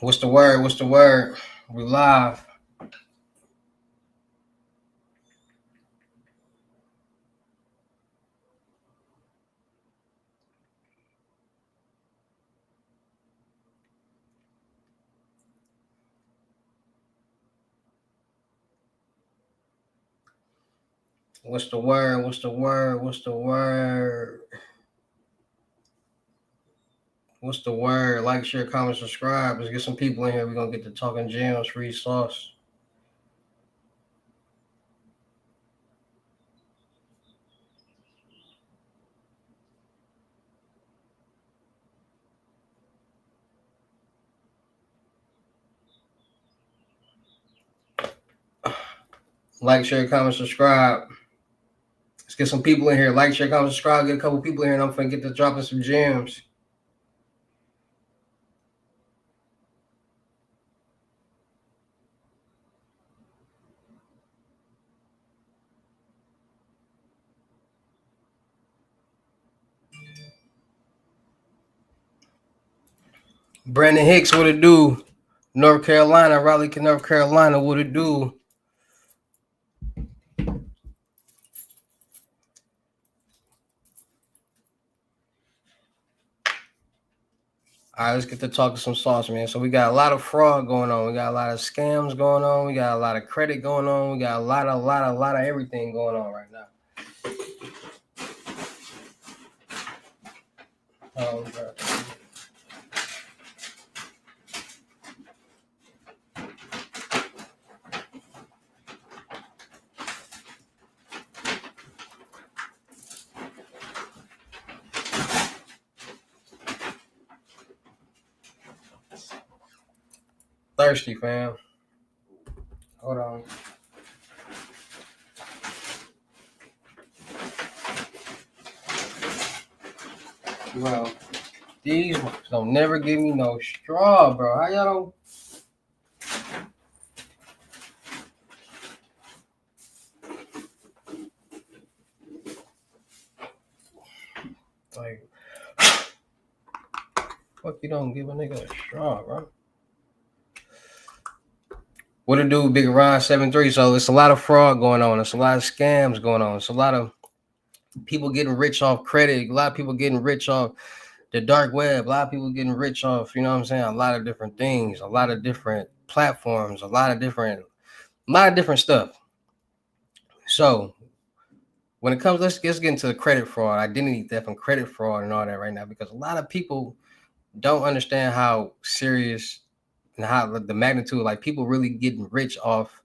What's the word? What's the word? We live. What's the word? What's the word? What's the word? What's the word? Like, share, comment, subscribe. Let's get some people in here. We're gonna get to talking gems, free sauce. Like, share, comment, subscribe. Let's get some people in here. Like, share, comment, subscribe. Get a couple people in here, and I'm gonna get to dropping some gems. Brandon Hicks, what it do? North Carolina, Raleigh, North Carolina, what it do? All right, let's get to talking some sauce, man. So we got a lot of fraud going on. We got a lot of scams going on. We got a lot of credit going on. We got a lot of everything going on right now. Oh, God. Thirsty, fam. Hold on. Well, these don't never give me no straw, bro. How y'all don't? Like, fuck, you don't give a nigga a straw, bro. What it do, Big Ron 7-3? So it's a lot of fraud going on. It's a lot of scams going on. It's a lot of people getting rich off credit. A lot of people getting rich off the dark web. A lot of people getting rich off, you know what I'm saying? A lot of different things, a lot of different platforms, a lot of different stuff. So when it comes, let's get into the credit fraud, identity theft, and credit fraud and all that right now, because a lot of people don't understand how serious and how the magnitude, like people really getting rich off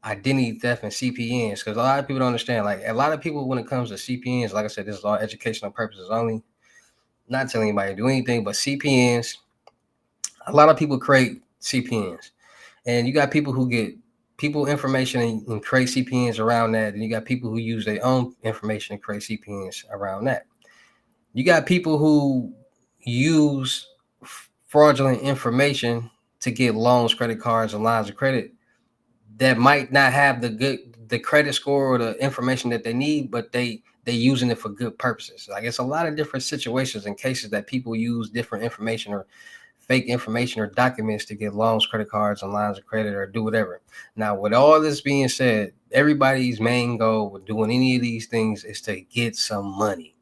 identity theft and CPNs. Because a lot of people don't understand, like a lot of people, when it comes to CPNs, like I said, this is all educational purposes only, not telling anybody to do anything, but CPNs, a lot of people create CPNs, and you got people who get people information and create CPNs around that, and you got people who use their own information and create CPNs around that. You got people who use fraudulent information to get loans, credit cards, and lines of credit that might not have the credit score or the information that they need, but they using it for good purposes. Like it's a lot of different situations and cases that people use different information or fake information or documents to get loans, credit cards, and lines of credit or do whatever. Now, with all this being said, everybody's main goal with doing any of these things is to get some money.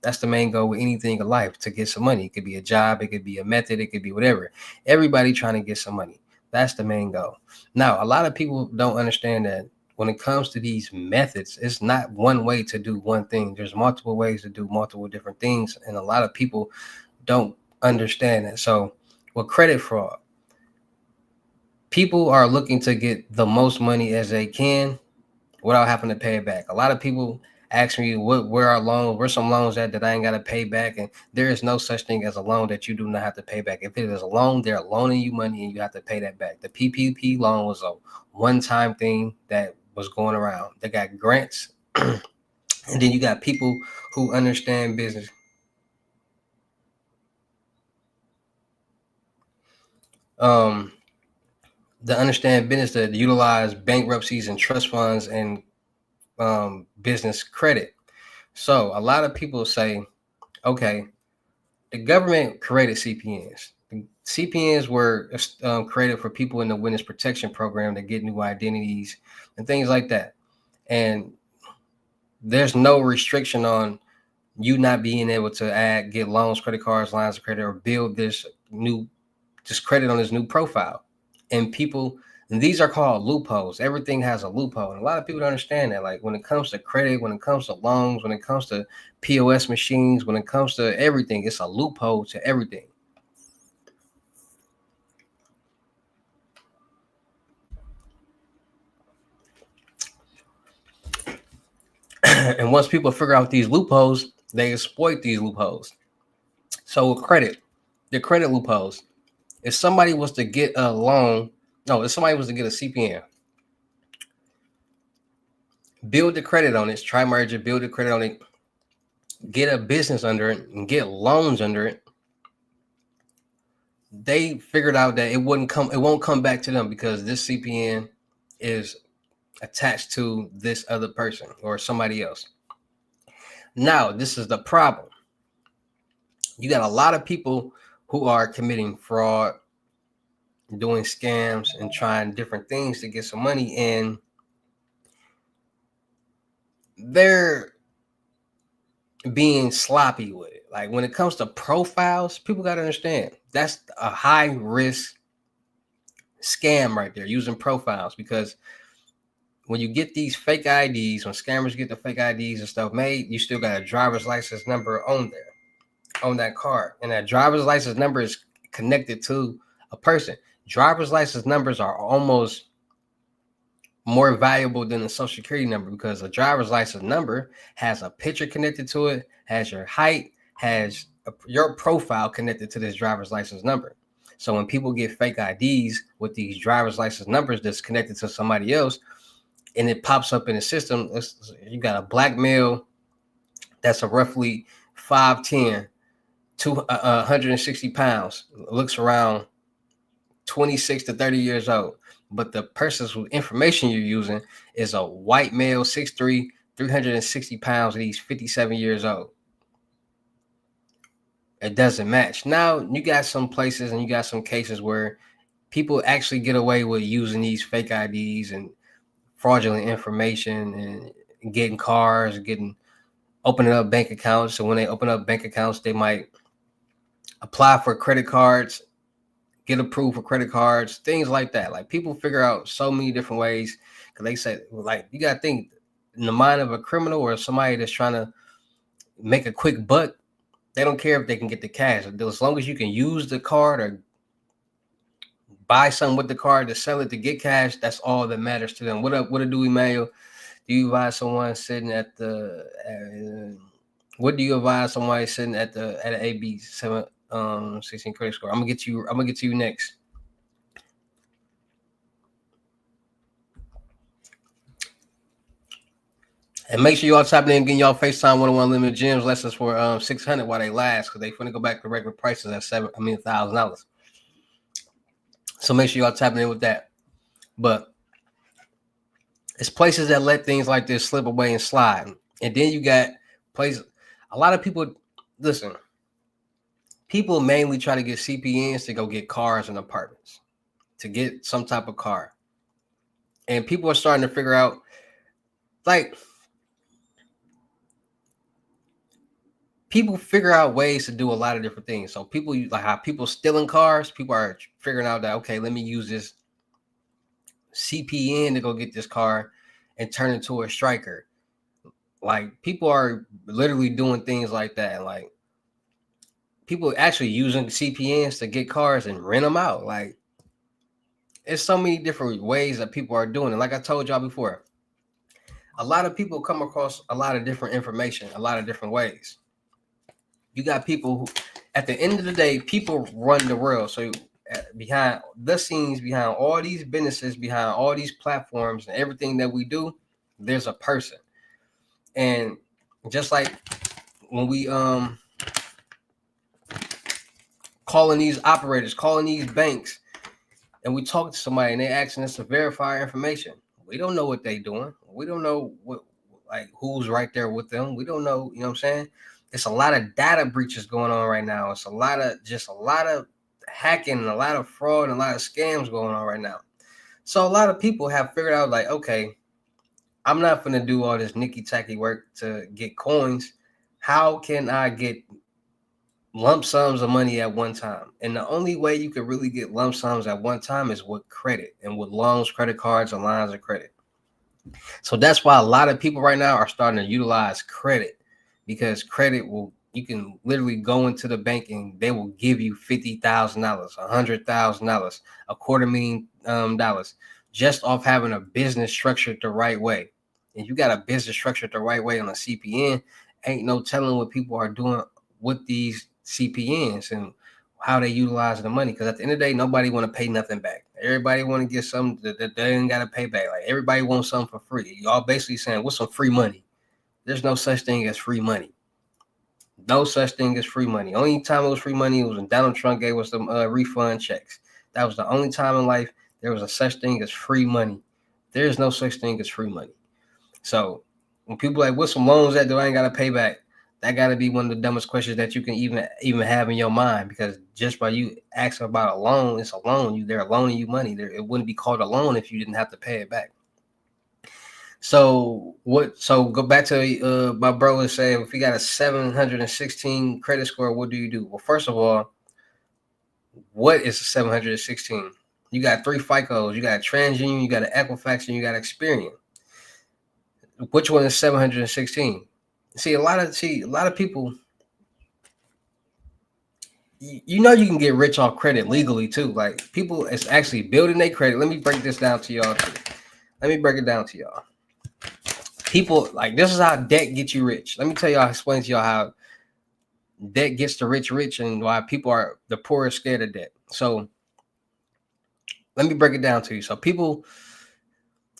That's the main goal with anything in life, to get some money. It could be a job, it could be a method, it could be whatever. Everybody trying to get some money. That's the main goal. Now, a lot of people don't understand that when it comes to these methods, it's not one way to do one thing. There's multiple ways to do multiple different things, and a lot of people don't understand that. So with credit fraud, people are looking to get the most money as they can without having to pay it back. A lot of people ask me where some loans that I ain't got to pay back, and there is no such thing as a loan that you do not have to pay back. If it is a loan, they're loaning you money and you have to pay that back. The PPP loan was a one-time thing that was going around. They got grants, and then you got people who understand business. The understand business, to utilize bankruptcies and trust funds and business credit. So a lot of people say, okay, the government created CPNs. CPNs were created for people in the witness protection program that get new identities and things like that. And there's no restriction on you not being able to get loans, credit cards, lines of credit, or build this credit on this new profile. And these are called loopholes. Everything has a loophole. And a lot of people don't understand that. Like when it comes to credit, when it comes to loans, when it comes to POS machines, when it comes to everything, it's a loophole to everything. And once people figure out these loopholes, they exploit these loopholes. So the credit loopholes. If somebody was to get a loan, if somebody was to get a CPN, build the credit on it, try merge it, build the credit on it, get a business under it, and get loans under it, they figured out that it won't come back to them because this CPN is attached to this other person or somebody else. Now, this is the problem. You got a lot of people who are committing fraud, doing scams, and trying different things to get some money, and they're being sloppy with it. Like when it comes to profiles, people got to understand that's a high risk scam right there, using profiles, because when you get these fake IDs, when scammers get the fake IDs and stuff made, you still got a driver's license number on there, on that card. And that driver's license number is connected to a person. Driver's license numbers are almost more valuable than a social security number because a driver's license number has a picture connected to it, has your height, has your profile connected to this driver's license number. So when people get fake IDs with these driver's license numbers that's connected to somebody else, and it pops up in the system, you got a black male that's a roughly 5'10", 160 pounds, looks around 26 to 30 years old. But the person's information you're using is a white male, 6'3", 360 pounds, and he's 57 years old. It doesn't match. Now, you got some places and you got some cases where people actually get away with using these fake IDs and fraudulent information and getting cars, opening up bank accounts. So when they open up bank accounts, they might apply for credit cards, get approved for credit cards, things like that. Like people figure out so many different ways because they say, like, you got to think in the mind of a criminal or somebody that's trying to make a quick buck. They don't care if they can get the cash. As long as you can use the card or buy something with the card to sell it to get cash, that's all that matters to them. What up? What do you, Emmanuel? Do you advise someone sitting at the? What do you advise somebody sitting at an AB 716 credit score? I'm gonna get to you next. And make sure y'all tapping in, getting y'all FaceTime 101 limited gems lessons for $600 while they last, because they finna go back to regular prices at $1,000. So make sure y'all tapping in with that. But it's places that let things like this slip away and slide. And then you got places, a lot of people, listen, people mainly try to get CPNs to go get cars and apartments, to get some type of car. And people are starting to figure out, like, people figure out ways to do a lot of different things. So people, like how people stealing cars, people are figuring out that, okay, let me use this CPN to go get this car and turn it into a striker. Like people are literally doing things like that. Like people actually using CPNs to get cars and rent them out. Like it's so many different ways that people are doing it. Like I told y'all before, a lot of people come across a lot of different information, a lot of different ways. You got people who, at the end of the day, people run the world. So behind the scenes, behind all these businesses, behind all these platforms and everything that we do, there's a person. And just like when we calling these operators, calling these banks, and we talk to somebody and they asking us to verify information, we don't know what they doing. We don't know who's right there with them. We don't know, you know what I'm saying? It's a lot of data breaches going on right now. It's a lot of hacking and a lot of fraud and a lot of scams going on right now. So a lot of people have figured out like, okay, I'm not going to do all this nicky tacky work to get coins. How can I get lump sums of money at one time? And the only way you can really get lump sums at one time is with credit and with loans, credit cards, and lines of credit. So that's why a lot of people right now are starting to utilize credit, because credit will, you can literally go into the bank and they will give you $50,000, $100,000, $250,000 just off having a business structured the right way. And you got a business structured the right way on a CPN, ain't no telling what people are doing with these CPNs and how they utilize the money. Because at the end of the day, nobody want to pay nothing back. Everybody want to get something that they ain't got to pay back. Like everybody wants something for free. Y'all basically saying, what's some free money? There's no such thing as free money. No such thing as free money. Only time it was free money was when Donald Trump gave us some refund checks. That was the only time in life there was a such thing as free money. There is no such thing as free money. So when people like, what's some loans that do I ain't got to pay back? That got to be one of the dumbest questions that you can even have in your mind, because just by you asking about a loan, it's a loan. They're loaning you money. It wouldn't be called a loan if you didn't have to pay it back. So what? So go back to my bro was saying, if you got a 716 credit score, what do you do? Well, first of all, what is a 716? You got 3 FICOs. You got a TransUnion, you got an Equifax, and you got Experian. Which one is 716? See, a lot of people, you know, you can get rich off credit legally too. Like people is actually building their credit. Let me break this down to y'all too. Let me break it down to y'all. People, like, this is how debt gets you rich. Let me tell y'all, explain to y'all how debt gets the rich and why people are the poor are scared of debt. So let me break it down to you. So people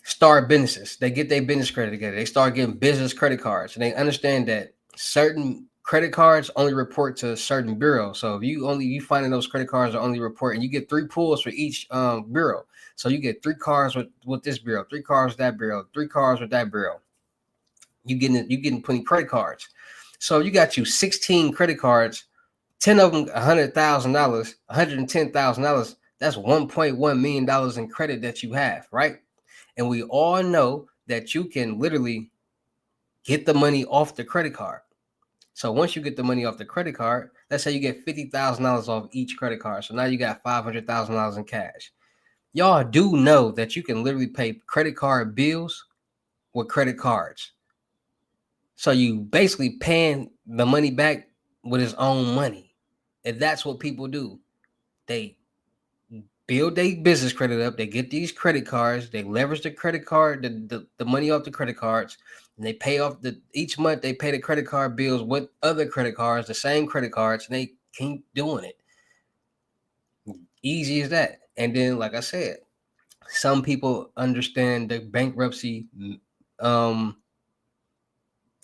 start businesses. They get their business credit together. They start getting business credit cards, and they understand that certain credit cards only report to a certain bureau. So if you finding those credit cards are only report, and you get 3 pulls for each bureau. So you get 3 cards with this bureau, 3 cards with that bureau, 3 cards with that bureau. You getting 20 credit cards. So you got 16 credit cards, 10 of them $100,000, $110,000. That's $1.1 million in credit that you have, right? And we all know that you can literally get the money off the credit card. So once you get the money off the credit card, let's say you get $50,000 off each credit card. So now you got $500,000 in cash. Y'all do know that you can literally pay credit card bills with credit cards. So you basically paying the money back with his own money. And that's what people do. They build their business credit up. They get these credit cards. They leverage the credit card, the money off the credit cards, and they pay off each month. They pay the credit card bills with other credit cards, the same credit cards, and they keep doing it. Easy as that. And then, like I said, some people understand the bankruptcy,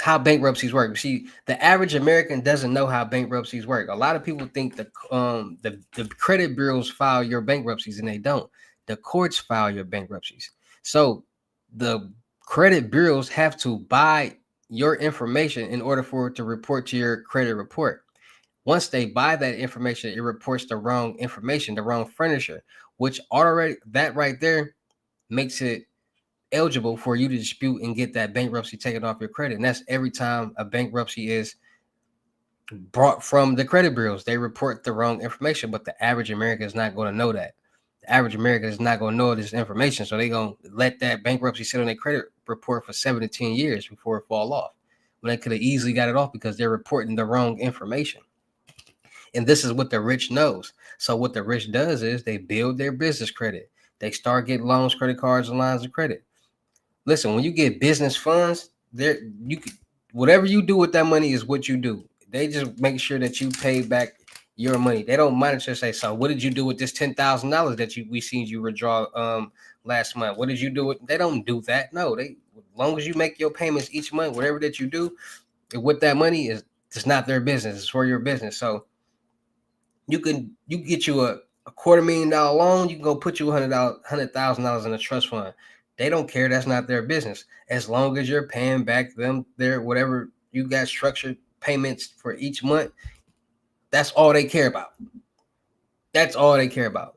how bankruptcies work. See, the average American doesn't know how bankruptcies work. A lot of people think the credit bureaus file your bankruptcies, and they don't. The courts file your bankruptcies. So the credit bureaus have to buy your information in order for it to report to your credit report. Once they buy that information, it reports the wrong information, the wrong furniture, which already that right there makes it eligible for you to dispute and get that bankruptcy taken off your credit. And that's every time a bankruptcy is brought from the credit bureaus. They report the wrong information, but the average American is not going to know that. The average American is not going to know this information. So they're going to let that bankruptcy sit on their credit report for 7 to 10 years before it fall off. When they could have easily got it off because they're reporting the wrong information. And this is what the rich knows. So what the rich does is they build their business credit. They start getting loans, credit cards, and lines of credit. Listen, when you get business funds, whatever you do with that money is what you do. They just make sure that you pay back your money. They don't monitor. Say, so what did you do with this $10,000 that we seen you withdraw last month? What did you do with? They don't do that. No, as long as you make your payments each month, whatever that you do with that money it's not their business. It's for your business. So you get you a $250,000 loan. You can go put you $100,000 in a trust fund. They don't care. That's not their business. As long as you're paying back them their whatever you got structured payments for each month, that's all they care about. That's all they care about.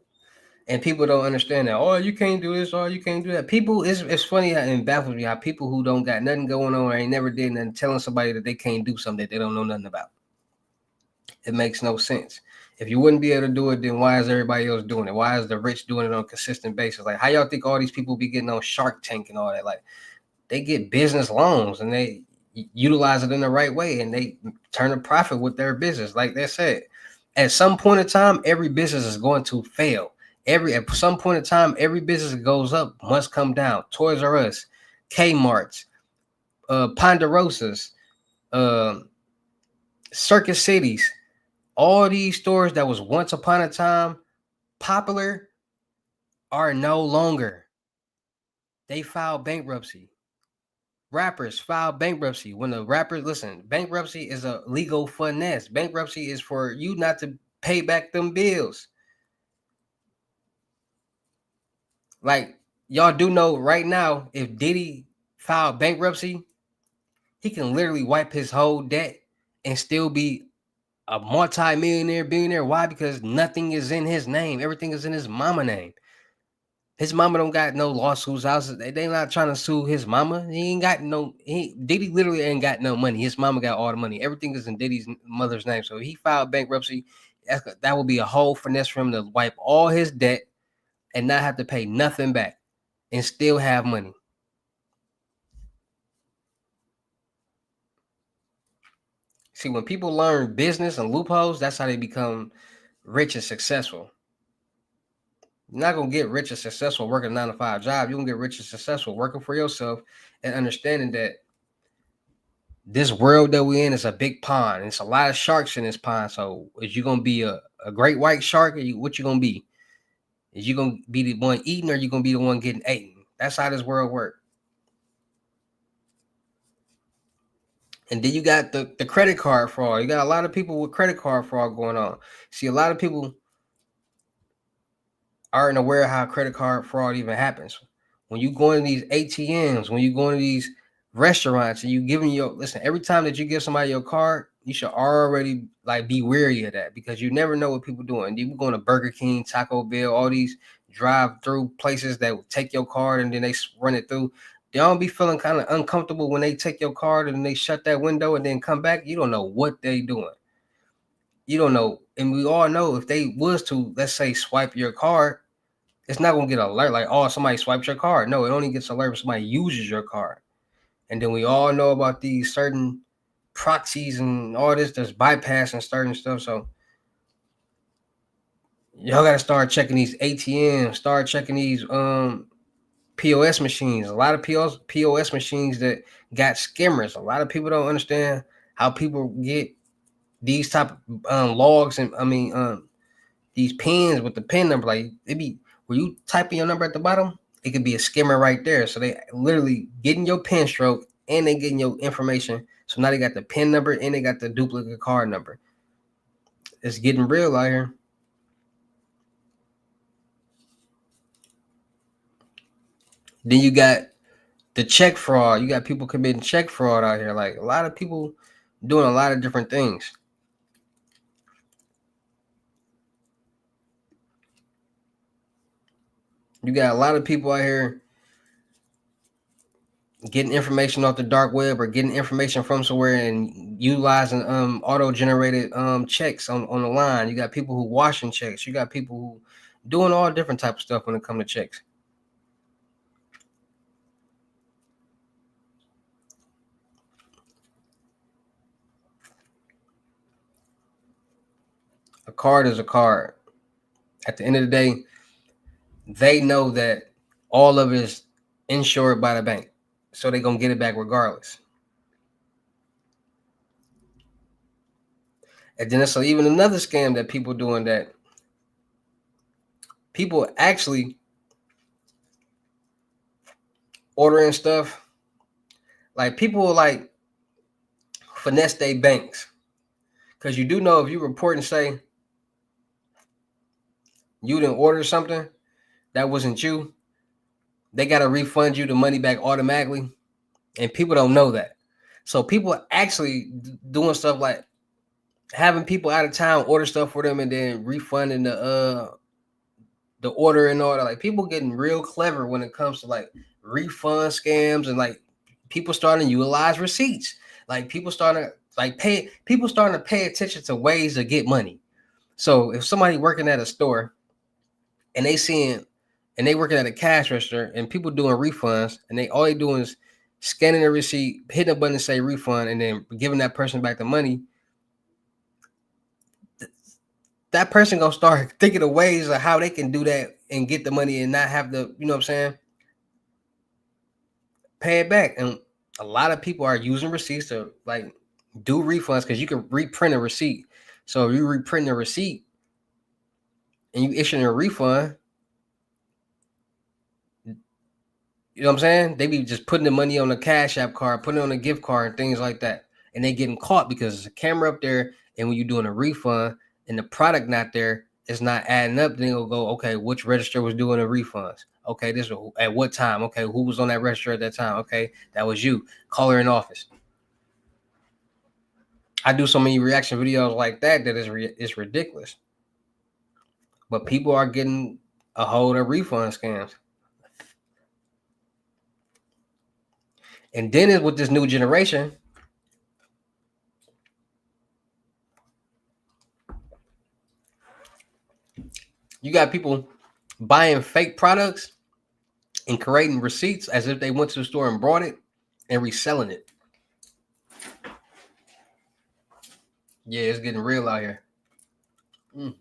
And people don't understand that. Oh, you can't do this. Oh, you can't do that. People, it's funny and baffles me how people who don't got nothing going on or ain't never did nothing telling somebody that they can't do something that they don't know nothing about. It makes no sense. If you wouldn't be able to do it, then why is everybody else doing it? Why is the rich doing it on a consistent basis? Like, how y'all think all these people be getting on Shark Tank and all that? Like, they get business loans and they utilize it in the right way and they turn a profit with their business. Like they said, at some point in time, every business is going to fail. At some point in time, every business that goes up must come down. Toys R Us, Kmart's, Ponderosas, Circus Cities, all these stores that was once upon a time popular are no longer. They filed bankruptcy. Rappers file bankruptcy. When the rappers listen, bankruptcy is a legal finesse. Bankruptcy is for you not to pay back them bills. Like y'all do know right now, if Diddy filed bankruptcy, he can literally wipe his whole debt and still be a multi-millionaire, billionaire. Why? Because nothing is in his name. Everything is in his mama name. His mama don't got no lawsuits. They not trying to sue his mama. He ain't got no. Diddy literally ain't got no money. His mama got all the money. Everything is in Diddy's mother's name. So he filed bankruptcy. That would be a whole finesse for him to wipe all his debt and not have to pay nothing back and still have money. See, when people learn business and loopholes, that's how they become rich and successful. You're not gonna get rich and successful working a 9-to-5 job. You're gonna get rich and successful working for yourself and understanding that this world that we're in is a big pond. It's a lot of sharks in this pond. So is you gonna be a great white shark? Or what you gonna be? Is you gonna be the one eating or you gonna be the one getting eaten? That's how this world works. And then you got the credit card fraud. You got a lot of people with credit card fraud going on. See, a lot of people aren't aware how credit card fraud even happens. When you go into these ATMs, when you go into these restaurants and you giving every time that you give somebody your card, you should already like be wary of that because you never know what people doing. You going to Burger King, Taco Bell, all these drive-through places that will take your card and then they run it through. They don't be feeling kind of uncomfortable when they take your card and they shut that window and then come back. You don't know what they doing. You don't know. And we all know if they was to, let's say, swipe your card, it's not going to get an alert like, oh, somebody swiped your card. No, it only gets alert when somebody uses your card. And then we all know about these certain proxies and all this that's bypassing certain stuff. So y'all got to start checking these ATMs, start checking these POS machines. A lot of POS machines that got skimmers. A lot of people don't understand how people get these type of logs and these pins with the pin number. Like it be where you typing your number at the bottom, it could be a skimmer right there. So they literally getting your pin stroke and they getting your information. So now they got the pin number and they got the duplicate card number. It's getting real out here. Then you got the check fraud. You got people committing check fraud out here. Like a lot of people doing a lot of different things. You got a lot of people out here getting information off the dark web or getting information from somewhere and utilizing auto-generated checks on the line. You got people who washing checks. You got people who doing all different type of stuff when it comes to checks. A card is a card. At the end of the day, they know that all of it is insured by the bank. So they're going to get it back regardless. And then there's even another scam that people doing that people actually ordering stuff. Like people will like finesse their banks. Because you do know if you report and say you didn't order something that wasn't you, they got to refund you the money back automatically. And people don't know that. So people are actually doing stuff like having people out of town order stuff for them and then refunding the order and all that. Like people getting real clever when it comes to like refund scams and like people starting to utilize receipts. Like people starting to pay attention to ways to get money. So if somebody working at a store and they working at a cash register and people doing refunds and all they doing is scanning the receipt, hitting a button to say refund, and then giving that person back the money, that person gonna start thinking of ways of how they can do that and get the money and not have to, you know what I'm saying, pay it back. And a lot of people are using receipts to like do refunds because you can reprint a receipt. So if you reprint a receipt and you issue a refund, you know what I'm saying? They be just putting the money on a Cash App card, putting it on a gift card and things like that. And they getting caught because there's a camera up there. And when you're doing a refund and the product not there, it's not adding up. Then it'll go, okay, which register was doing the refunds? Okay, this was at what time? Okay, who was on that register at that time? Okay, that was you. Call her in office. I do so many reaction videos like that it's ridiculous. But people are getting a hold of refund scams. And then it's with this new generation. You got people buying fake products and creating receipts as if they went to the store and bought it and reselling it. Yeah, it's getting real out here. Mm.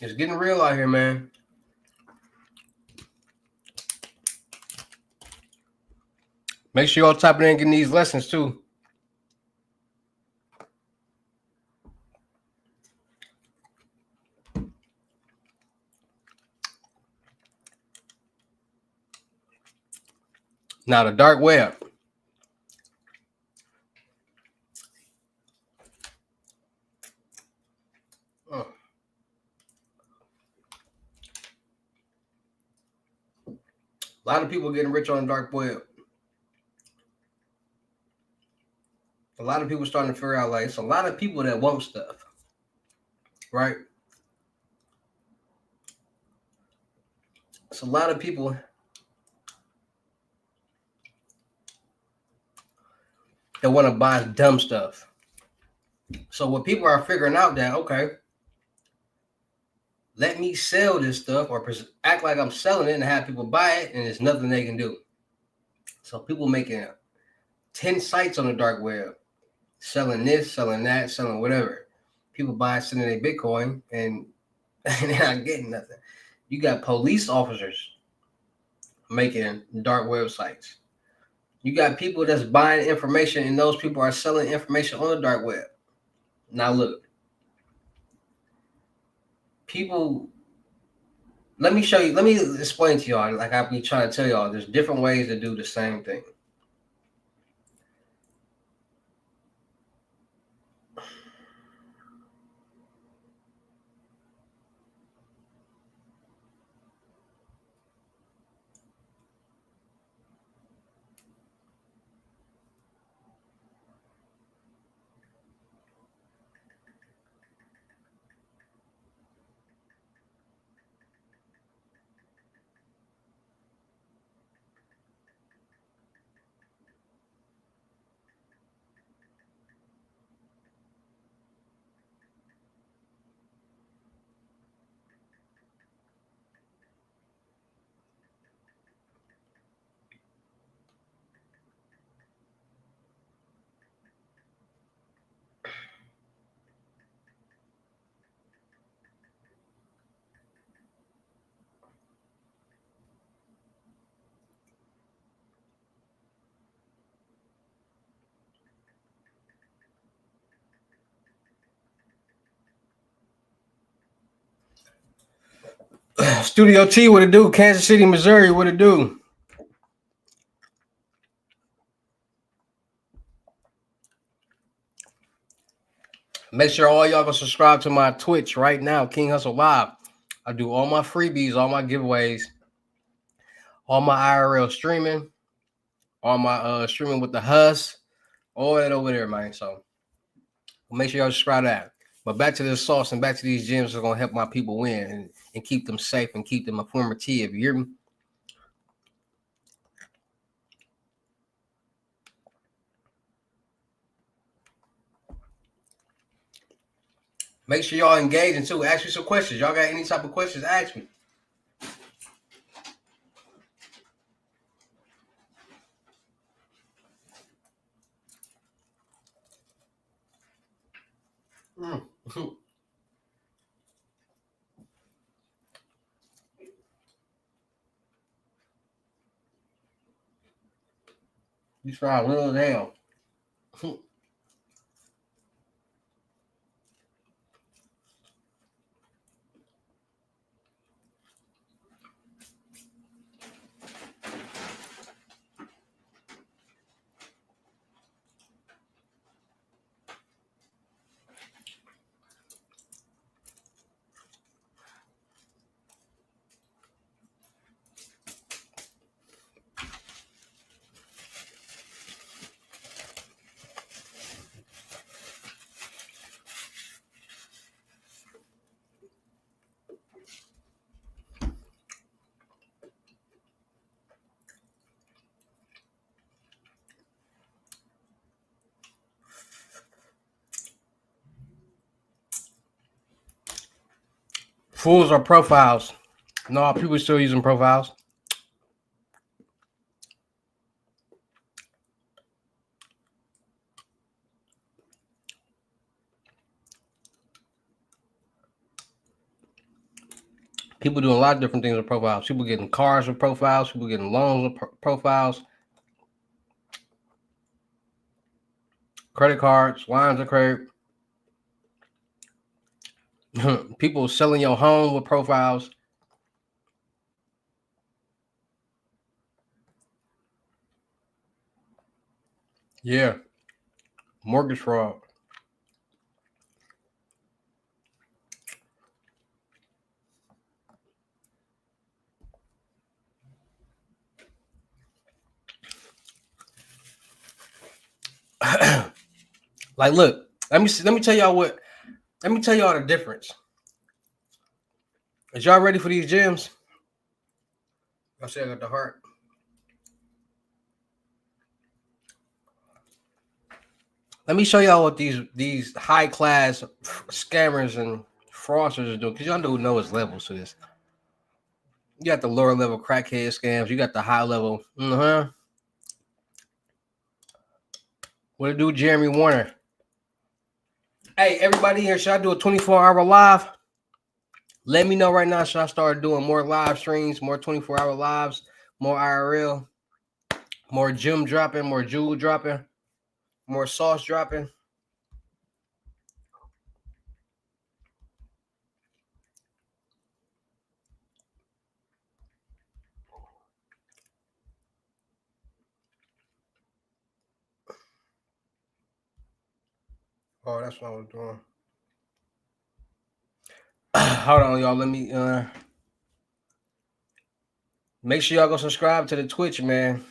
It's getting real out here, man. Make sure y'all type it in and getting these lessons too. Now the dark web. A lot of people getting rich on the dark web. A lot of people starting to figure out like it's a lot of people that want stuff, right? It's a lot of people that want to buy dumb stuff. So what people are figuring out that okay, let me sell this stuff or act like I'm selling it and have people buy it, and there's nothing they can do. So people making 10 sites on the dark web, selling this, selling that, selling whatever. People buy, sending their Bitcoin, and they're not getting nothing. You got police officers making dark websites. You got people that's buying information, and those people are selling information on the dark web. Now look, people, let me show you, let me explain to y'all, like I've been trying to tell y'all, there's different ways to do the same thing. Studio T, what it do? Kansas City, Missouri, what it do? Make sure all y'all go subscribe to my Twitch right now, King Hussle Live. I do all my freebies, all my giveaways, all my IRL streaming, all my streaming with the Huss, all that over there, man. So make sure y'all subscribe to that. But back to this sauce and back to these gyms are gonna help my people win and keep them safe and keep them informative. You hear me? Make sure y'all engaging too. Ask me some questions. Y'all got any type of questions? Ask me. Mm. You try a little down. Fools are profiles. No, people still using profiles. People doing a lot of different things with profiles. People getting cars with profiles. People getting loans with profiles. Credit cards, lines of credit. People selling your home with profiles. Yeah. Mortgage fraud. Like, look, let me tell y'all let me tell y'all the difference. Is y'all ready for these gyms? I said I got the heart. Let me show y'all what these high class scammers and fraudsters are doing, because y'all know it's levels to this. You got the lower level crackhead scams. You got the high level. What to do, Jeremy Warner? Hey, everybody here, should I do a 24-hour live? Let me know right now. Should I start doing more live streams, more 24-hour lives, more IRL, more gym dropping, more jewel dropping, more sauce dropping? Oh, that's what I was doing. Hold on, y'all. Let me make sure y'all go subscribe to the Twitch, man.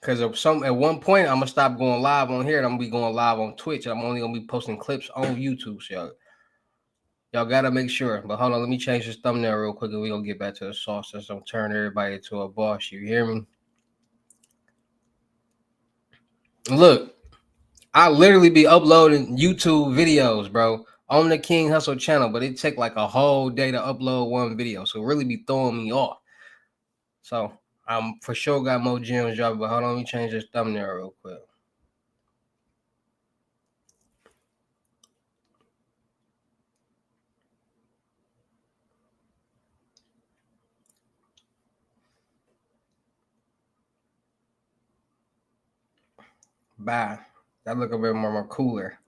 Because at one point I'm gonna stop going live on here and I'm gonna be going live on Twitch. I'm only gonna be posting clips on YouTube. So y'all gotta make sure. But hold on, let me change this thumbnail real quick and we gonna get back to the sauce. Just don't turn everybody into a boss. You hear me? Look, I literally be uploading YouTube videos, bro, on the King Hussle channel, but it take like a whole day to upload one video. So it really be throwing me off. So I'm for sure got more gems dropping, but hold on, let me change this thumbnail real quick. Bye. That look a bit more cooler.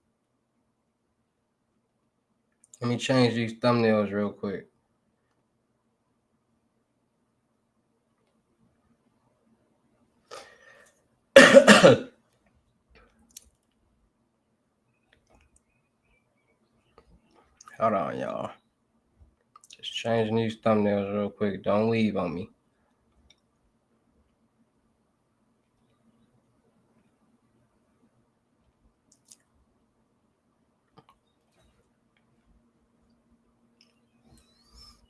Let me change these thumbnails real quick. Hold on, y'all. Just changing these thumbnails real quick. Don't leave on me.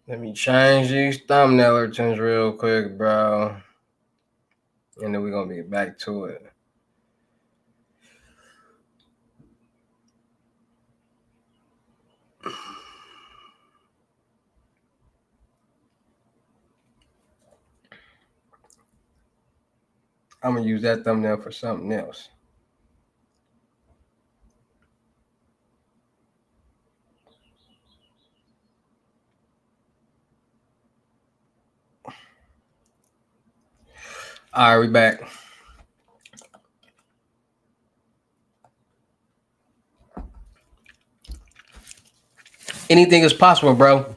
Let me change these thumbnail turns real quick, bro. And then we're going to be back to it. I'm going to use that thumbnail for something else. All right, we back. Anything is possible, bro.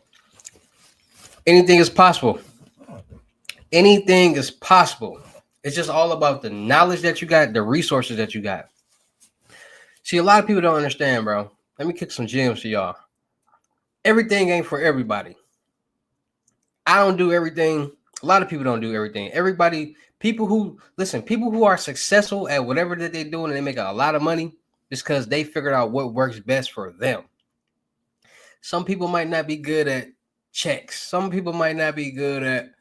Anything is possible. Anything is possible. It's just all about the knowledge that you got, the resources that you got. See, a lot of people don't understand, bro. Let me kick some gems to y'all. Everything ain't for everybody. I don't do everything. A lot of people don't do everything. People who are successful at whatever that they're doing and they make a lot of money just because they figured out what works best for them. Some people might not be good at checks. Some people might not be good at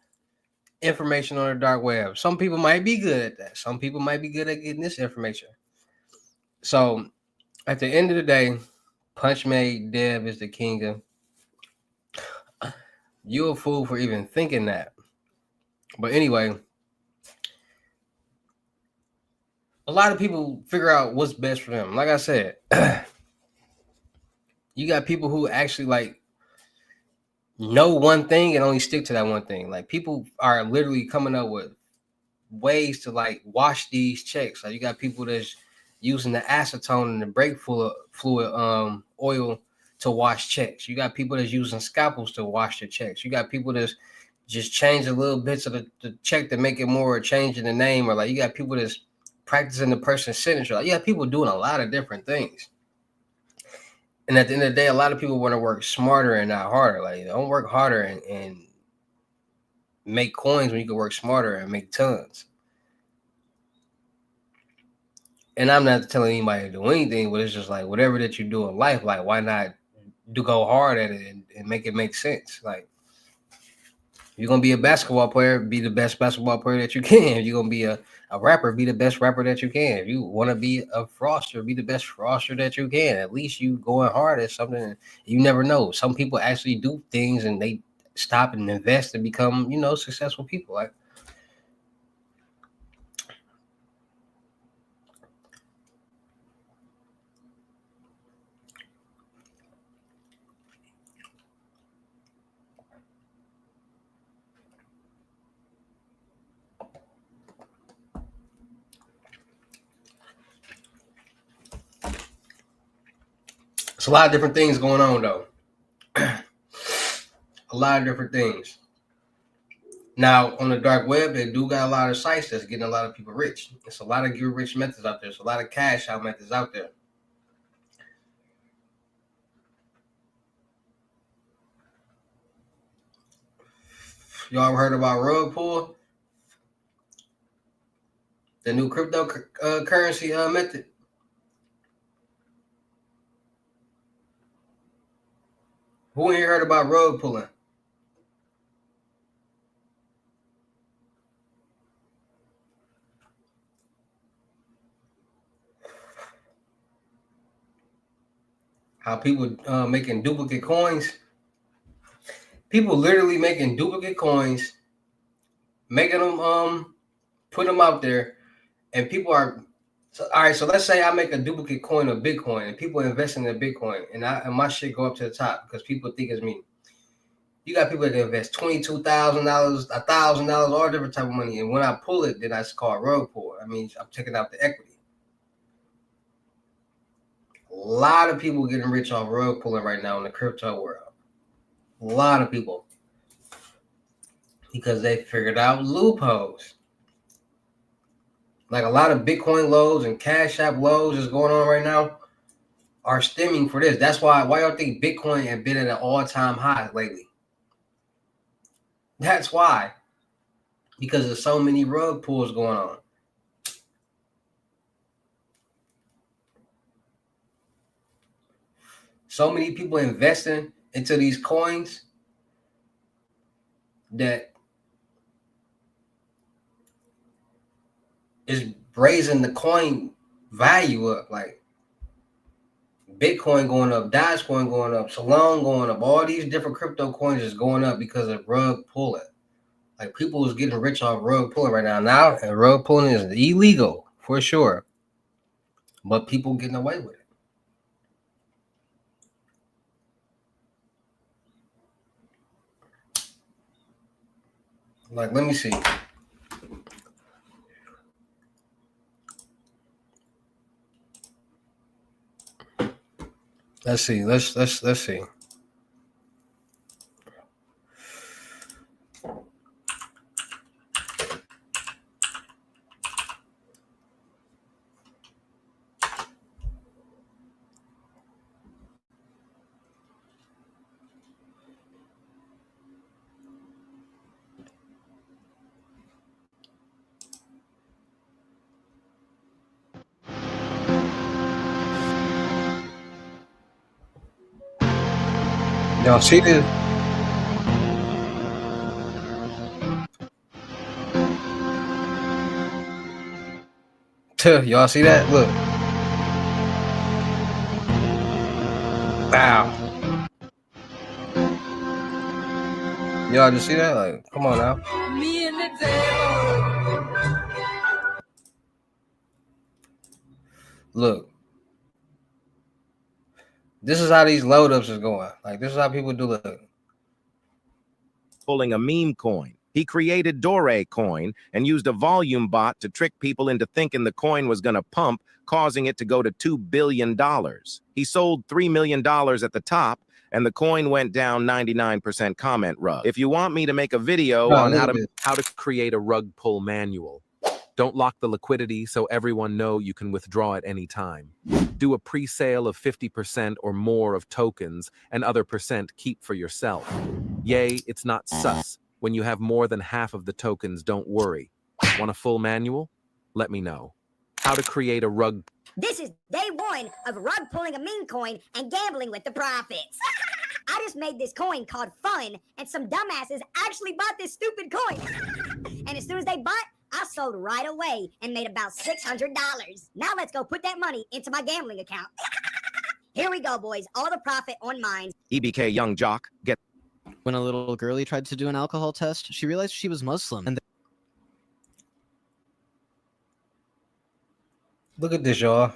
information on the dark web. Some people might be good at that. Some people might be good at getting this information. So at the end of the day, Punch made Dev is the king of. You a fool for even thinking that. But anyway, a lot of people figure out what's best for them. Like I said, you got people who actually like know one thing and only stick to that one thing. Like people are literally coming up with ways to like wash these checks. Like you got people that's using the acetone and the brake fluid oil to wash checks. You got people that's using scalpels to wash their checks. You got people that's just changing little bits of the check to make it more, or changing the name, or like you got people that's practicing the person's signature. Like you got people doing a lot of different things. And at the end of the day, a lot of people want to work smarter and not harder. Like don't work harder and make coins when you can work smarter and make tons. And I'm not telling anybody to do anything, but it's just like whatever that you do in life, like why not go hard at it and make it make sense? Like if you're gonna be a basketball player, be the best basketball player that you can. If you're gonna be a rapper, be the best rapper that you can. If you want to be a froster, be the best froster that you can. At least you going hard at something. You never know. Some people actually do things and they stop and invest and become, successful people. Like it's a lot of different things going on though. A lot of different things. Now, on the dark web, they do got a lot of sites that's getting a lot of people rich. There's a lot of get rich methods out there. There's a lot of cash out methods out there. Y'all ever heard about rug pull? The new cryptocurrency method? Who ain't heard about rug pulling? How people making duplicate coins? People literally making duplicate coins, making them put them out there, and people are. So, all right, so let's say I make a duplicate coin of Bitcoin, and people invest in the Bitcoin, and my shit go up to the top because people think it's me. You got people that invest $22,000, $1,000, all different type of money, and when I pull it, then that's called rug pull. I mean, I'm taking out the equity. A lot of people getting rich off rug pulling right now in the crypto world. A lot of people, because they figured out loopholes. Like a lot of Bitcoin lows and Cash App lows is going on right now. are stemming for this. That's why y'all think Bitcoin has been at an all-time high lately. That's why. Because there's so many rug pulls going on. So many people investing into these coins that is raising the coin value up. Like Bitcoin going up, Dogecoin going up, Solana going up. All these different crypto coins is going up because of rug pulling. Like people is getting rich off rug pulling right now. Now, and rug pulling is illegal for sure, but people getting away with it. Like, let me see. Let's see. Let's see. Y'all see this? Y'all see that? Look. Wow. Y'all just see that? Like, come on now. Me and the devil. Look. This is how these load ups is going. Like, this is how people do it. Pulling a meme coin. He created Dogecoin and used a volume bot to trick people into thinking the coin was going to pump, causing it to go to $2 billion. He sold $3 million at the top, and the coin went down 99% comment rug. If you want me to make a video on how to create a rug pull manual, don't lock the liquidity so everyone know you can withdraw at any time. Do a pre-sale of 50% or more of tokens and other percent keep for yourself. Yay, it's not sus. When you have more than half of the tokens, don't worry. Want a full manual? Let me know. How to create a rug. This is day one of rug pulling a meme coin and gambling with the profits. I just made this coin called Fun, and some dumbasses actually bought this stupid coin. And as soon as they bought, I sold right away and made about $600. Now let's go put that money into my gambling account. Here we go, boys. All the profit on mine. EBK Young Jock, get. When a little girlie tried to do an alcohol test, she realized she was Muslim. And Look at this, y'all.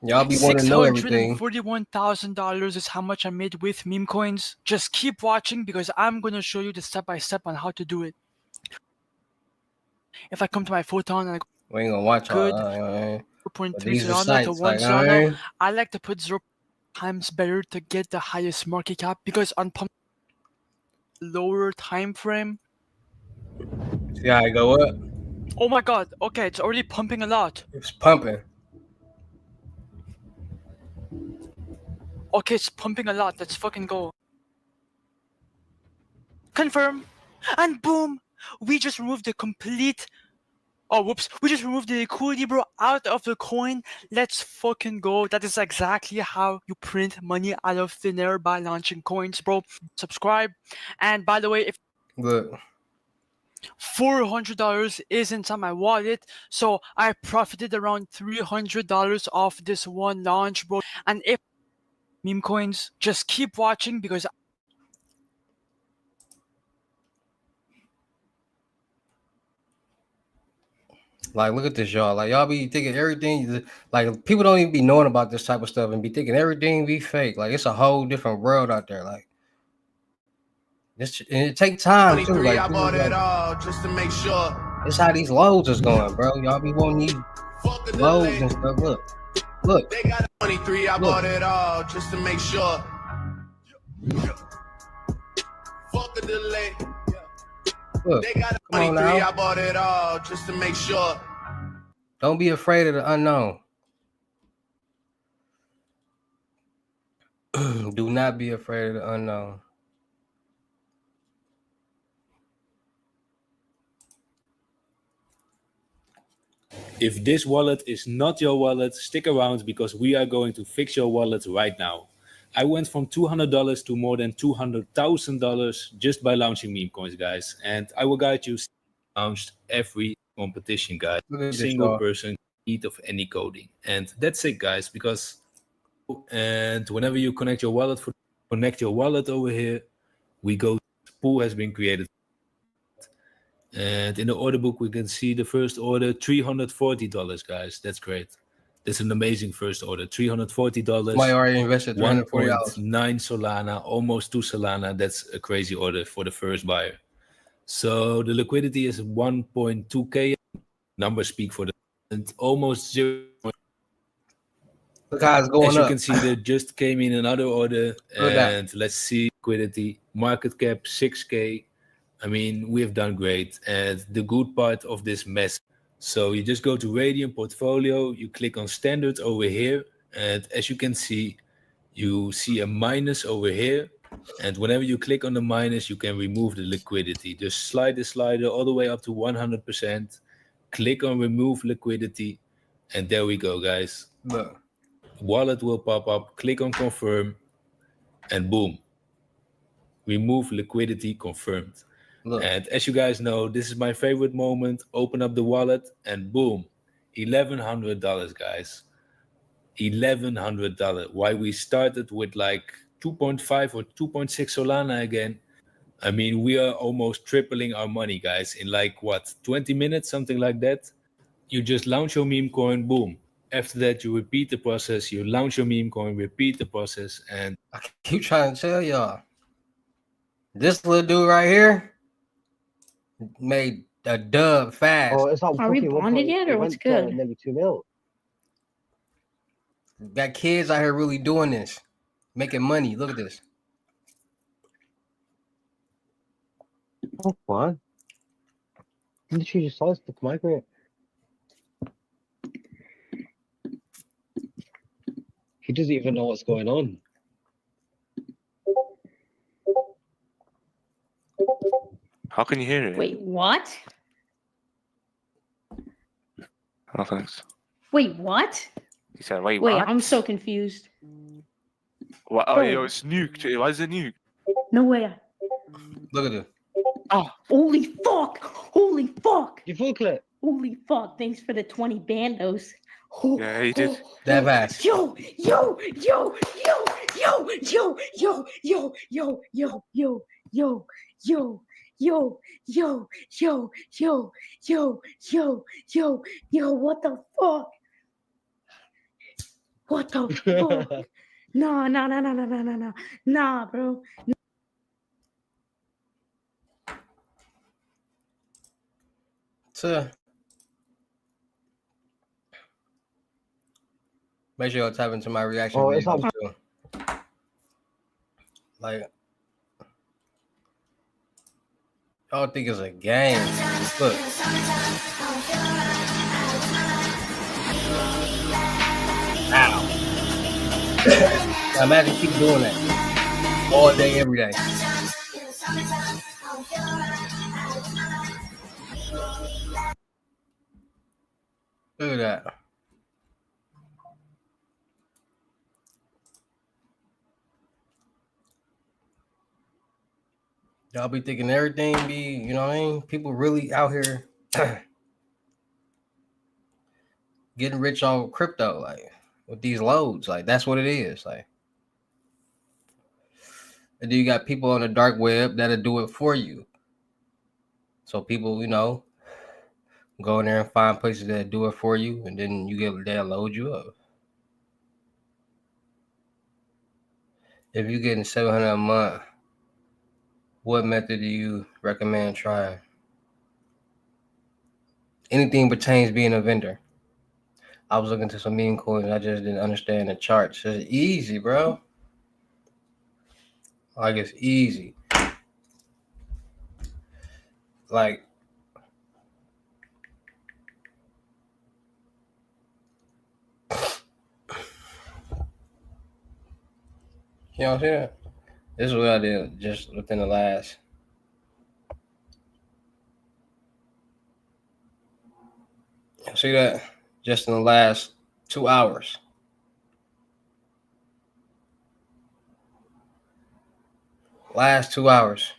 Y'all be wanting to know everything. $641,000 is how much I made with meme coins. Just keep watching because I'm going to show you the step-by-step on how to do it. If I come to my photon and I We ain't gonna watch good, all 0.3 these are Solana sites, to 1 like, Solana, I like to put 0 times better to get the highest market cap because on lower time frame. See how it go up? Oh my god, okay, it's already pumping a lot. It's pumping. Okay, it's pumping a lot. Let's fucking go. Confirm. And boom, we just removed the complete... Oh, whoops. We just removed the liquidity, bro, out of the coin. Let's fucking go. That is exactly how you print money out of thin air by launching coins, bro. Subscribe. And by the way, if... Look. $400 is inside my wallet, so I profited around $300 off this one launch, bro. And if meme coins, just keep watching because like, look at this, y'all. Like, y'all be thinking everything, like, people don't even be knowing about this type of stuff and be thinking everything be fake. Like, it's a whole different world out there. Like, this, and it take time too. Like, I bought it all just to make sure. It's how these loads is going, bro. Y'all be wanting these loads and stuff. Look. They got 23. I bought it all just to make sure. Fuck the delay. Look. They got 23. I bought it all just to make sure. Don't be afraid of the unknown. Do not be afraid of the unknown. If this wallet is not your wallet, stick around because we are going to fix your wallet right now. I went from $200 to more than $200,000 just by launching meme coins, guys. And I will guide you launched every competition, guys. Single person eat of any coding. And that's it, guys, because and whenever you connect your wallet over here, we go pool has been created. And in the order book, we can see the first order, $340, guys. That's great. That's an amazing first order. $340. Somebody already invested $340. 1.9 Solana, almost 2 Solana. That's a crazy order for the first buyer. So the liquidity is 1.2K. Numbers speak for the and almost 0. Look how it's going As you up. can see, there just came in another order. And let's see liquidity. Market cap 6K. I mean, we have done great. And the good part of this mess. So you just go to Radium Portfolio. You click on Standard over here. And as you can see, you see a minus over here. And whenever you click on the minus, you can remove the liquidity. Just slide the slider all the way up to 100%. Click on remove liquidity. And there we go, guys. Look. Wallet will pop up. Click on confirm. And boom. Remove liquidity confirmed. Look. And as you guys know, this is my favorite moment. Open up the wallet and boom. $1,100, guys. $1,100. Why we started with like 2.5 or 2.6 Solana again. I mean, we are almost tripling our money, guys, in like what, 20 minutes, something like that. You just launch your meme coin, boom. After that, you repeat the process. You launch your meme coin, repeat the process, and I keep trying to tell y'all. This little dude right here made a dub fast. Oh, it's Are we bonded yet, or what's good? Nearly 2 mil. Got kids out here really doing this, making money. Look at this. Oh, what? Did you just saw this with the migrant? He doesn't even know what's going on. How can you hear it? Wait, what? Oh, thanks. Wait, what? He said, wait, Wait, what? I'm so confused. What? Oh, Bro. yo, it's nuked. Why is it nuked? No way. Look at this. Oh, Holy fuck! Holy fuck! You full clip. Holy fuck! Thanks for the 20 bandos. Oh, yeah, he did. That fast. Yo, what the fuck? What the fuck? Nah, bro. So make sure y'all tap into my reaction video too. Like, y'all think it's a game. Look. Ow. Now imagine keep doing that all day, every day. Look at that. Y'all be thinking everything be, you know what I mean? People really out here getting rich on crypto, like with these loads. Like that's what it is. Like, and then you got people on the dark web that'll do it for you. So people, you know, go in there and find places that do it for you, and then they'll load you up. If you're getting $700 a month, what method do you recommend trying? Anything pertains being a vendor. I was looking to some meme coins. I just didn't understand the charts. It's easy, bro. Like it's easy. Like You know what I'm saying? This is what I did just within the last. See that? Just in the last 2 hours. Last 2 hours.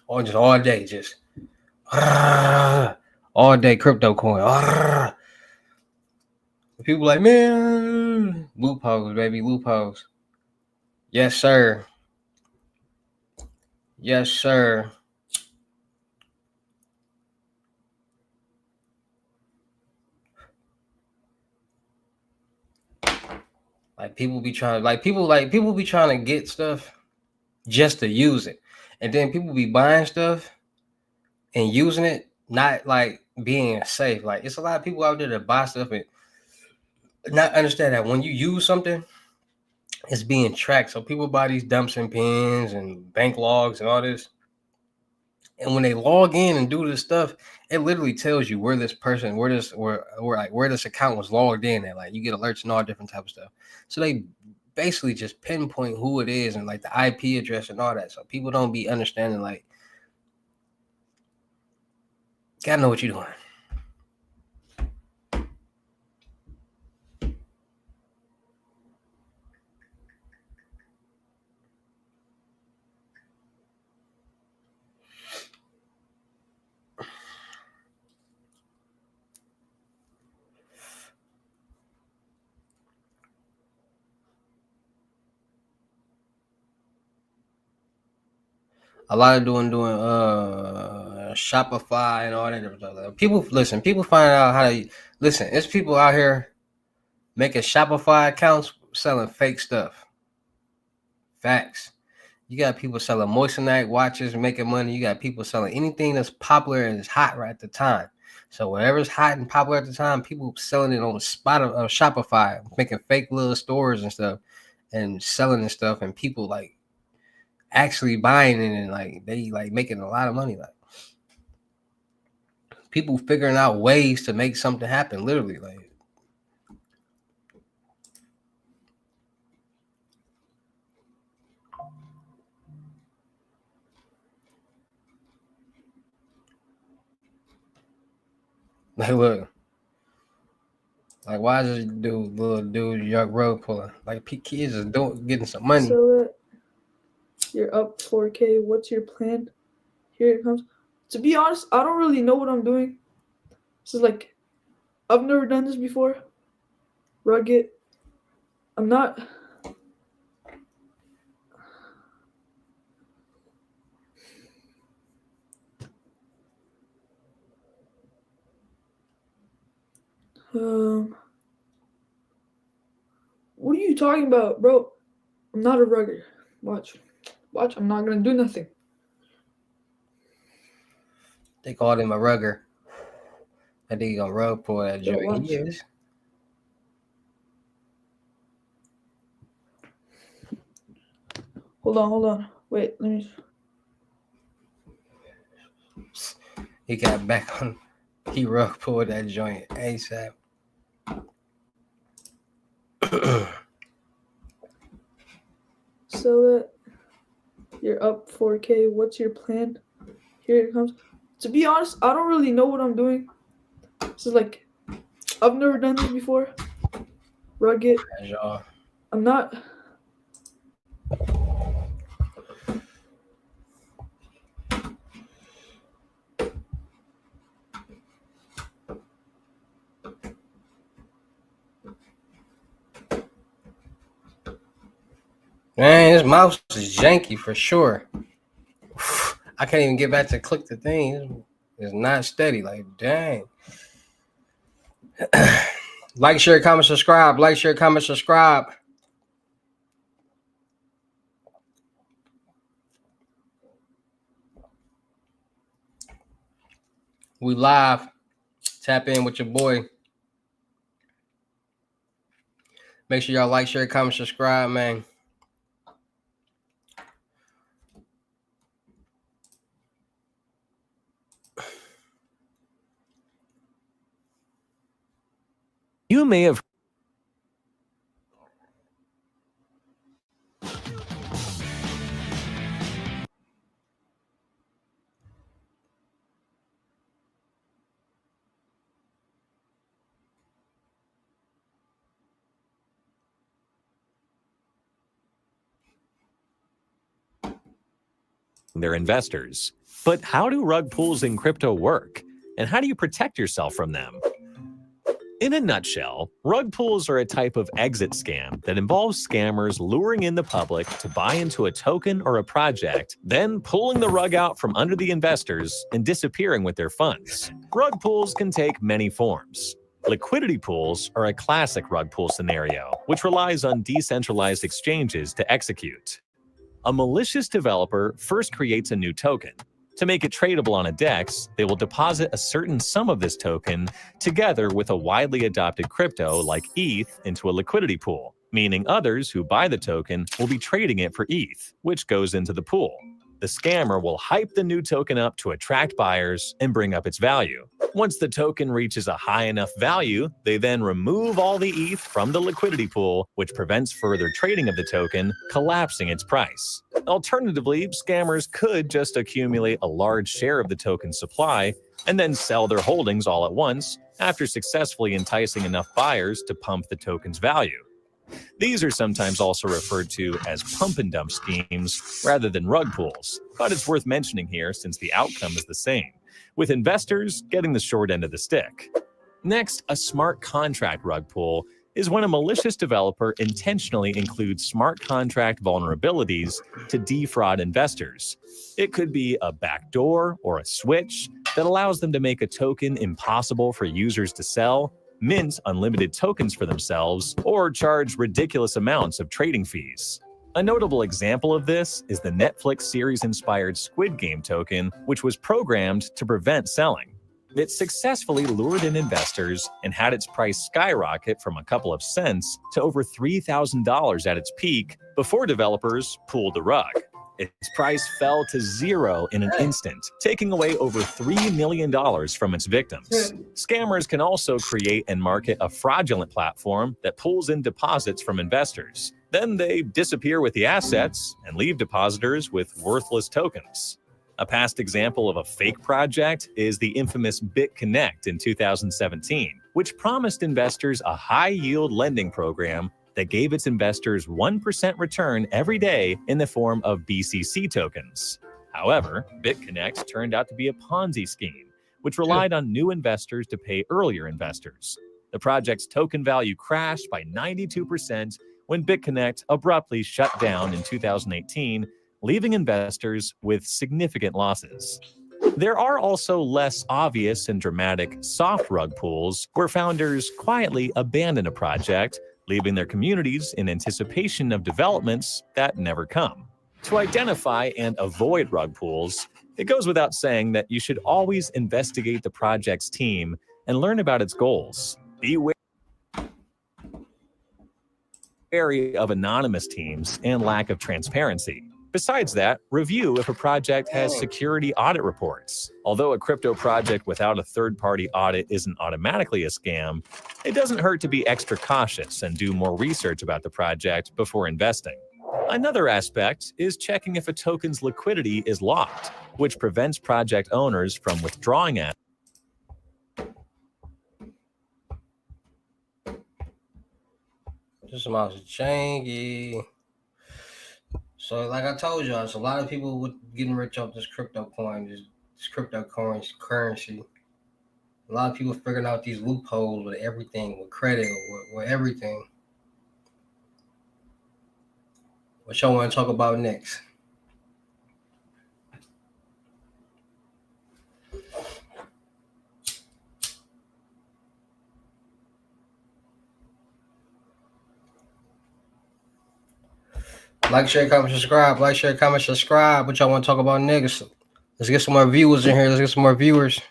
Or just all day, just all day crypto coin. People like, man, loopholes, baby, loopholes. Yes, sir. Yes, sir. Like people be trying, people be trying to get stuff just to use it, and then people be buying stuff and using it, not like being safe. Like it's a lot of people out there that buy stuff and not understand that when you use something, it's being tracked. So people buy these dumps and pins and bank logs and all this. And when they log in and do this stuff, it literally tells you where this person, where this account was logged in at. Like you get alerts and all different type of stuff. So they basically just pinpoint who it is and like the IP address and all that. So people don't be understanding like, gotta know what you're doing. A lot of doing Shopify and all that different stuff. People find out how to listen. It's people out here making Shopify accounts selling fake stuff. Facts. You got people selling moissanite watches and making money. You got people selling anything that's popular and is hot right at the time. So whatever's hot and popular at the time, people selling it on the spot of Shopify, making fake little stores and stuff, and selling and stuff, and people like actually buying it and like they like making a lot of money. Like people figuring out ways to make something happen. Literally, like look. Like, why is this little dude, young road puller? Like, kids is getting some money. So you're up 4K. What's your plan? Here it comes. To be honest, I don't really know what I'm doing. This is like, I've never done this before. Rugged. I'm not. What are you talking about, bro? I'm not a rugger. Watch. I'm not gonna do nothing. They called him a rugger. I think he gonna rug pull that joint. He is. Hold on. Wait, let me. He got back on. He rug pulled that joint ASAP. So you're up 4K. What's your plan? Here it comes. To be honest, I don't really know what I'm doing. This is like, I've never done this before. Rugged. I'm not. Man, his mouse is janky for sure. I can't even get back to click the thing. It's not steady. Like, dang. Like, share, comment, subscribe. Like, share, comment, subscribe. We live. Tap in with your boy. Make sure y'all like, share, comment, subscribe, man. You may have their investors. But how do rug pulls in crypto work? And how do you protect yourself from them? In a nutshell, rug pulls are a type of exit scam that involves scammers luring in the public to buy into a token or a project, then pulling the rug out from under the investors and disappearing with their funds. Rug pulls can take many forms. Liquidity pools are a classic rug pull scenario, which relies on decentralized exchanges to execute. A malicious developer first creates a new token. To make it tradable on a DEX, they will deposit a certain sum of this token together with a widely adopted crypto like ETH into a liquidity pool, meaning others who buy the token will be trading it for ETH, which goes into the pool. The scammer will hype the new token up to attract buyers and bring up its value. Once the token reaches a high enough value, they then remove all the ETH from the liquidity pool, which prevents further trading of the token, collapsing its price. Alternatively, scammers could just accumulate a large share of the token supply and then sell their holdings all at once after successfully enticing enough buyers to pump the token's value. These are sometimes also referred to as pump and dump schemes rather than rug pulls, but it's worth mentioning here since the outcome is the same, with investors getting the short end of the stick. Next, a smart contract rug pull is when a malicious developer intentionally includes smart contract vulnerabilities to defraud investors. It could be a backdoor or a switch that allows them to make a token impossible for users to sell, mint unlimited tokens for themselves, or charge ridiculous amounts of trading fees. A notable example of this is the Netflix series-inspired Squid Game token, which was programmed to prevent selling. It successfully lured in investors and had its price skyrocket from a couple of cents to over $3,000 at its peak before developers pulled the rug. Its price fell to zero in an instant, taking away over $3 million from its victims. Scammers can also create and market a fraudulent platform that pulls in deposits from investors. Then they disappear with the assets and leave depositors with worthless tokens. A past example of a fake project is the infamous BitConnect in 2017, which promised investors a high-yield lending program that gave its investors 1% return every day in the form of BCC tokens. However, BitConnect turned out to be a Ponzi scheme, which relied on new investors to pay earlier investors. The project's token value crashed by 92% when BitConnect abruptly shut down in 2018, leaving investors with significant losses. There are also less obvious and dramatic soft rug pulls where founders quietly abandon a project, leaving their communities in anticipation of developments that never come. To identify and avoid rug pulls, it goes without saying that you should always investigate the project's team and learn about its goals. Be wary of anonymous teams and lack of transparency. Besides that, review if a project has security audit reports. Although a crypto project without a third-party audit isn't automatically a scam, it doesn't hurt to be extra cautious and do more research about the project before investing. Another aspect is checking if a token's liquidity is locked, which prevents project owners from withdrawing it. Just about changy. So, like I told y'all, it's a lot of people with getting rich off this crypto coin, this cryptocurrency. A lot of people figuring out these loopholes with everything, with credit, with everything. What y'all want to talk about next? Like, share, comment, subscribe. Like, share, comment, subscribe. What y'all want to talk about next? Let's get some more viewers in here. Let's get some more viewers.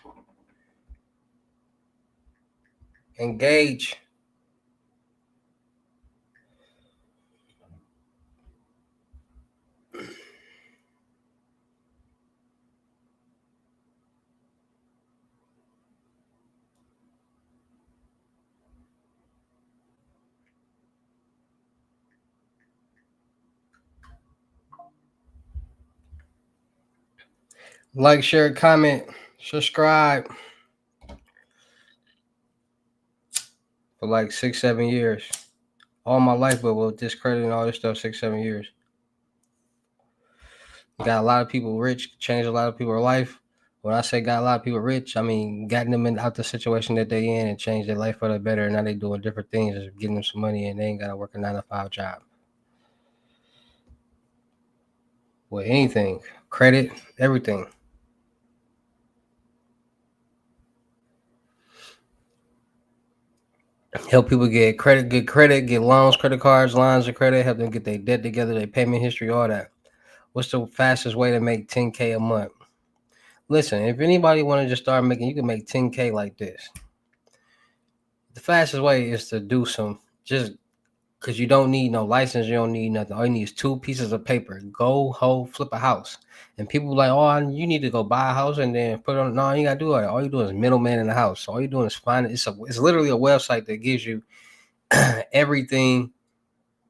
Engage. Like, share, comment, subscribe. For like 6-7 years. All my life, but with discrediting all this stuff, 6-7 years. got a lot of people rich, changed a lot of people's life. When I say got a lot of people rich, I mean gotten them out the situation that they in and changed their life for the better. And now they doing different things, just getting them some money, and they ain't gotta work a 9 to 5 job. With anything, credit, everything. Help people get credit, get loans, credit cards, lines of credit, help them get their debt together, their payment history, all that. What's the fastest way to make 10K a month? Listen, if anybody want to just start making, you can make 10K like this. The fastest way is to do some, just because you don't need no license, you don't need nothing. All you need is 2 pieces of paper. Go flip a house. And people like, oh, you need to go buy a house and then put it on. No, you gotta do it. All you do is middleman in the house. So all you doing is find it. It's literally a website that gives you everything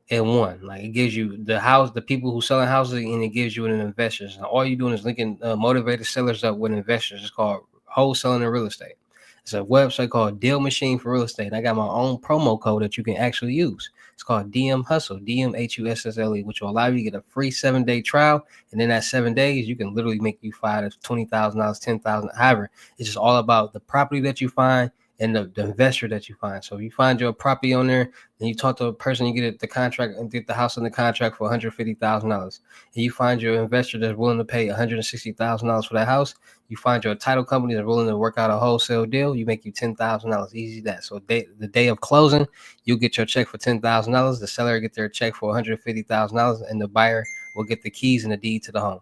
in one. Like it gives you the house, the people who selling houses, and it gives you an investors. And all you're doing is linking motivated sellers up with investors. It's called wholesaling in real estate. It's a website called Deal Machine for Real Estate. I got my own promo code that you can actually use. It's called DM Hussle, DMHUSSLE, which will allow you to get a free 7-day trial. And in that 7 days, you can literally make you $5,000 to $20,000, $10,000, however. It's just all about the property that you find and the investor that you find. So if you find your property on there, and you talk to a person, you get the contract and get the house in the contract for $150,000. And you find your investor that's willing to pay $160,000 for that house. You find your title company that's willing to work out a wholesale deal. You make you $10,000. Easy that. So the day of closing, you get your check for $10,000. The seller get their check for $150,000, and the buyer will get the keys and the deed to the home.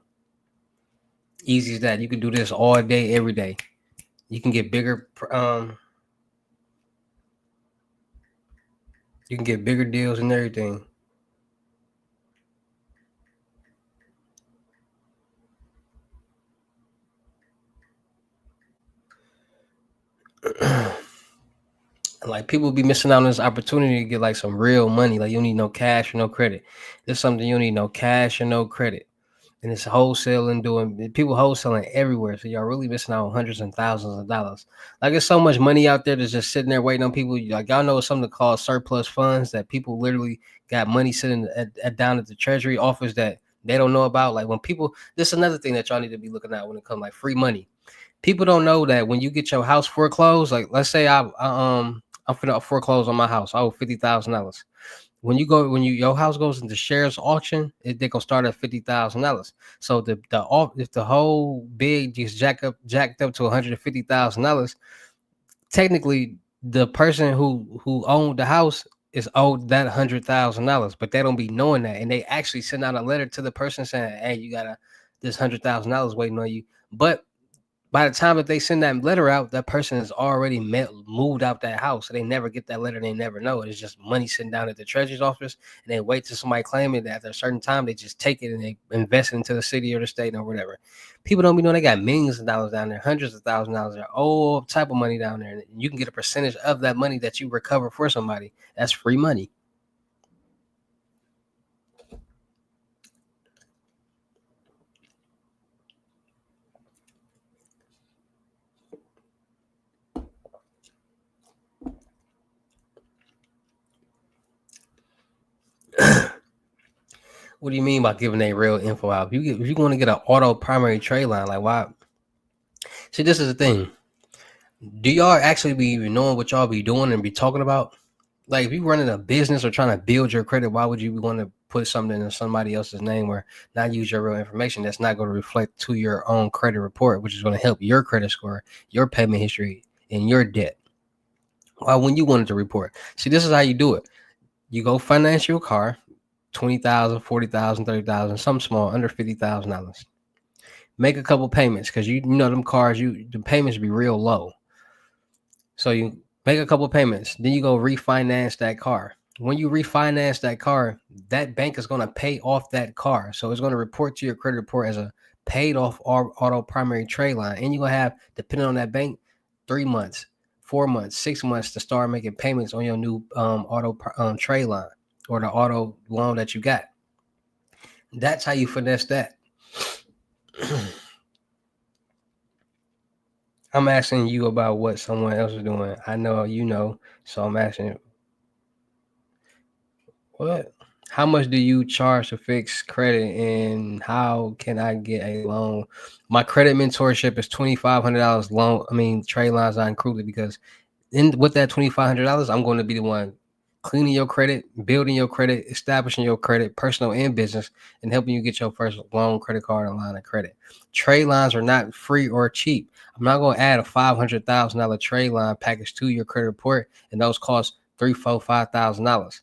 Easy as that. You can do this all day, every day. You can get bigger. You can get bigger deals and everything. Like people be missing out on this opportunity to get like some real money. Like you don't need no cash or no credit. There's something you don't need no cash or no credit. And it's wholesaling, doing people wholesaling everywhere. So y'all really missing out on hundreds and thousands of dollars. Like there's so much money out there that's just sitting there waiting on people. Like y'all know something called surplus funds, that people literally got money sitting down at the treasury office that they don't know about. Like when people, this is another thing that y'all need to be looking at when it comes like free money. People don't know that when you get your house foreclosed, like let's say I'm finna foreclose on my house. I owe $50,000. When your house goes into shares auction, they gonna start at $50,000. So if the whole bid just jacked up to $150,000, technically the person who owned the house is owed that $100,000, but they don't be knowing that, and they actually send out a letter to the person saying, "Hey, you got this $100,000 waiting on you," but by the time that they send that letter out, that person has already moved out that house. So they never get that letter. They never know. It's just money sitting down at the treasurer's office, and they wait till somebody claim it. After a certain time, they just take it and they invest it into the city or the state or whatever. People don't be knowing they got millions of dollars down there, hundreds of thousands of dollars, all type of money down there. And you can get a percentage of that money that you recover for somebody. That's free money. What do you mean by giving a real info out? If you want to get an auto primary trade line, like why? See, this is the thing. Do y'all actually be even knowing what y'all be doing and be talking about? Like if you running a business or trying to build your credit, why would you want to put something in somebody else's name or not use your real information that's not going to reflect to your own credit report, which is going to help your credit score, your payment history, and your debt? Why wouldn't you want it to report? See, this is how you do it. You go finance your car, $20,000, $40,000, $30,000, something small, under $50,000. Make a couple payments because you know them cars, the payments be real low. So you make a couple payments, then you go refinance that car. When you refinance that car, that bank is going to pay off that car. So it's going to report to your credit report as a paid off auto primary trade line. And you're going to have, depending on that bank, 3 months, 4 months, 6 months to start making payments on your new auto trade line or the auto loan that you got. That's how you finesse that. I'm asking you about what someone else is doing. I know you know, so I'm asking. What? How much do you charge to fix credit, and how can I get a loan? My credit mentorship is $2,500 loan. I mean, trade lines are included because with that $2,500, I'm going to be the one cleaning your credit, building your credit, establishing your credit, personal and business, and helping you get your first loan, credit card, and line of credit. Trade lines are not free or cheap. I'm not going to add a $500,000 trade line package to your credit report, and those cost $3, $4, $5,000.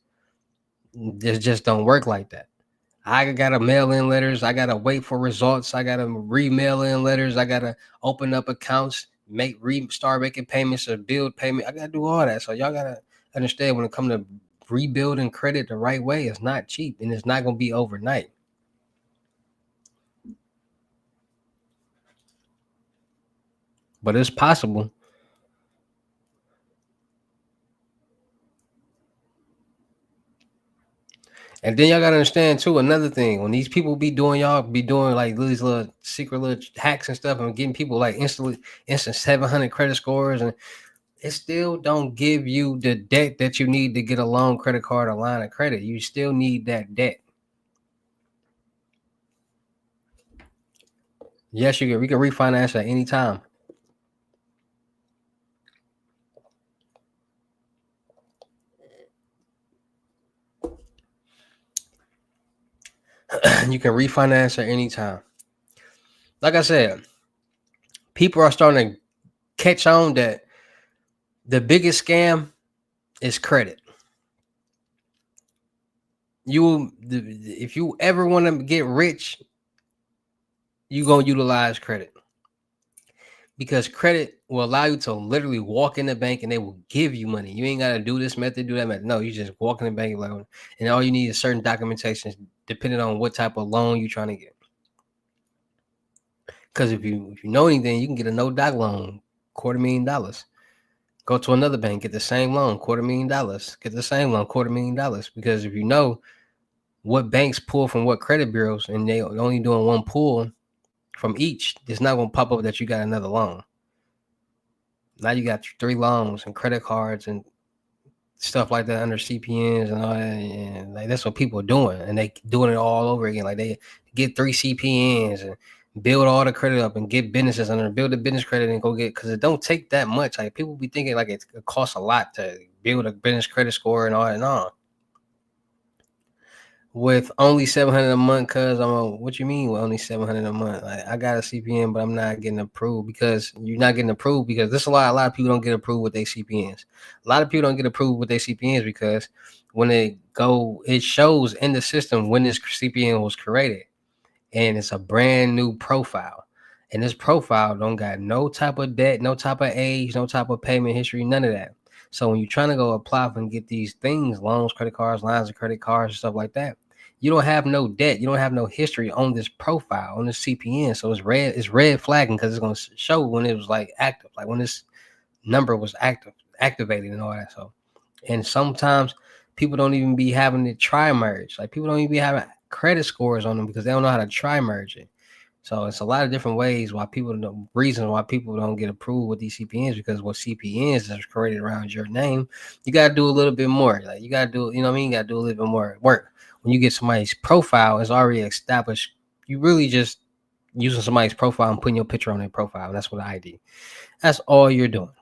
It just don't work like that. I gotta mail in letters. I gotta wait for results. I gotta remail in letters. I gotta open up accounts, start making payments or build payment. I gotta do all that. So y'all gotta understand when it comes to rebuilding credit the right way, it's not cheap and it's not gonna be overnight. But it's possible. And then y'all gotta understand too, another thing, when these people y'all be doing like these little secret little hacks and stuff and getting people like instant 700 credit scores, and it still don't give you the debt that you need to get a loan, credit card, or line of credit. You still need that debt. Yes, we can refinance at any time. You can refinance at any time. Like I said, people are starting to catch on that the biggest scam is credit. If you ever want to get rich, you gonna utilize credit, because credit will allow you to literally walk in the bank and they will give you money. You ain't gotta do this method, do that method. No, you just walk in the bank and all you need is certain documentation depending on what type of loan you're trying to get. Because if you know anything, you can get a no doc loan, $250,000. Go to another bank, get the same loan, $250,000. Get the same loan, $250,000. Because if you know what banks pull from what credit bureaus and they only doing one pull from each, it's not going to pop up that you got another loan. Now you got 3 loans and credit cards and stuff like that under CPNs and all that, and like that's what people are doing, and they doing it all over again. Like they get 3 CPNs and build all the credit up and get businesses under, build the business credit and go get, because it don't take that much. Like people be thinking like it costs a lot to build a business credit score and all that. No, with only $700 a month, cuz what you mean with only $700 a month? Like I got a CPN, but I'm not getting approved. Because you're not getting approved because this a lot of people don't get approved with their CPNs. A lot of people don't get approved with their CPNs because when it shows in the system when this CPN was created, and it's a brand new profile. And this profile don't got no type of debt, no type of age, no type of payment history, none of that. So when you're trying to go apply for and get these things, loans, credit cards, lines of credit cards, stuff like that, you don't have no debt, you don't have no history on this profile, on this CPN. So it's red flagging because it's going to show when it was like active, like when this number was activated and all that. So, and sometimes people don't even be having to try merge. Like people don't even be having credit scores on them because they don't know how to try merge it. So it's a lot of different ways reasons why people don't get approved with these CPNs, because what CPNs is created around your name, you got to do a little bit more. Like you got to do, you know what I mean? You got to do a little bit more work. When you get somebody's profile is already established, you really just using somebody's profile and putting your picture on their profile. And that's what I ID. That's all you're doing.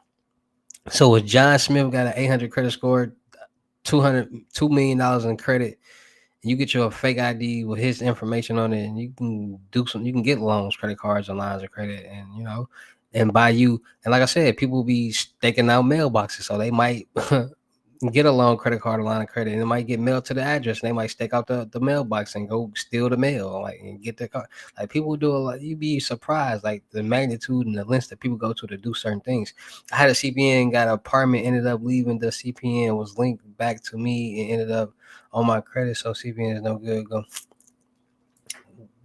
So if John Smith got an 800 credit score, $2 million in credit, you get your fake ID with his information on it, and you can get loans, credit cards, and lines of credit, and and buy you. And like I said, people be staking out mailboxes, so they might get a loan, credit card, or line of credit, and it might get mailed to the address, and they might stake out the mailbox and go steal the mail, like, and get the car. Like people do a lot. You'd be surprised, like the magnitude and the lengths that people go to do certain things. I had a CPN, got an apartment, ended up leaving the CPN, was linked back to me, and ended up on my credit. So CPN is no good. Go.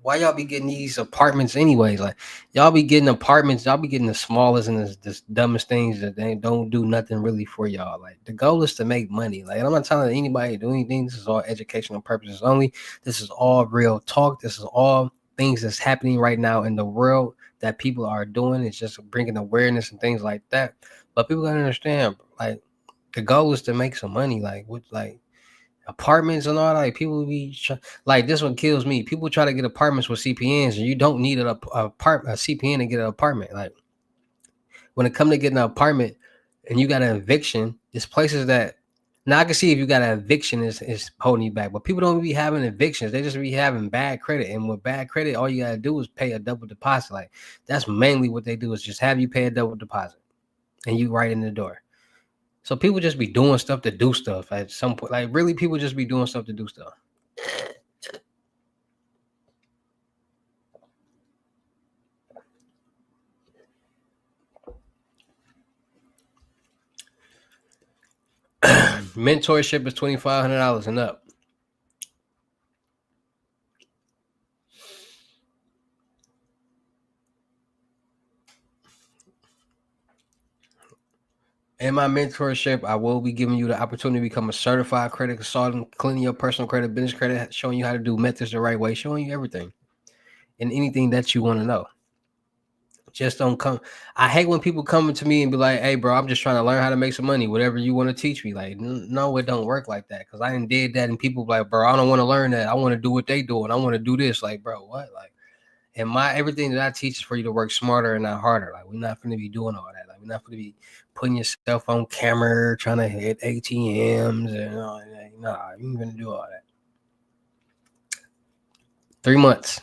Why y'all be getting these apartments anyways? Like y'all be getting apartments, y'all be getting the smallest and the dumbest things that they don't do nothing really for y'all. Like the goal is to make money. Like I'm not telling anybody to do anything. This is all educational purposes only. This is all real talk. This is all things that's happening right now in the world that people are doing. It's just bringing awareness and things like that. But people gotta understand, like the goal is to make some money. Like apartments and all that. Like people be like, this one kills me. People try to get apartments with CPNs, and you don't need a CPN to get an apartment. Like when it comes to getting an apartment and you got an eviction, there's places that now I can see if you got an eviction is holding you back, but people don't be having evictions. They just be having bad credit, and with bad credit, all you gotta do is pay a double deposit. Like that's mainly what they do is just have you pay a double deposit, and you right in the door. So people just be doing stuff to do stuff at some point. Like really, people just be doing stuff to do stuff. Mentorship is $2,500 and up. In my mentorship, I will be giving you the opportunity to become a certified credit consultant, cleaning your personal credit, business credit, showing you how to do methods the right way, showing you everything and anything that you want to know. Just don't come. I hate when people come to me and be like, "Hey, bro, I'm just trying to learn how to make some money. Whatever you want to teach me." Like, no, it don't work like that. Because I did that, and people like, "Bro, I don't want to learn that. I want to do what they do, and I want to do this." Like, bro, what? Like, and everything that I teach is for you to work smarter and not harder. Like, we're not going to be doing all that. Like, we're not going to be putting yourself on camera, trying to hit ATMs and all that. Nah, you ain't going to do all that. 3 months.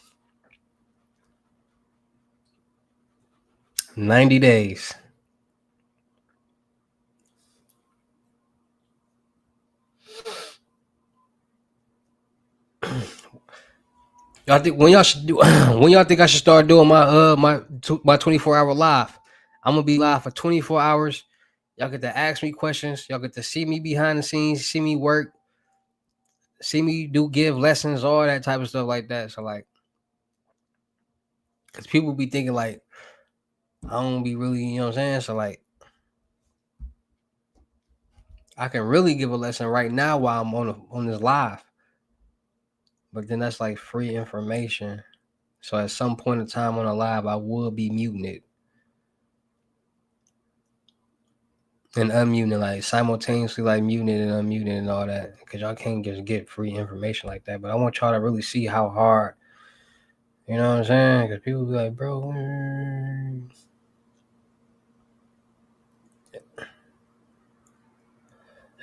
90 days. Y'all think when y'all should do when y'all think I should start doing my 24-hour live? I'm gonna be live for 24 hours. Y'all get to ask me questions. Y'all get to see me behind the scenes, see me work, see me give lessons, all that type of stuff like that. So like, cause people be thinking like I don't be really, you know what I'm saying? So like, I can really give a lesson right now while I'm on this live. But then that's like free information. So at some point in time on a live, I will be muting it and unmuting it, like simultaneously, like muting it and unmuting it and all that. Because y'all can't just get free information like that. But I want y'all to really see how hard, you know what I'm saying? Because people be like, bro.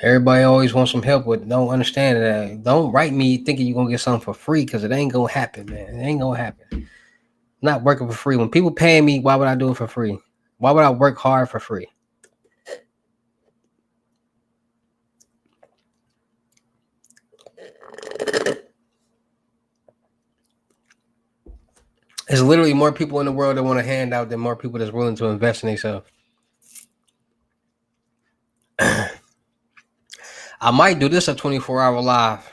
Everybody always wants some help with. Don't understand that. Don't write me thinking you're gonna get something for free because it ain't gonna happen, man. It ain't gonna happen. I'm not working for free. When people pay me, why would I do it for free? Why would I work hard for free? There's literally more people in the world that want a handout than more people that's willing to invest in themselves. I might do this a 24-hour live.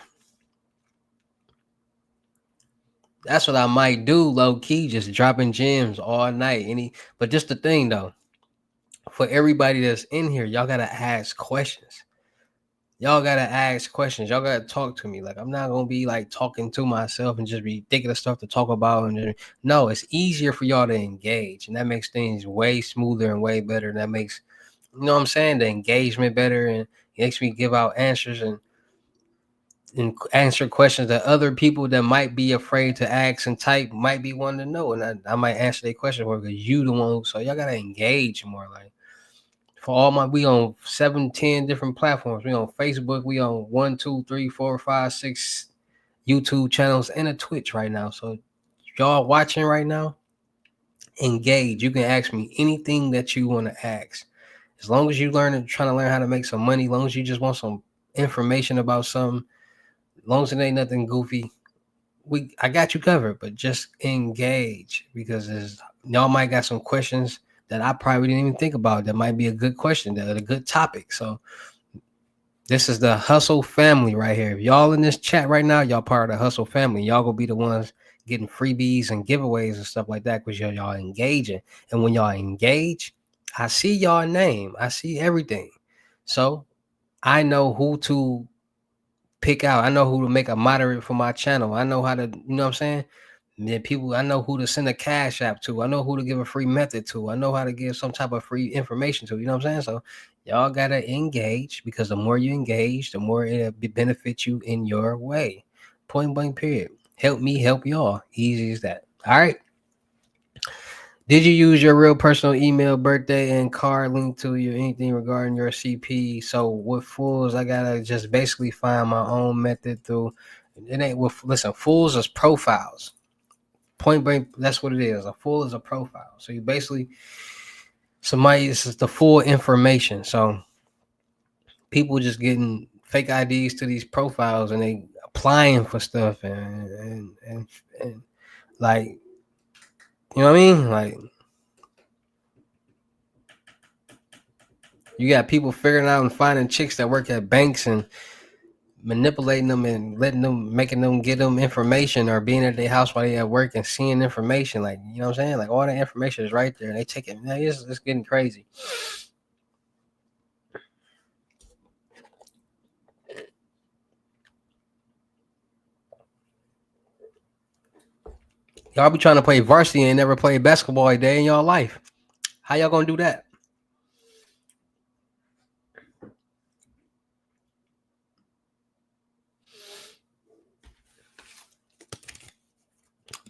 That's what I might do, low key, just dropping gems all night. But just the thing though, for everybody that's in here, y'all gotta ask questions. Y'all gotta ask questions. Y'all gotta talk to me. Like I'm not gonna be like talking to myself and just be thinking of stuff to talk about. No, it's easier for y'all to engage, and that makes things way smoother and way better. And that makes, you know what I'm saying, the engagement better, and it makes me give out answers and answer questions that other people that might be afraid to ask and type might be wanting to know, and I might answer their question for because you the one. So y'all gotta engage more. Like for all we on 7-10 different platforms. We on Facebook. We on 1, 2, 3, 4, 5, 6 YouTube channels and a Twitch right now. So y'all watching right now, engage. You can ask me anything that you want to ask. As long as you trying to learn how to make some money, as long as you just want some information about something, as long as it ain't nothing goofy, I got you covered. But just engage because y'all might got some questions that I probably didn't even think about. That might be a good question, that a good topic. So this is the Hussle family right here. If y'all in this chat right now, y'all part of the Hussle family. Y'all gonna be the ones getting freebies and giveaways and stuff like that because y'all engaging. And when y'all engage, I see y'all name. I see everything. So I know who to pick out. I know who to make a moderate for my channel. I know how to, you know what I'm saying? Yeah, people, I know who to send a cash app to. I know who to give a free method to. I know how to give some type of free information to. You know what I'm saying? So y'all gotta engage, because the more you engage, the more it'll benefit you in your way. Point blank. Period. Help me, help y'all. Easy as that. All right. Did you use your real personal email, birthday, and card link to you? Anything regarding your CP? So with Fools, I gotta just basically find my own method through. It ain't with listen. Fools is profiles. Point blank, that's what it is. A full is a profile. So you basically somebody, this is the full information. So people just getting fake IDs to these profiles and they applying for stuff and like, you know what I mean? Like, you got people figuring out and finding chicks that work at banks and manipulating them and making them get them information, or being at their house while they at work and seeing information. Like, you know what I'm saying? Like, all the information is right there and they take it. Man, it's getting crazy. Y'all be trying to play varsity and never play basketball a day in y'all life. How y'all gonna do that?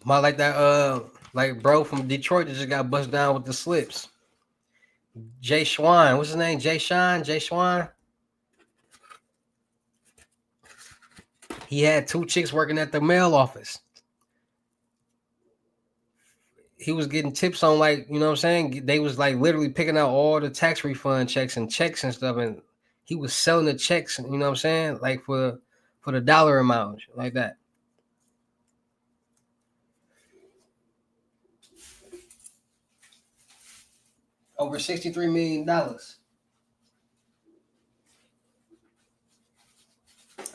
Like that like bro from Detroit that just got bust down with the slips. Jay Schwan, what's his name? Jay Schwan. He had 2 chicks working at the mail office. He was getting tips on, like, you know what I'm saying? They was like literally picking out all the tax refund checks and stuff, and he was selling the checks, you know what I'm saying? Like for the dollar amount, like that. Over $63 million.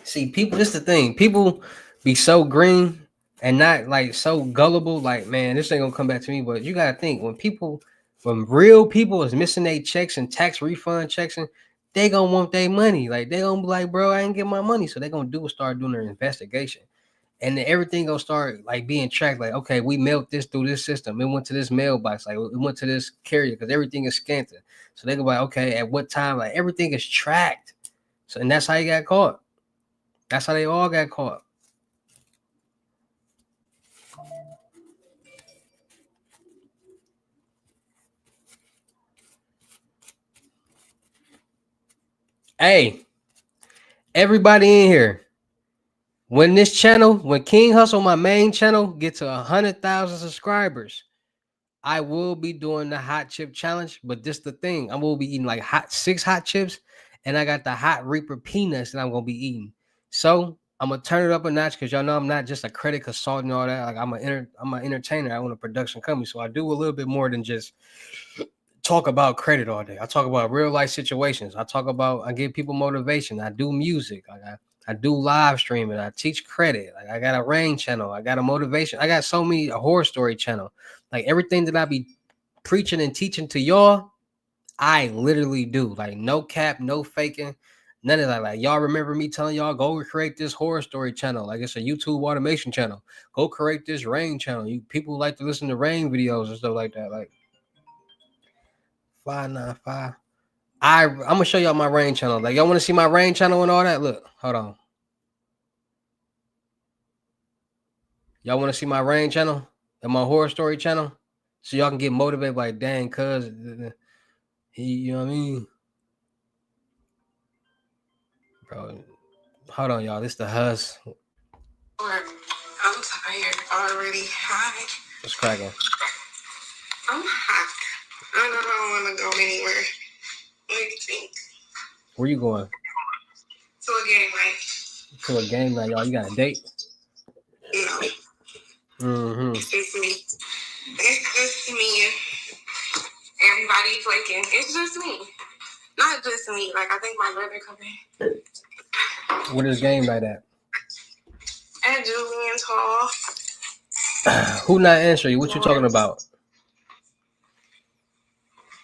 See, people, this is the thing. People be so green and not like so gullible, like, man, this ain't gonna come back to me. But you gotta think, when real people is missing their checks and tax refund checks, and they gonna want their money. Like, they gonna be like, bro, I ain't get my money. So they gonna start doing their investigation. And then everything gonna start like being tracked. Like, okay, we mailed this through this system. It went to this mailbox. Like, it went to this carrier, because everything is scanned. So they go like, okay, at what time? Like, everything is tracked. So, and that's how you got caught. That's how they all got caught. Hey, everybody in here, when King Hussle, my main channel, gets to 100,000 subscribers, I will be doing the hot chip challenge. But this the thing, I will be eating like 6 hot chips, and I got the hot Reaper peanuts that I'm gonna be eating. So I'm gonna turn it up a notch, because y'all know I'm not just a credit consultant and all that. Like, I'm an entertainer. I own a production company, so I do a little bit more than just talk about credit all day. I talk about real life situations. I give people motivation. I do music. I do live streaming. I teach credit. Like, I got a rain channel. I got a motivation. I got a horror story channel. Like, everything that I be preaching and teaching to y'all, I literally do. Like, no cap, no faking, none of that. Like, y'all remember me telling y'all, go create this horror story channel. Like, it's a YouTube automation channel. Go create this rain channel. People like to listen to rain videos and stuff like that. Like, 595. I'm gonna show y'all my rain channel. Like, y'all want to see my rain channel and all that? Look, hold on. Y'all want to see my rain channel and my horror story channel, so y'all can get motivated? Like, dang, cuz you know what I mean, bro. Hold on, y'all. This the Huss. I'm tired already. Hi. What's cracking? I'm hot. I don't want to go anywhere. What do you think? Where you going? To a game night. To a game night, y'all. You got a date? No. Mm-hmm. It's just me. It's just me. Everybody flaking. It's just me. Not just me. Like, I think my brother coming. What is game night at? At Julian's Hall. Who not answering you? What you talking about?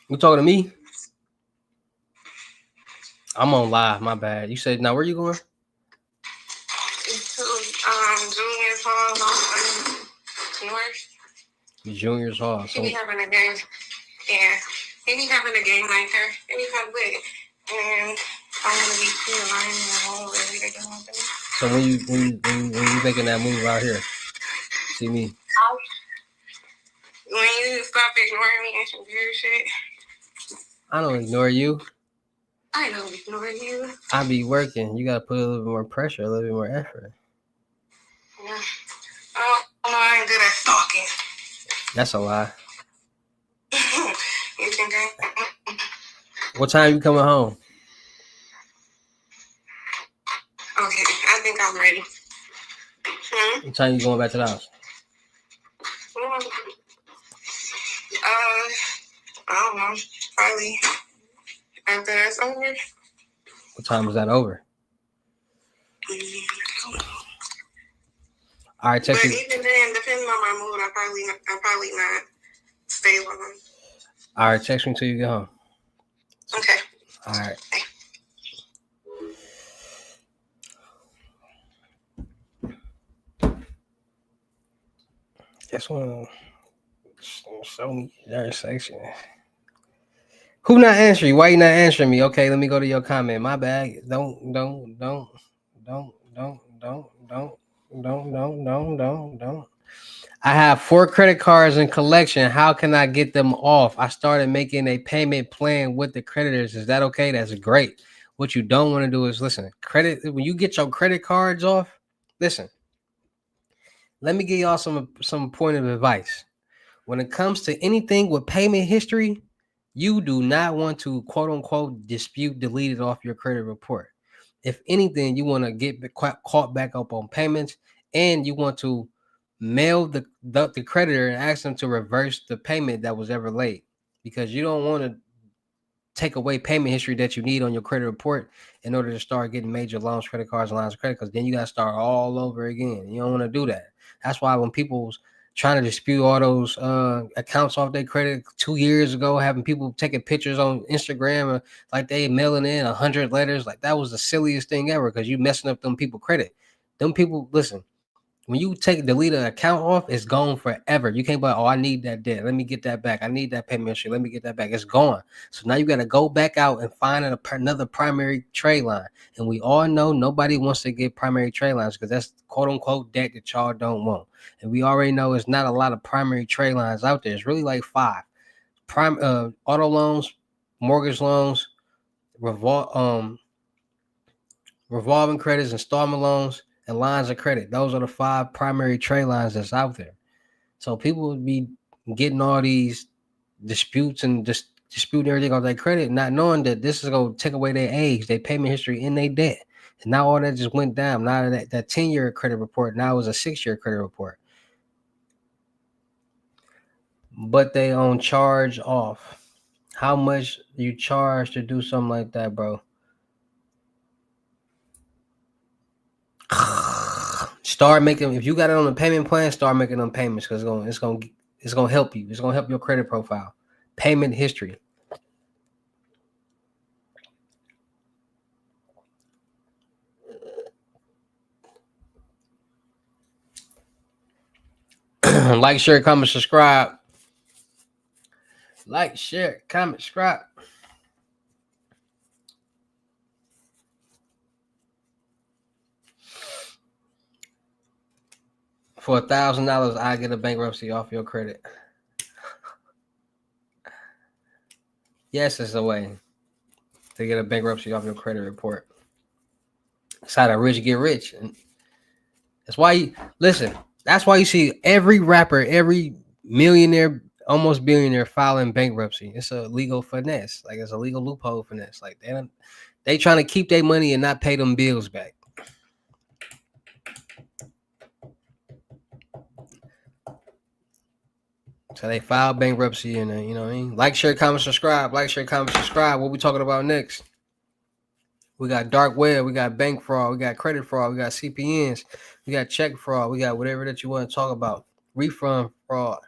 You talking to me? I'm on live. My bad. You said, now where you going? To Julian's Hall on Junior's Hall. He be having a game. Yeah. He be having a game like her. He be kind of lit. And I want to be clear lying in the hole ready to go out there. So when you making that move out here, see me. When you stop ignoring me and some weird shit. I don't ignore you. I don't ignore you. I be working. You gotta put a little bit more pressure, a little bit more effort. Yeah. Oh, no, I ain't good at stalking. That's a lie. You think What time you coming home? Okay, I think I'm ready. What time you going back to the house? I don't know. Probably after that's over. What time is that over? All right, text But me. even then, depending on my mood, I probably not stay long. All right, text me till you get home. Okay. All right. Just want to show me your section. Who not answering you? Why you not answering me? Okay, let me go to your comment. My bad. Don't. I have 4 credit cards in collection. How can I get them off? I started making a payment plan with the creditors. Is that okay? That's great. What you don't want to do is listen. Credit when you get your credit cards off. Listen. Let me give y'all some point of advice. When it comes to anything with payment history, you do not want to quote unquote delete it off your credit report. If anything, you want to get caught back up on payments, and you want to mail the creditor and ask them to reverse the payment that was ever late, because you don't want to take away payment history that you need on your credit report in order to start getting major loans, credit cards, and lines of credit, because then you got to start all over again. You don't want to do that. That's why when people's trying to dispute all those accounts off their credit 2 years ago, having people taking pictures on Instagram like they mailing in 100 letters, like that was the silliest thing ever, because you messing up them people credit. Them people, listen, when you delete an account off, it's gone forever. You can't be like, oh, I need that debt. Let me get that back. I need that payment history. Let me get that back. It's gone. So now you got to go back out and find another primary trade line. And we all know nobody wants to get primary trade lines because that's quote unquote debt that y'all don't want. And we already know it's not a lot of primary trade lines out there. It's really like 5. Auto loans, mortgage loans, revolving credits, installment loans, and lines of credit. Those are the 5 primary trade lines that's out there. So people would be getting all these disputes and just disputing everything on their credit, not knowing that this is going to take away their age, their payment history, and their debt. And now all that just went down. Now that 10-year credit report now is a 6-year credit report. But they on charge off. How much you charge to do something like that, bro? Start making, if you got it on a payment plan, start making them payments, because it's gonna help you. It's gonna help your credit profile. Payment history. Like, share, comment, subscribe. Like, share, comment, subscribe. For $1,000, I get a bankruptcy off your credit. Yes, it's a way to get a bankruptcy off your credit report. It's how the rich get rich. And that's why that's why you see every rapper, every millionaire, almost billionaire filing bankruptcy. It's a legal finesse. Like, it's a legal loophole finesse. Like, they trying to keep their money and not pay them bills back. So they file bankruptcy, and you know what I mean? Like, share, comment, subscribe. Like, share, comment, subscribe. What we talking about next? We got dark web, we got bank fraud, we got credit fraud, we got CPNs, we got check fraud, we got whatever that you want to talk about. Refund fraud.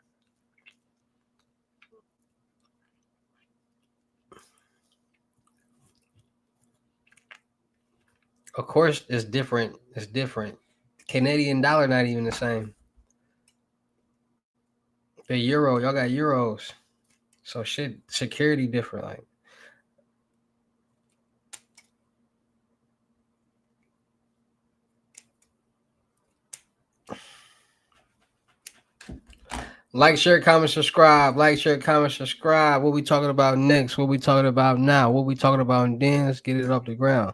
Of course, it's different. It's different. Canadian dollar not even the same. The euro, y'all got euros. So shit, security different. Like, like, share, comment, subscribe. Like, share, comment, subscribe. What we talking about next? What we talking about now? What we talking about then? Let's get it off the ground.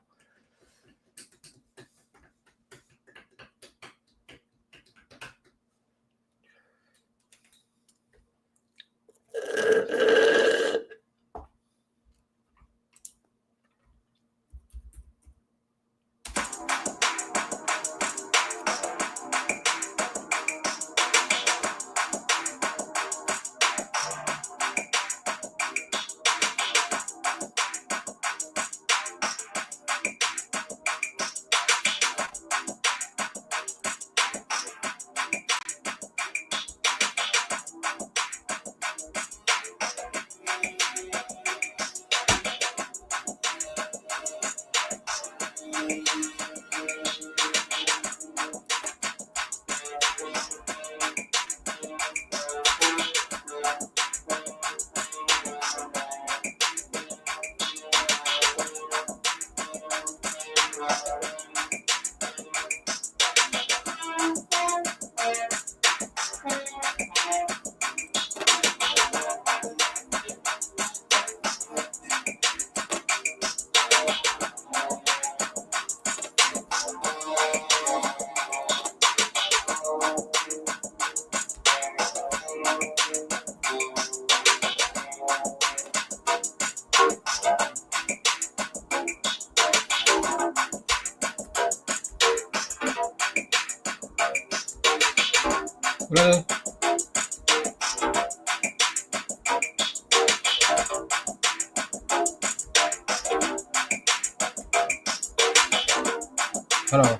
Hold on.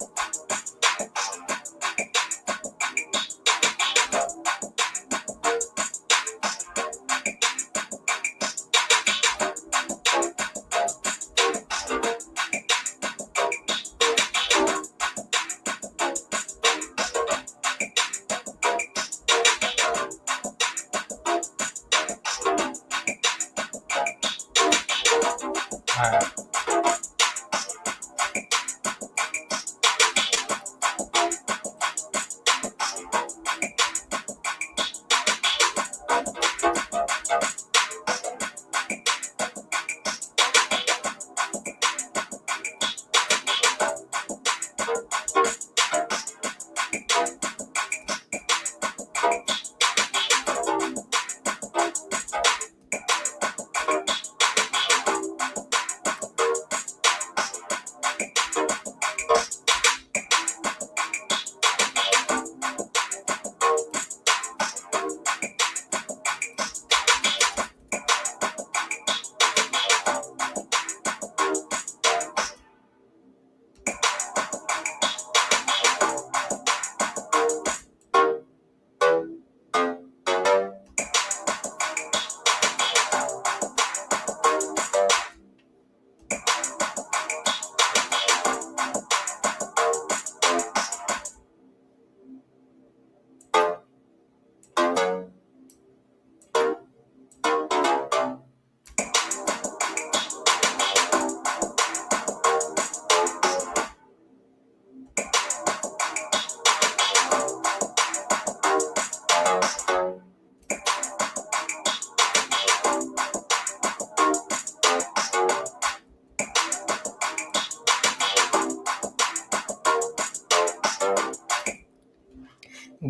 All right.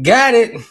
Got it.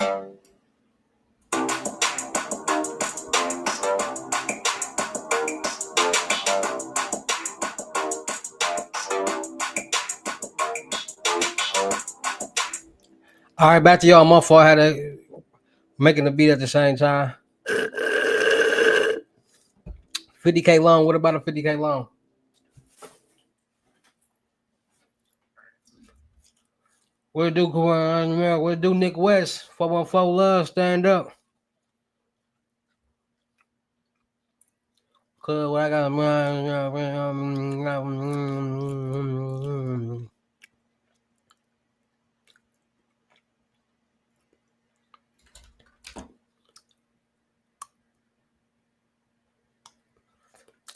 All right, back to y'all. My fault. I had to making the beat at the same time. 50K loan. What about a 50K loan? What do what do Nick West? 414 Love, stand up. Cause what I got.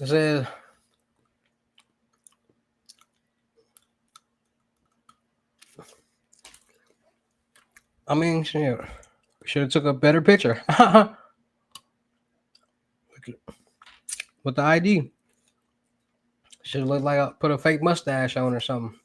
It says, I mean, shit, should have took a better picture with the ID. Should have looked like I put a fake mustache on or something.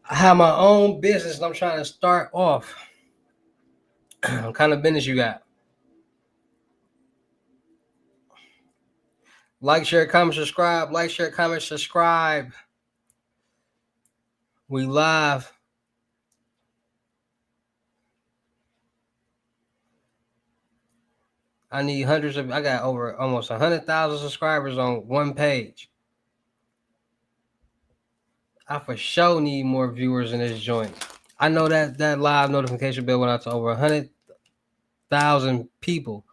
I have my own business and I'm trying to start off. What kind of business you got? Like, share, comment, subscribe. Like, share, comment, subscribe. We live. I need hundreds of. I got over almost 100,000 subscribers on one page. I for sure need more viewers in this joint. I know that live notification bell went out to over 100,000 people,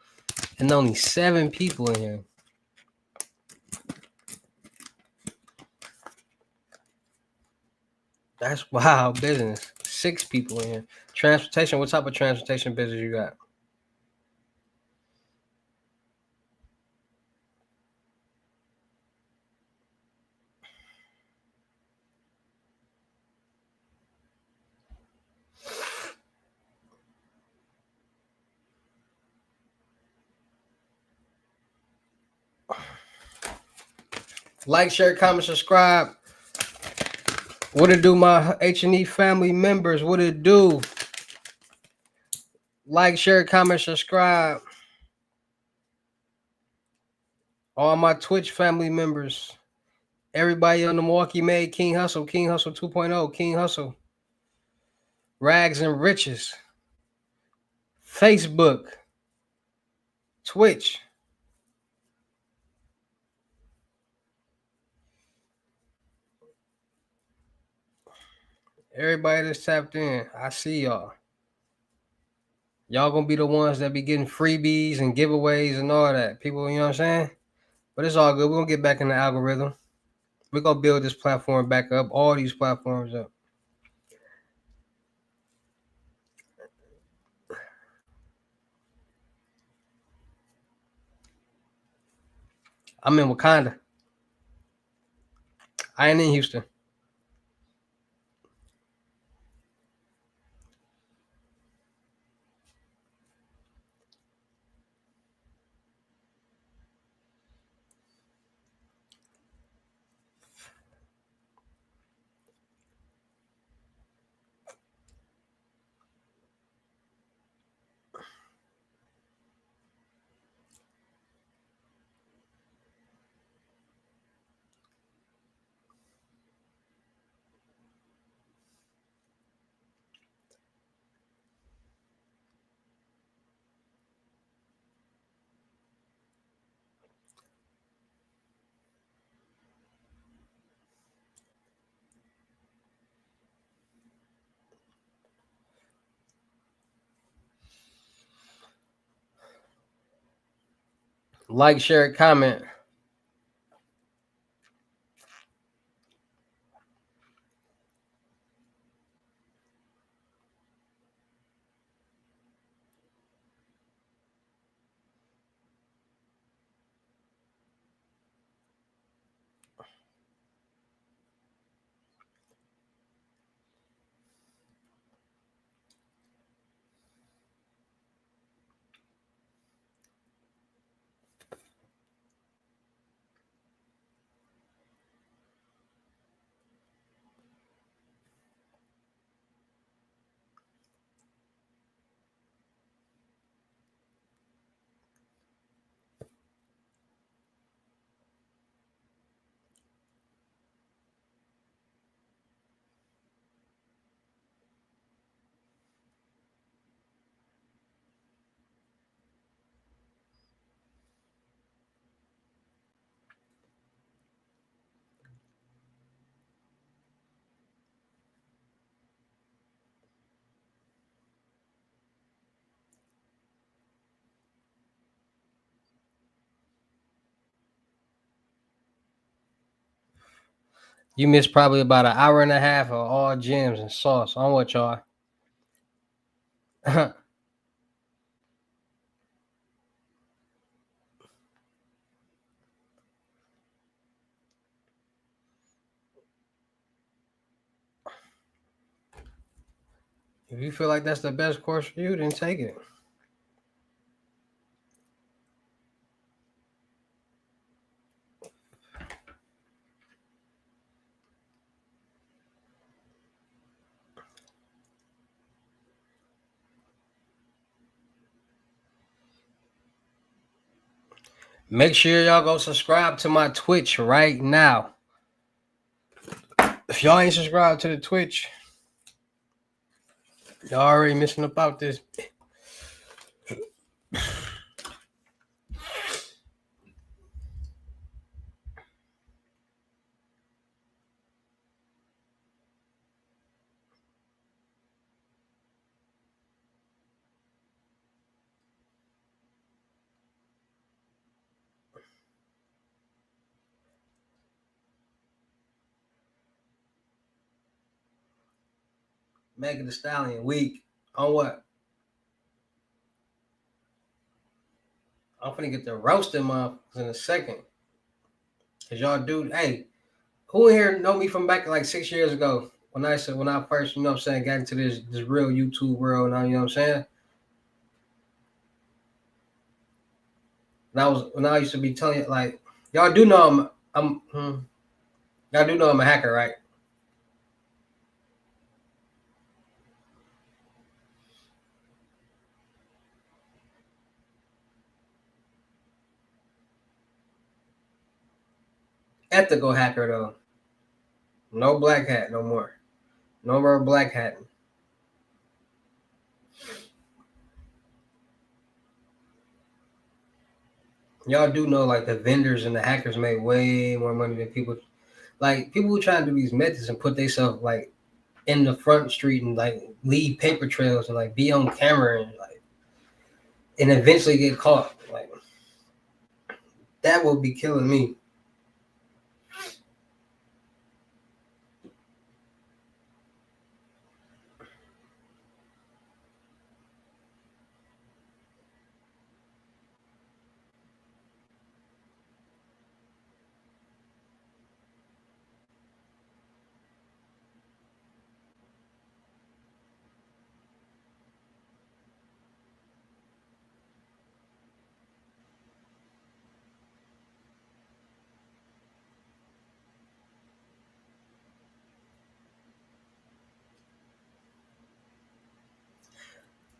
and only 7 people in here. That's wild business. 6 people in here. Transportation. What type of transportation business you got? Like, share, comment, subscribe. What it do, my H&E family members? What it do? Like, share, comment, subscribe. All my Twitch family members. Everybody on the Milwaukee Made, King Hussle 2.0, King Hussle. Rags and Riches. Facebook. Twitch. Everybody that's tapped in, I see y'all. Y'all gonna be the ones that be getting freebies and giveaways and all that. People, you know what I'm saying? But it's all good. We're gonna get back in the algorithm. We're gonna build this platform back up, all these platforms up. I'm in Wakanda. I ain't in Houston. Like, share, comment. You missed probably about an hour and a half of all gems and sauce. On what y'all? If you feel like that's the best course for you, then take it. Make sure y'all go subscribe to my Twitch right now. If y'all ain't subscribed to the Twitch, y'all already missing about this. Megan Thee Stallion weak. On what? I'm finna get the roasting motherfuckers in a second. Cause y'all do, hey, who in here know me from back like 6 years ago? When I first, you know what I'm saying, got into this real YouTube world now, you know what I'm saying? When I used to be telling you, like, y'all do know y'all do know I'm a hacker, right? Ethical hacker though. No black hat no more. No more black hat. Y'all do know like the vendors and the hackers make way more money than people. Like people who try to do these methods and put themselves like in the front street and like leave paper trails and like be on camera and eventually get caught. Like that would be killing me.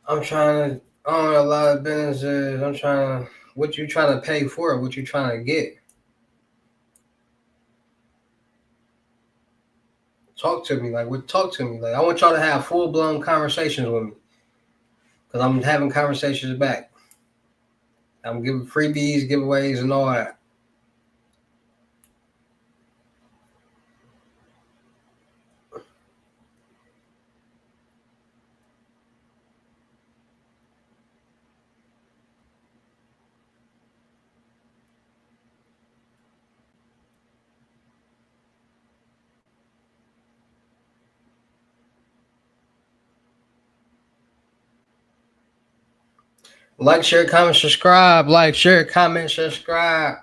I'm trying to own a lot of businesses. What you trying to pay for? What you trying to get? Talk to me. Talk to me. Like, I want y'all to have full blown conversations with me. Because I'm having conversations back. I'm giving freebies, giveaways, and all that. Like, share, comment, subscribe. Like, share, comment, subscribe.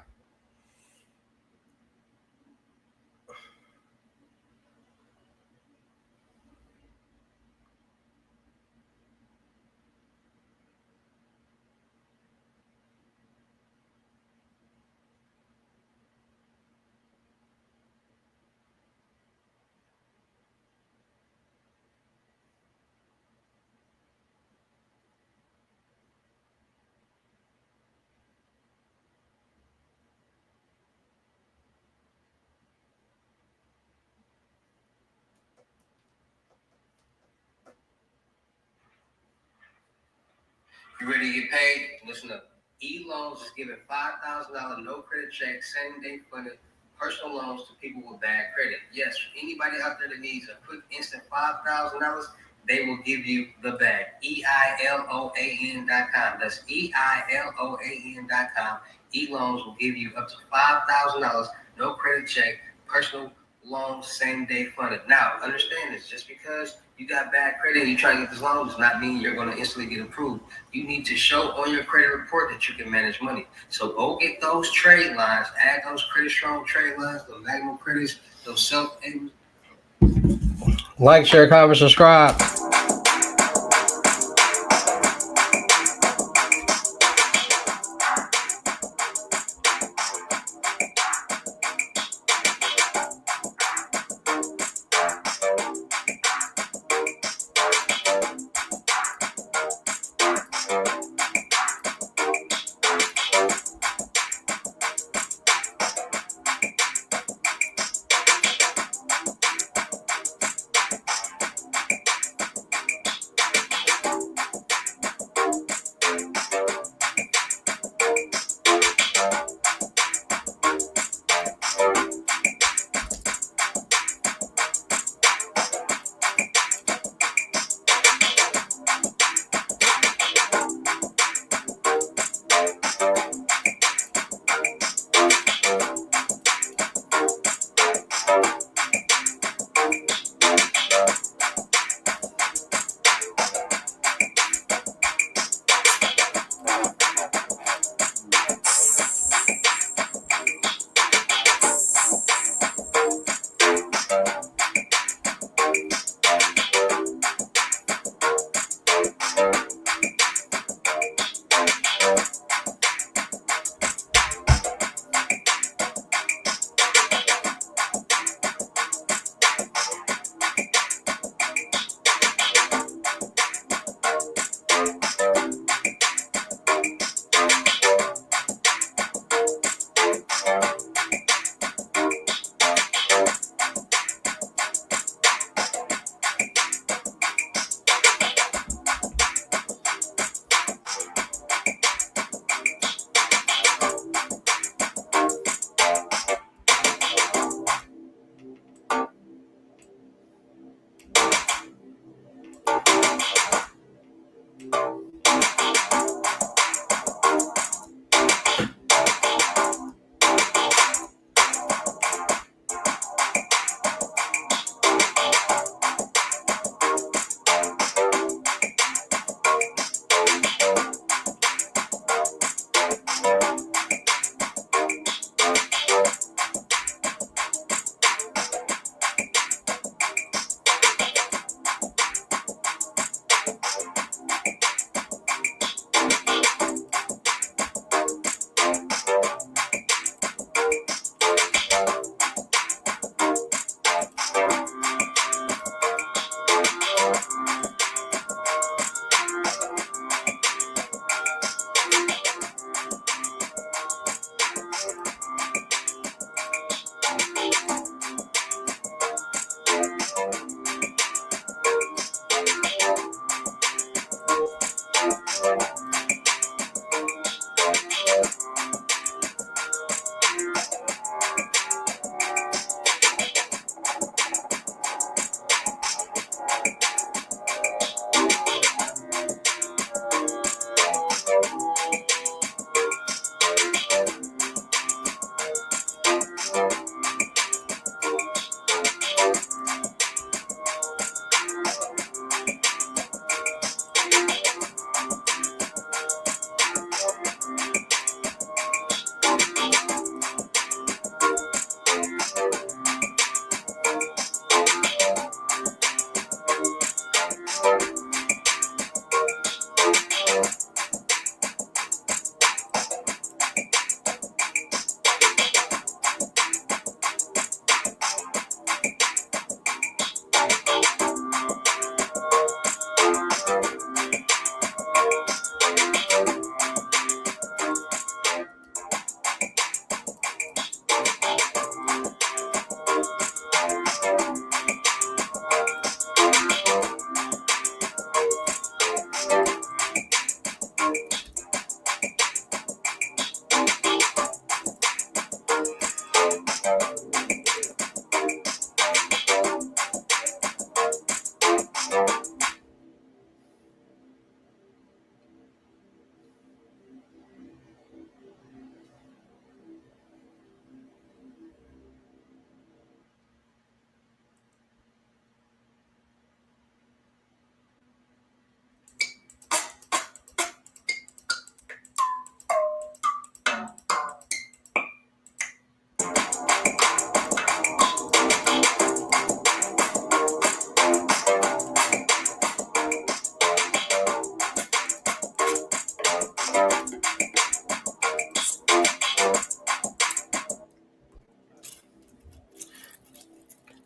You ready to get paid? Listen up. E-Loans is giving $5,000 no credit check, same day funded personal loans to people with bad credit. Yes, for anybody out there that needs a quick instant $5,000, they will give you the bag. EILOAN.com. That's EILOAN.com. E-Loans will give you up to $5,000 no credit check, personal loans, same day funded. Now, understand this, just because you got bad credit and you try to get this loan does not mean you're going to instantly get approved. You need to show on your credit report that you can manage money. So go get those trade lines, add those credit strong trade lines, those magnum credits, those self. Like, share, comment, subscribe.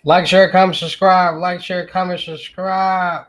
Like, share, comment, subscribe. Like, share, comment, subscribe.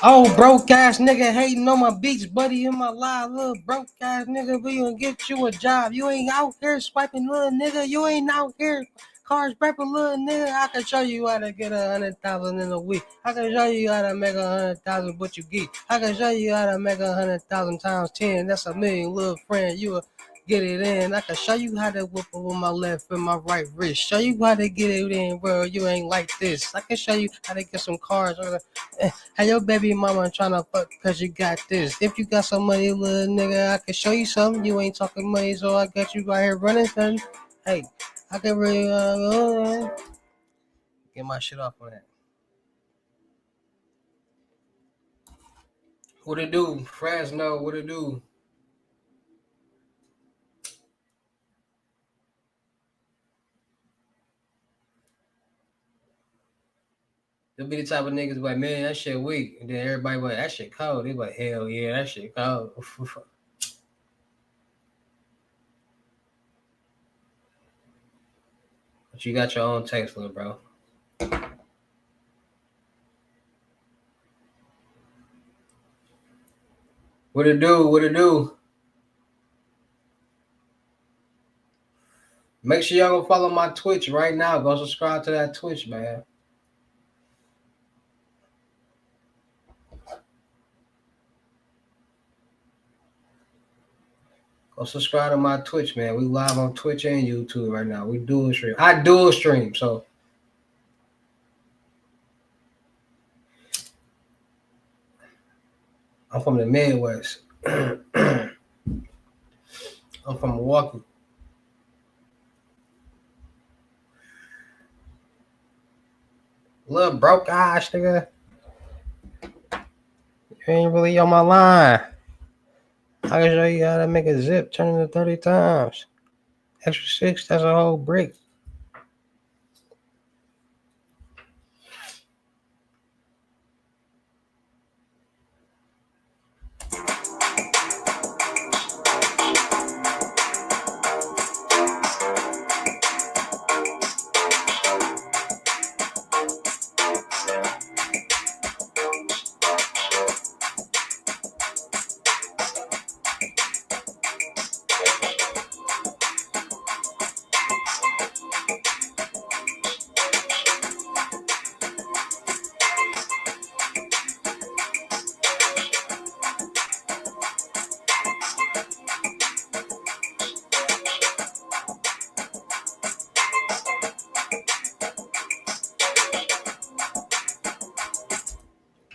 Oh, broke ass nigga hating on my beats, buddy, in my live. Little broke ass nigga, we gonna get you a job. You ain't out here swiping, little nigga. You ain't out here cars prepping, little nigga. I can show you how to get 100,000 in a week. I can show you how to make 100,000, but you geek. I can show you how to make 100,000 times 10. That's a million, little friend. You a get it in. I can show you how to whip it with my left and my right wrist. Show you how to get it in, bro. You ain't like this. I can show you how to get some cars. Hey, your baby mama tryna fuck cause you got this. If you got some money, little nigga, I can show you something. You ain't talking money, so I got you right here running something. Hey, I can really get my shit off on that. What it do? Fresno, what it do? They'll be the type of niggas like, man, that shit weak. And then everybody like, that shit cold. They like, hell yeah, that shit cold. But you got your own taste, little bro. What it do? What it do? Make sure y'all go follow my Twitch right now. Go subscribe to that Twitch, man. Go subscribe to my Twitch, man. We live on Twitch and YouTube right now. We dual stream. I dual stream, so I'm from the Midwest. I'm from Milwaukee. Little broke ass nigga. You ain't really on my line. I can show you how to make a zip turn into 30 times. Extra 6, that's a whole brick.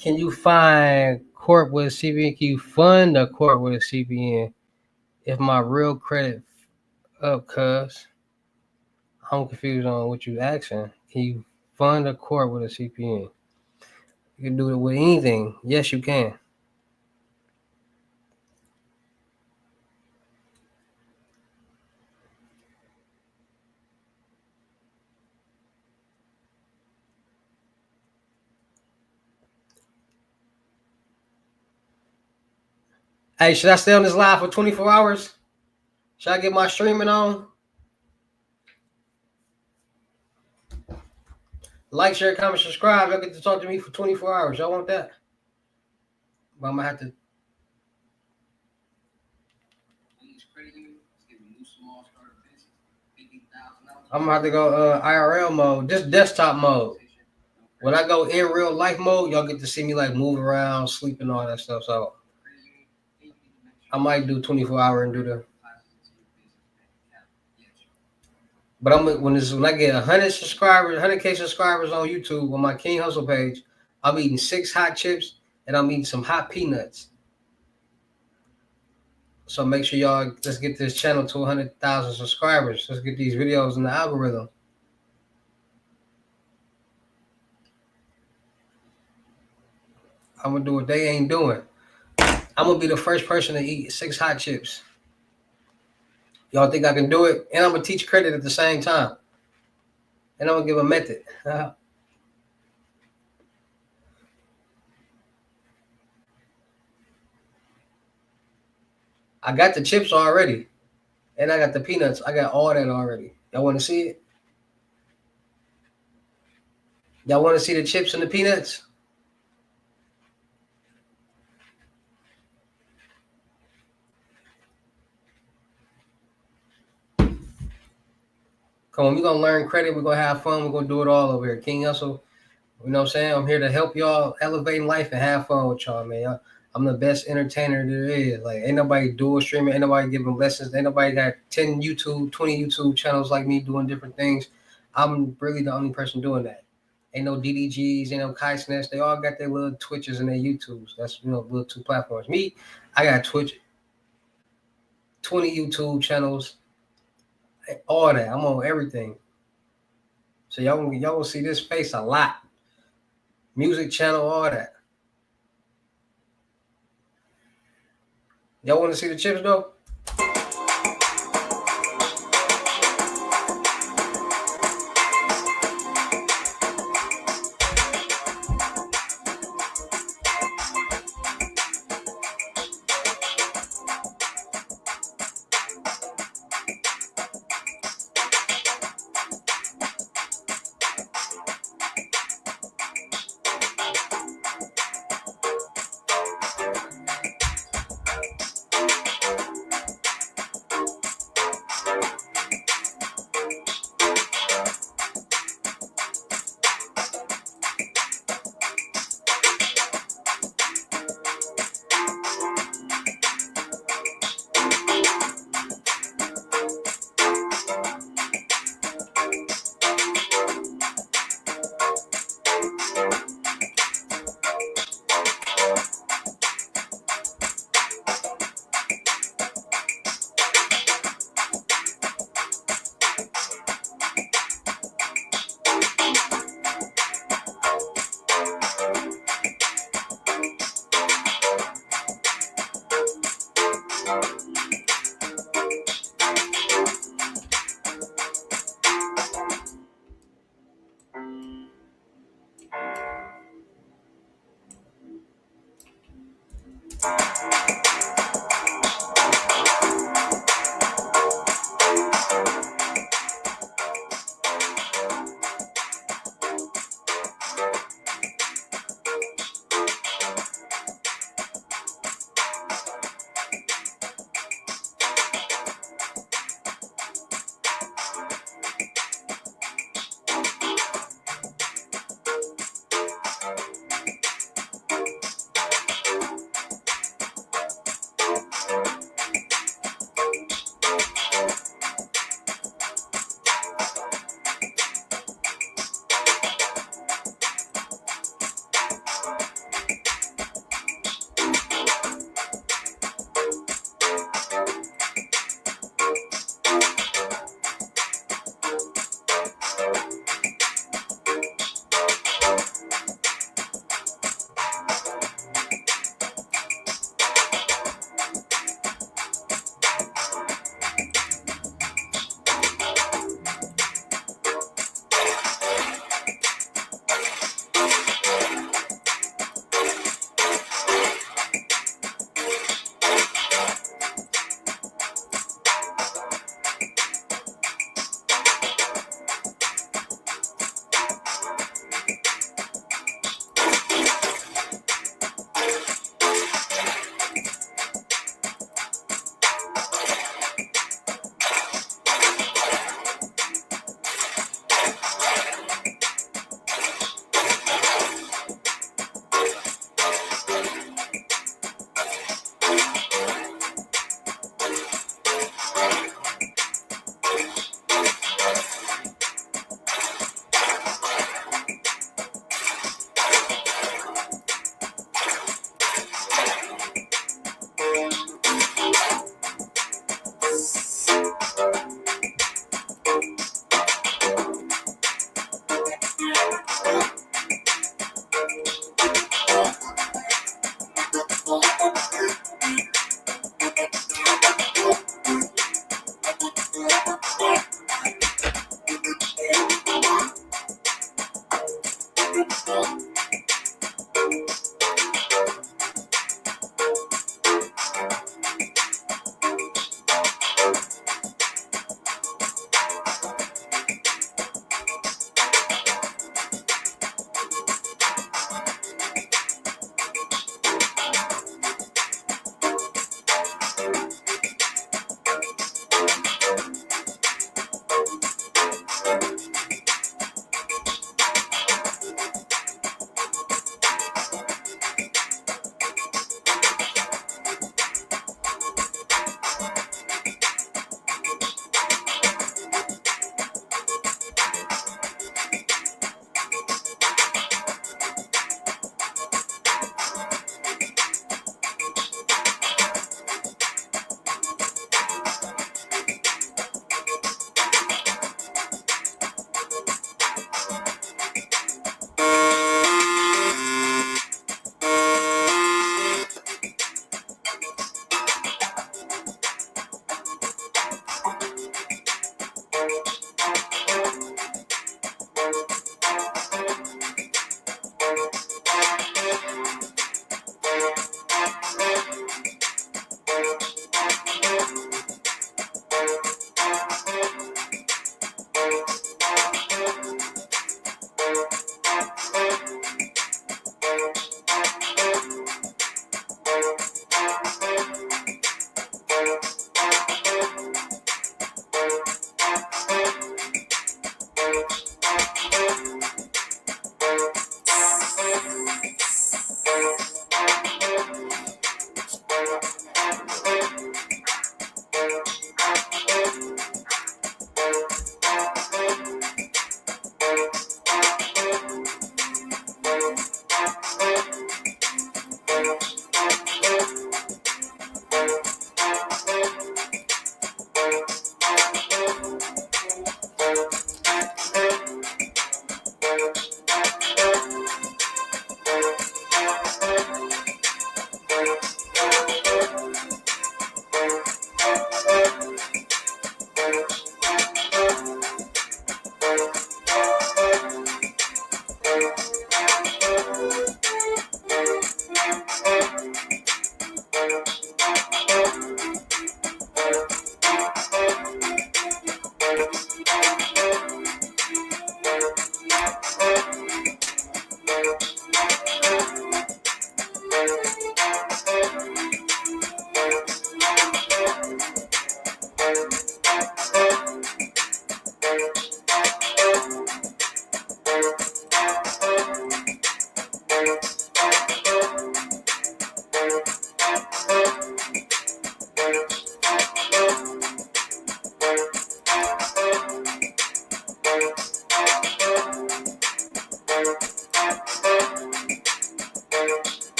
Can you find court with a CPN? Can you fund a court with a CPN? If my real credit up, cuz I'm confused on what you asking. Can you fund a court with a CPN? You can do it with anything. Yes, you can. Hey, should I stay on this live for 24 hours? Should I get my streaming on? Like, share, comment, subscribe. Y'all get to talk to me for 24 hours. Y'all want that? But I'm gonna have to. I'm gonna have to go IRL mode, just desktop mode. When I go in real life mode, y'all get to see me like move around, sleep, and all that stuff. So I might do 24 hour and do the. But when I get 100 subscribers, 100K subscribers on YouTube on my King Hussle page, I'm eating 6 hot chips and I'm eating some hot peanuts. So make sure y'all, let's get this channel to 100,000 subscribers. Let's get these videos in the algorithm. I'm gonna do what they ain't doing. I'm gonna be the first person to eat 6 hot chips. Y'all think I can do it? And I'm gonna teach credit at the same time. And I'm gonna give a method. I got the chips already. And I got the peanuts. I got all that already. Y'all wanna see it? Y'all wanna see the chips and the peanuts? Come on, we're gonna learn credit. We're gonna have fun. We're gonna do it all over here. King Hussle, you know what I'm saying? I'm here to help y'all elevate in life and have fun with y'all, man. I'm the best entertainer there is. Like, ain't nobody dual streaming, ain't nobody giving lessons, ain't nobody got 10 YouTube, 20 YouTube channels like me doing different things. I'm really the only person doing that. Ain't no DDGs, ain't no Kai Snatch. They all got their little Twitches and their YouTubes. That's, little 2 platforms. Me, I got Twitch, 20 YouTube channels, all that. I'm on everything. So y'all will see this face a lot. Music channel, all that. Y'all want to see the chips though?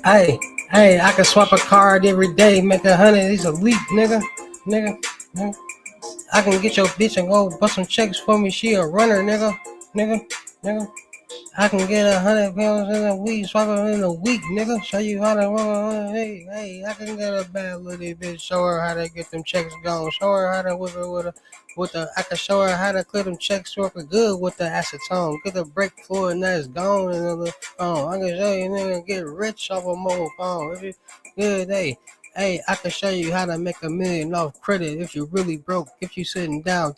Hey, hey, I can swap a card every day, make 100. He's a leap, nigga. Nigga. I can get your bitch and go bust some checks for me. She a runner, nigga. Nigga. I can get 100 pounds in a week, swap it in a week, nigga. Show you how to run. Hey, I can get a bad little bitch. Show her how to get them checks going. Show her how to whip it with the. I can show her how to clear them checks working good with the acetone. Get the brake fluid and that's gone in the phone. I can show you nigga get rich off a mobile phone. If you good, hey, I can show you how to make $1 million off credit if you really broke. If you sitting down,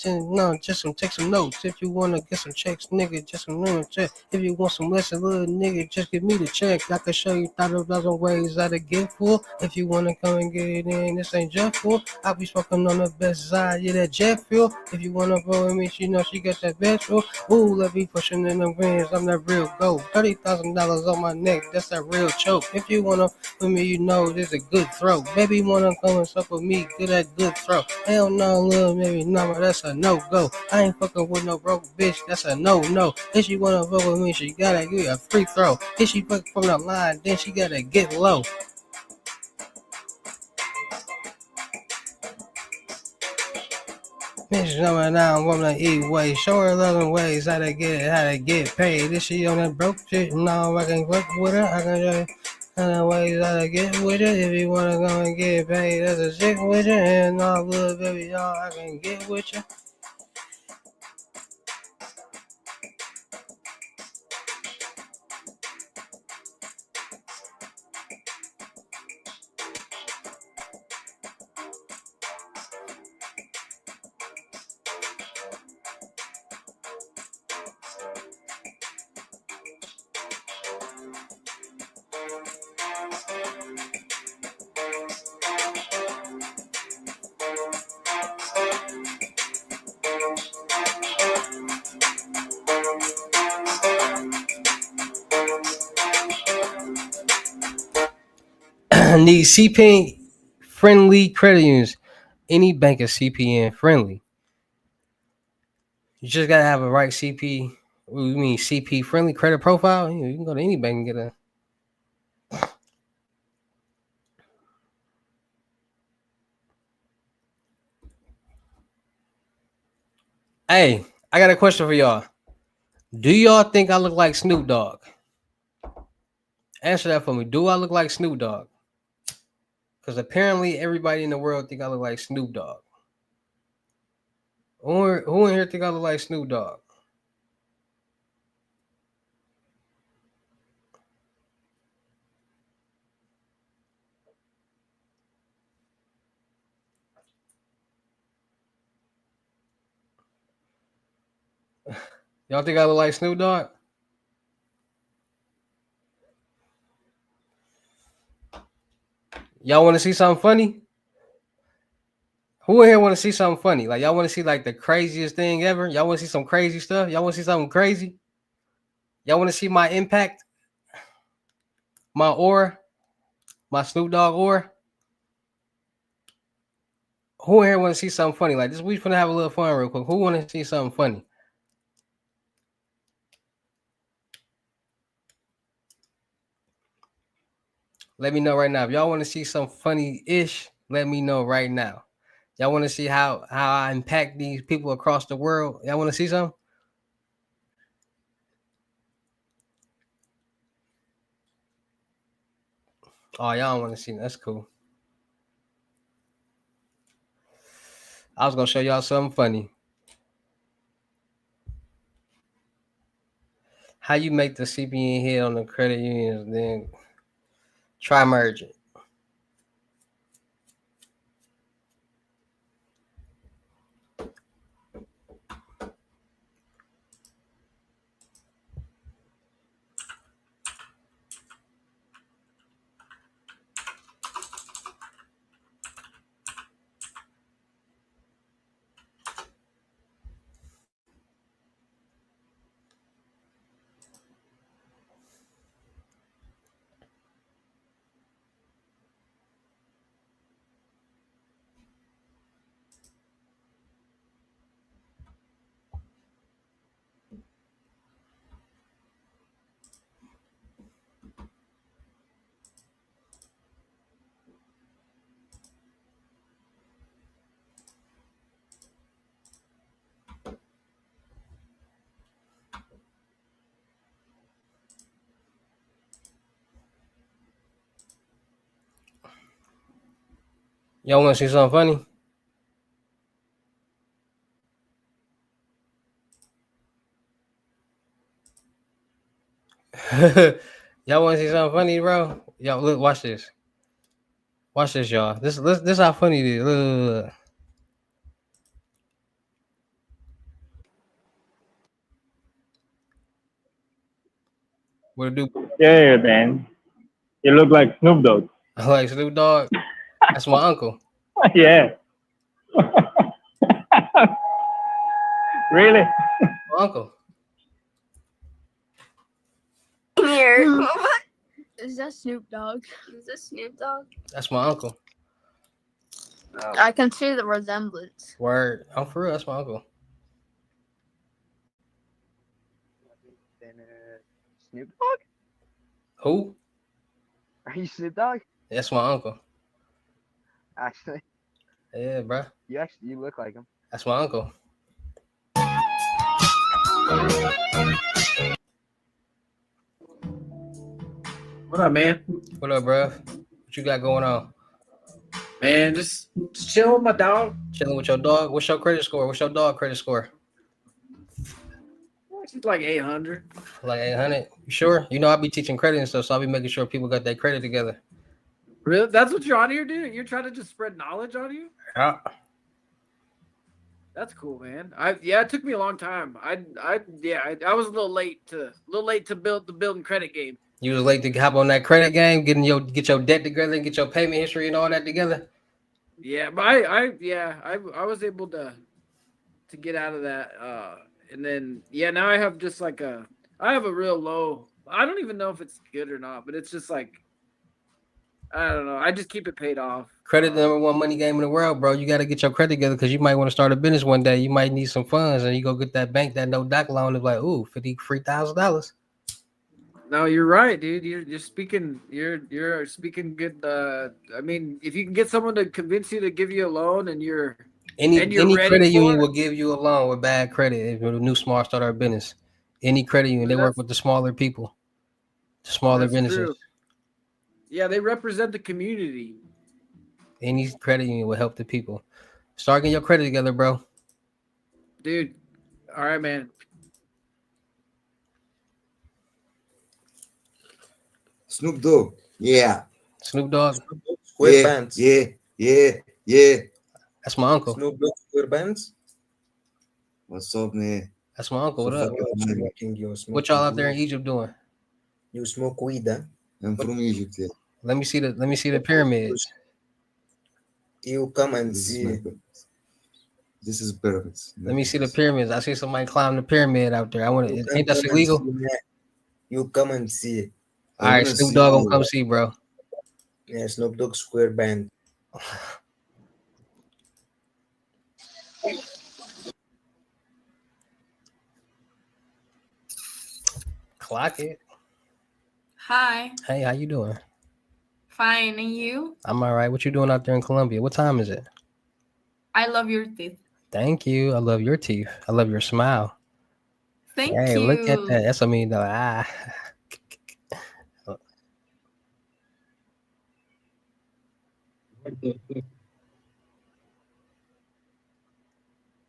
just take some notes. If you wanna get some checks, nigga, just some little check. If you want some less, little nigga, just give me the check. I can show you 1,000 ways how to get full. If you wanna come and get it in, this ain't jet fuel. I be smoking on the best side, yeah, that jet fuel. If you wanna roll with me, she know she got that best fuel. Ooh, let me pushing in the winds, I'm that real goat. $30,000 on my neck, that's that real choke. If you wanna with me, you know this a good throw. Baby wanna come and suck with me, get that good throw. Hell no, little baby, no, that's a no-go. I ain't fucking with no broke bitch, that's a no-no. If she wanna fuck with me, she gotta get a free throw. If she fuck from the line, then she gotta get low. Bitch coming down, wanna eat way. Show her 11 ways how to get paid. If she on that broke shit, no, I can work with her. I can show you 100 ways how to get with her. If you wanna go and get paid, that's a chick with you. And no, little baby, y'all, I can get with you. Need CPN friendly credit unions. Any bank is CPN friendly. You just gotta have a right CP. What do you mean CP friendly credit profile? You can go to any bank and get a. Hey, I got a question for y'all. Do y'all think I look like Snoop Dogg? Answer that for me. Do I look like Snoop Dogg? Because apparently everybody in the world think I look like Snoop Dogg. Who in here think I look like Snoop Dogg? Y'all think I look like Snoop Dogg? Y'all want to see something funny? Who in here want to see something funny? Like y'all want to see like the craziest thing ever? Y'all want to see some crazy stuff? Y'all want to see something crazy? Y'all want to see my impact? My aura? My Snoop Dogg aura? Who in here want to see something funny? Like this, we finna have a little fun real quick. Who want to see something funny? Let me know right now. If y'all want to see some funny-ish, let me know right now. Y'all want to see how I impact these people across the world? Y'all want to see something? Oh, y'all don't want to see. That's cool. I was gonna show y'all something funny. How you make the CPN hit on the credit unions, then try merge it. Y'all want to see something funny? Y'all want to see something funny, bro? Y'all look, watch this. Watch this, y'all. This how funny it is. Look. What it do? Yeah, man. You look like Snoop Dogg. Like Snoop Dogg. That's my uncle. Yeah. Really? My uncle. Here. What? Is that Snoop Dogg? Is this Snoop Dogg? That's my uncle. I can see the resemblance. Word. I'm for real. That's my uncle. Snoop Dogg? Who? Are you Snoop Dogg? That's my uncle. Actually, Yeah, bro. you look like him. That's my uncle. What up, man? What up, bro? What you got going on? Man, just chilling with my dog. Chilling with your dog. What's your credit score? What's your dog credit score? It's like 800. Like 800. You sure? You know, I be teaching credit and stuff, so I'll be making sure people got their credit together. Really? That's what you're on here, dude? You're trying to just spread knowledge on you? Yeah. That's cool, man. It took me a long time. I was a little late to build the building credit game. You was late to hop on that credit game, get your debt together, and get your payment history and all that together. Yeah, but I was able to get out of that. And then now I have just like I have a real low. I don't even know if it's good or not, but it's just like I don't know. I just keep it paid off. Credit the number one money game in the world, bro. You got to get your credit together because you might want to start a business one day. You might need some funds, and you go get that bank that no doc loan is like, ooh, $53,000. No, you're right, dude. You're speaking. You're speaking good. I mean, if you can get someone to convince you to give you a loan, and you're any ready credit union for will give you a loan with bad credit if you're a new small starter business. Any credit union, they work with the smaller people, the smaller That's businesses. true. Yeah, they represent the community. Any credit union will help the people. Start getting your credit together, bro. Dude, all right, man. Snoop Dogg. Yeah. Snoop Dogg. Square bands. Yeah. That's my uncle. Snoop Dogg Square bands. What's up, man? That's my uncle. What up? Smoking, What y'all out there in Egypt doing? You smoke weed, huh? I'm from Egypt. Yeah. Let me see the pyramids. You come and see. This is perfect. Let me see the pyramids. I see somebody climb the pyramid out there. I want to. Ain't that illegal? You come and see. All right, Snoop Dogg gonna come see, bro. Yeah, Snoop Dogg Square band. Clock it. Hi. Hey, how you doing? Fine, and you? I'm all right. What you doing out there in Colombia? What time is it? I love your teeth. Thank you. I love your teeth. I love your smile. Thank hey, you. Look at that. That's what I mean, though.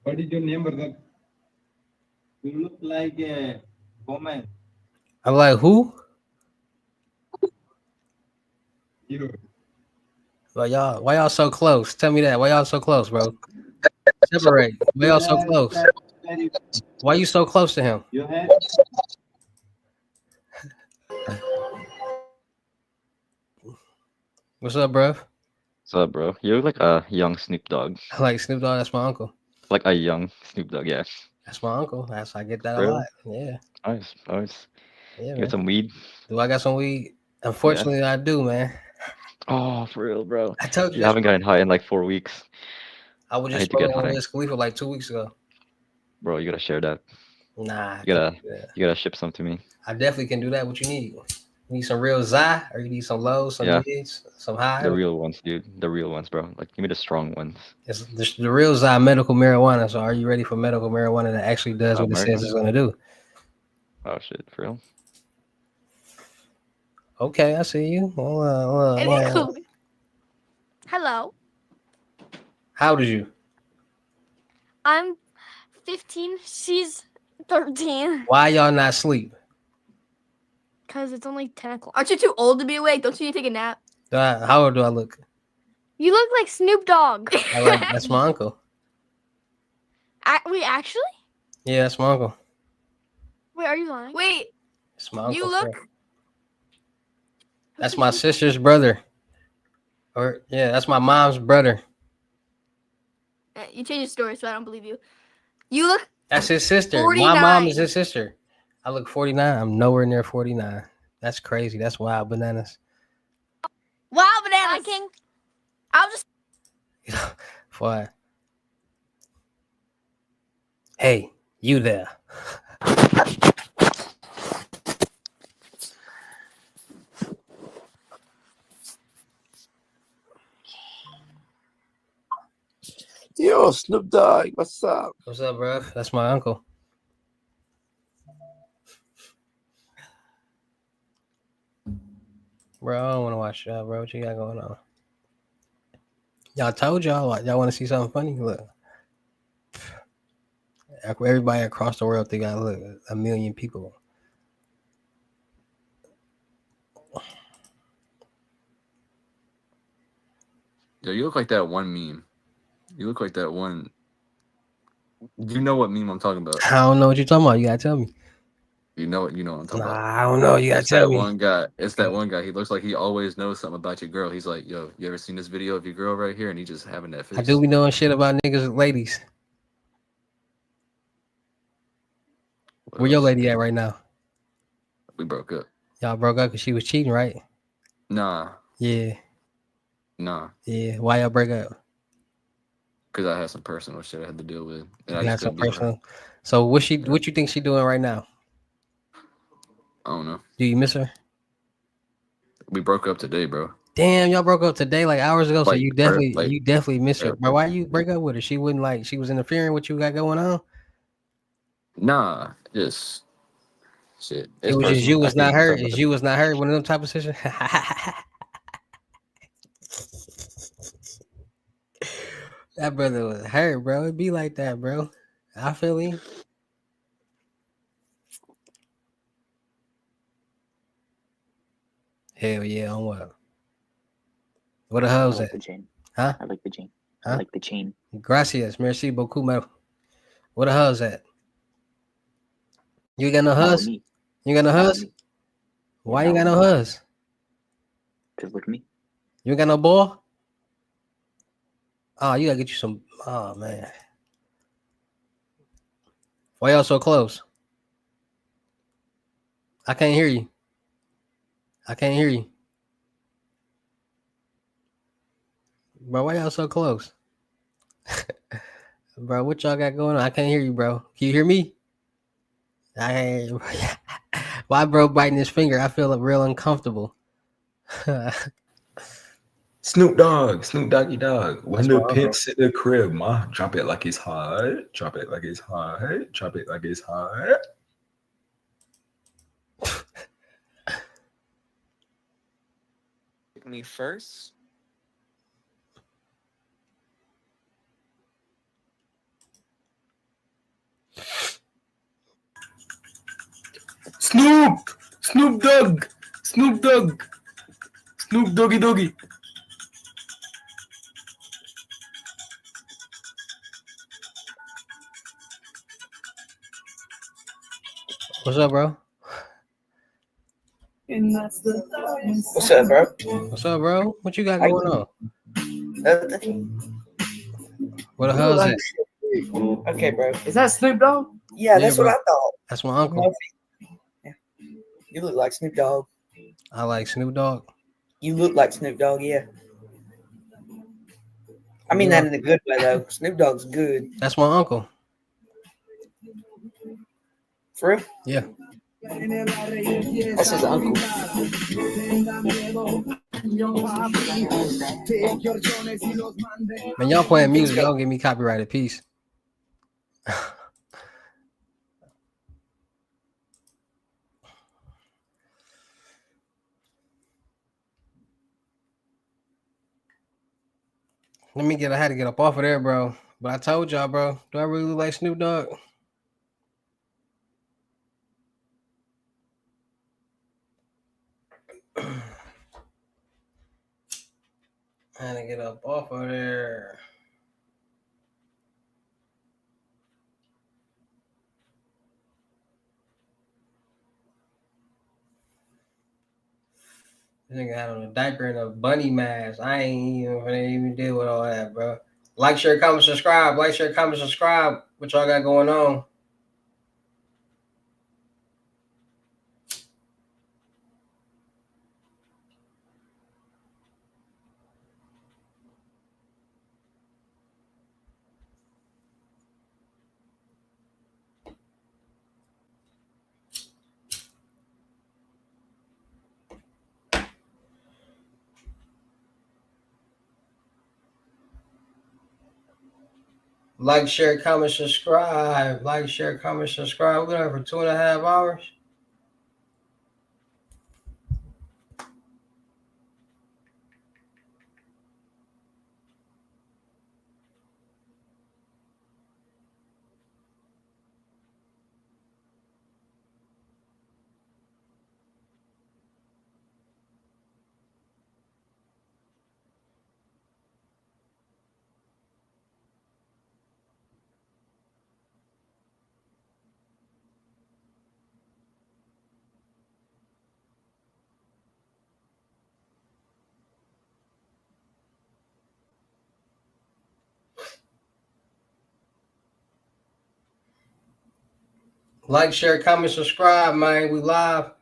What is your name, brother? You look like a woman. I'm like, who? You. Why y'all so close? Tell me that. Why y'all so close, bro? Separate. Why y'all so close? Why you so close to him? What's up, bro? What's up, bro? You look like a young Snoop Dogg. Like Snoop Dogg, that's my uncle. Like a young Snoop Dogg, yeah. That's my uncle. I get that Really? a lot. Yeah. Nice. Yeah, You man. got some weed? Do I got some weed? Unfortunately, I do, man. Oh, for real, bro. I told you. You haven't gotten high in like 4 weeks. I was I just hate to get smoking high. Wiz Khalifa like 2 weeks ago. Bro, you gotta share that. Nah. You gotta ship some to me. I definitely can do that. What you need? You need some real Zy, or you need some lows, some mids, some high? The real ones, dude. The real ones, bro. Like, give me the strong ones. It's the real Zy medical marijuana. So are you ready for medical marijuana that actually does what it American? says it's gonna do? Oh shit, for real? Okay, I see you. Hello. How old is you? I'm 15. She's 13. Why y'all not sleep? Because it's only 10 o'clock. Aren't you too old to be awake? Don't you need to take a nap? How old do I look? You look like Snoop Dogg. That's my uncle. Wait, actually? Yeah, that's my uncle. Wait, are you lying? Wait, It's my uncle. you look. That's my sister's brother. Or yeah, that's my mom's brother. You changed your story, so I don't believe you. You look. That's his sister. 49. My mom is his sister. I look 49. I'm nowhere near 49. That's crazy. That's wild bananas. Wow, bananas. King. I'll just. Why? Hey, you there? Yo, Snoop Dogg, what's up? What's up, bro? That's my uncle. Bro, I don't want to watch that, bro. What you got going on? Y'all told y'all want to see something funny? Look. Everybody across the world think I look 1 million people. Yo, you look like that one meme. You look like that one. You know what meme I'm talking about? I don't know what you're talking about. You gotta tell me. You know what I'm talking about. I don't know. You gotta It's tell that me. one guy. It's that one guy. He looks like he always knows something about your girl. He's like, yo, you ever seen this video of your girl right here? And he just having that face. I do be knowing shit about niggas and ladies. Where your lady at right now? We broke up. Y'all broke up because she was cheating, right? Nah. Yeah. Nah. Yeah. Why y'all break up? Because I had some personal shit I had to deal with. And I You just had some couldn't be around. personal. So what you think she doing right now? I don't know. Do you miss her? We broke up today, bro. Damn, y'all broke up today, like hours ago. So Like, you definitely miss her. But why you break up with her? She wouldn't like. She was interfering with what you got going on. Nah, just shit. It It's was just personal. you I was can't not even her. talk about Is it. you was not her. One of them type of situations. That brother was hurt, bro. It be like that, bro. I feel him. Hell yeah, on what? What the hell's that? The chain. Huh? I like the chain. Huh? I like the chain. Gracias, merci beaucoup, man. What the hell's that? You ain't got no Not with hus? me. You ain't got no Not with hus? me. Why Yeah, you not ain't got with no me. hus? Cause look at me. You ain't got no ball? Oh, you gotta get you some. Oh man, why y'all so close? I can't hear you. I can't hear you, bro. Why y'all so close, bro? What y'all got going on? I can't hear you, bro. Can you hear me? I can't hear you. Why, bro, biting his finger? I feel real uncomfortable. Snoop Doggy Dog. When That's the my uncle. pimps hit the crib, ma, drop it like it's hot. Drop it like it's hot. Drop it like it's hot. Me first. Snoop Dogg, Snoop Doggy. What's up, bro? And that's the. What's up, bro? What's up, bro? What you got going on? What the hell's that? Okay, bro. Is that Snoop Dogg? Yeah, that's what I thought. That's my uncle. You look like Snoop Dogg. I like Snoop Dogg. You look like Snoop Dogg, yeah. I mean that in a good way, though. Snoop Dogg's good. That's my uncle. For real? Yeah. That's his uncle. Man, y'all playing music. Y'all give me copyrighted piece. I had to get up off of there, bro. But I told y'all, bro. Do I really look like Snoop Dogg? I had to get up off of there. This nigga had on a diaper and a bunny mask. I ain't even deal with all that, bro. Like, share, comment, subscribe. Like, share, comment, subscribe. What y'all got going on? Like, share, comment, subscribe. Like, share, comment, subscribe. We're there for 2.5 hours. Like, share, comment, subscribe, man. We live.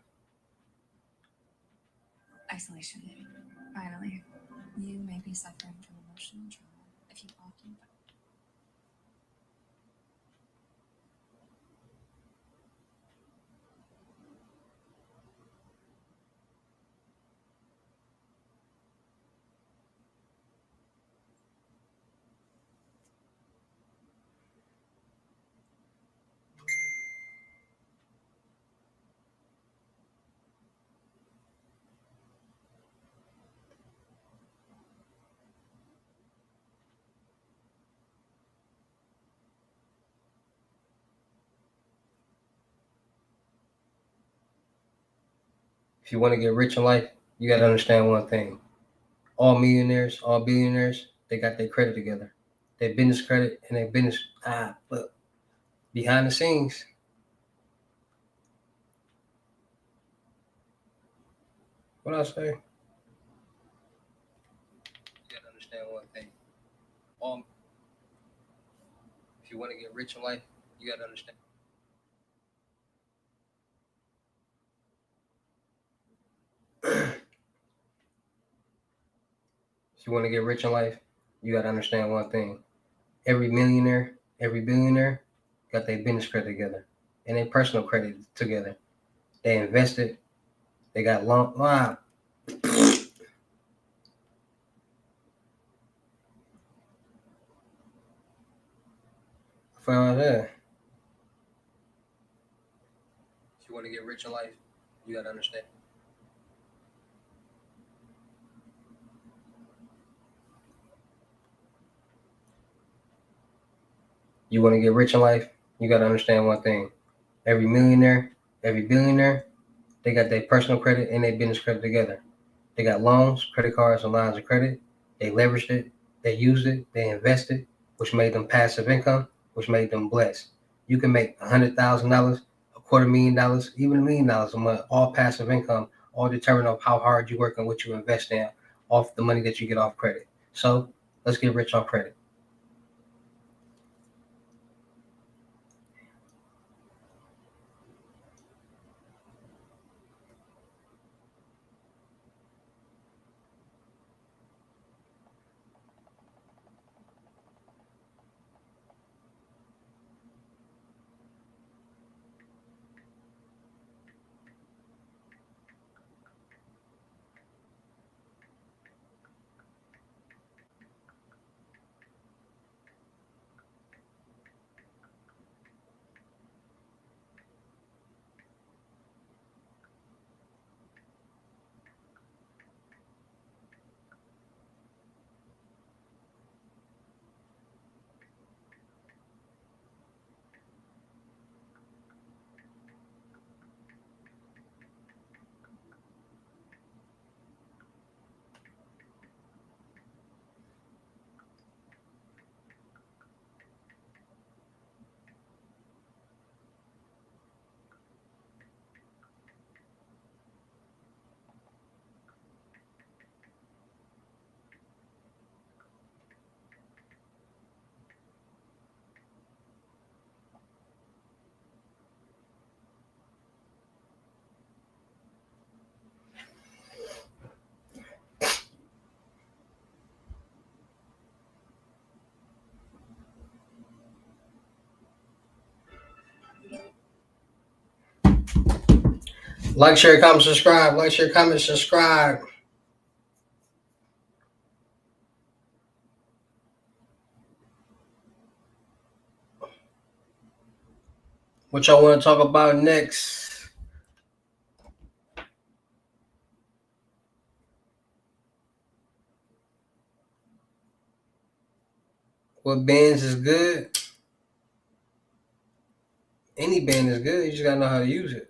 Isolation. Finally. You may be suffering from emotional trauma if you often. If you want to get rich in life, you got to understand one thing. All millionaires, all billionaires, they got their credit together. Their business credit and their business, look, behind the scenes. What I say? You got to understand one thing. If you want to get rich in life, you got to understand. If you want to get rich in life, you got to understand one thing. Every millionaire, every billionaire got their business credit together and their personal credit together. They invested. They got long. Wow. Found that. If you want to get rich in life, you got to understand. You want to get rich in life, you got to understand one thing. Every millionaire, every billionaire, they got their personal credit and their business credit together. They got loans, credit cards, and lines of credit. They leveraged it. They used it. They invested, which made them passive income, which made them blessed. You can make $100,000, $250,000, even $1 million a month, all passive income, all determined on how hard you work and what you invest in off the money that you get off credit. So let's get rich off credit. Like, share, comment, subscribe. Like, share, comment, subscribe. What y'all want to talk about next? What bands is good? Any band is good. You just gotta know how to use it.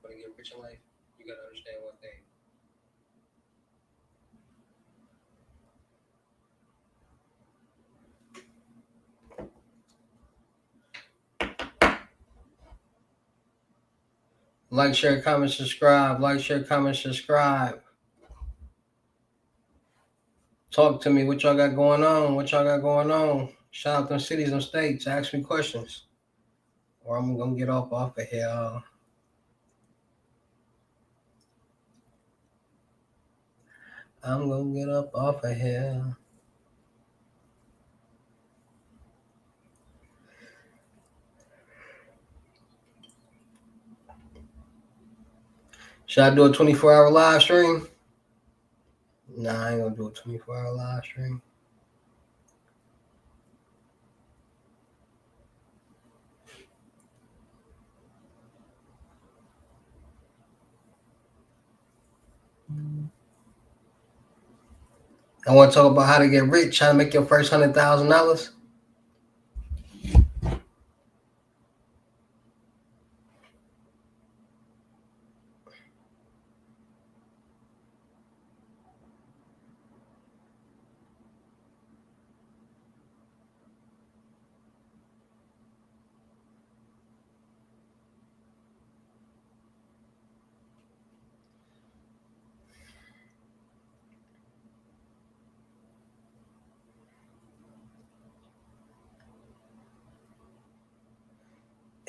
But to get rich in life, you gotta understand one thing. Like, share, comment, subscribe. Like, share, comment, subscribe. Talk to me. What y'all got going on? What y'all got going on? Shout out them cities and states. Ask me questions. Or I'm gonna get off of here. I'm gonna get up off of here. Should I do a 24-hour live stream? Nah, I ain't gonna do a 24-hour live stream. I want to talk about how to get rich, how to make your first $100,000.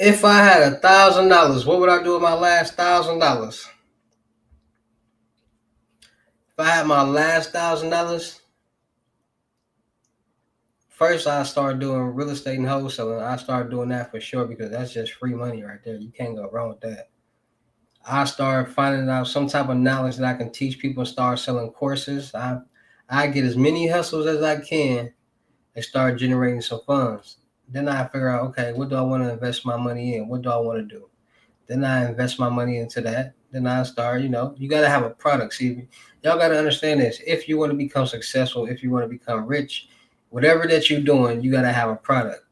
If I had $1,000, what would I do with my last $1,000? If I had my last $1,000, first I start doing real estate and wholesaling. I start doing that for sure because that's just free money right there. You can't go wrong with that. I start finding out some type of knowledge that I can teach people and start selling courses. I get as many hustles as I can and start generating some funds. Then I figure out, okay, what do I want to invest my money in? What do I want to do? Then I invest my money into that. Then I start, you got to have a product. See, y'all got to understand this. If you want to become successful, if you want to become rich, whatever that you're doing, you got to have a product.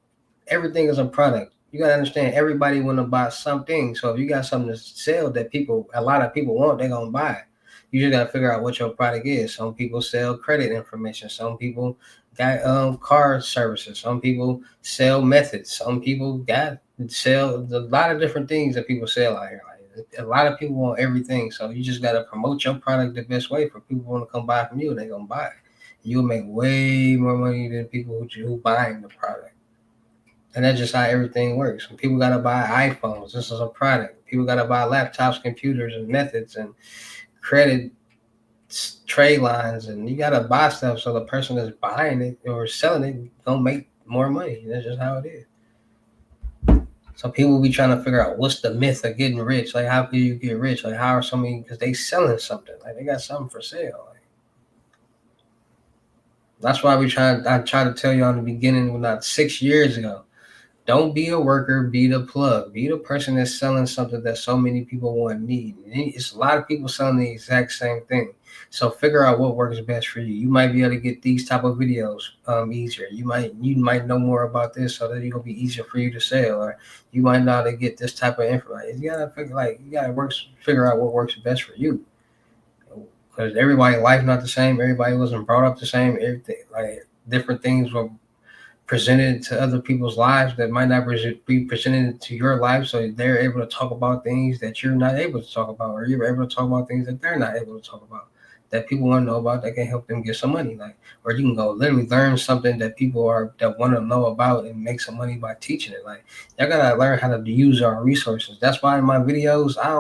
Everything is a product. You got to understand everybody want to buy something. So if you got something to sell that a lot of people want, they're going to buy it. You just got to figure out what your product is. Some people sell credit information. Some people got car services. Some people sell methods. Some people sell a lot of different things that people sell out here. Like, a lot of people want everything. So you just got to promote your product the best way for people who want to come buy from you. They're going to buy it. You'll make way more money than people who buying the product. And that's just how everything works. When people got to buy iPhones, this is a product. People got to buy laptops, computers, and methods, and credit trade lines, and you got to buy stuff so the person that's buying it or selling it gonna make more money. That's just how it is. So people be trying to figure out what's the myth of getting rich. Like, how can you get rich? Like, how are somebody, because they selling something. Like, they got something for sale. Like, that's why I try to tell you on the beginning, not 6 years ago. Don't be a worker, be the plug. Be the person that's selling something that so many people want and need. It's a lot of people selling the exact same thing. So figure out what works best for you. You might be able to get these type of videos easier. You might know more about this, so that it'll be easier for you to sell. Or you might know how to get this type of information. You gotta figure out what works best for you. Because everybody's life not the same. Everybody wasn't brought up the same. Everything, like, different things were presented to other people's lives that might not be presented to your life, so they're able to talk about things that you're not able to talk about, or you're able to talk about things that they're not able to talk about, that people want to know about, that can help them get some money. Like, or you can go literally learn something that people that want to know about and make some money by teaching it. Like, y'all gotta learn how to use our resources. That's why in my videos I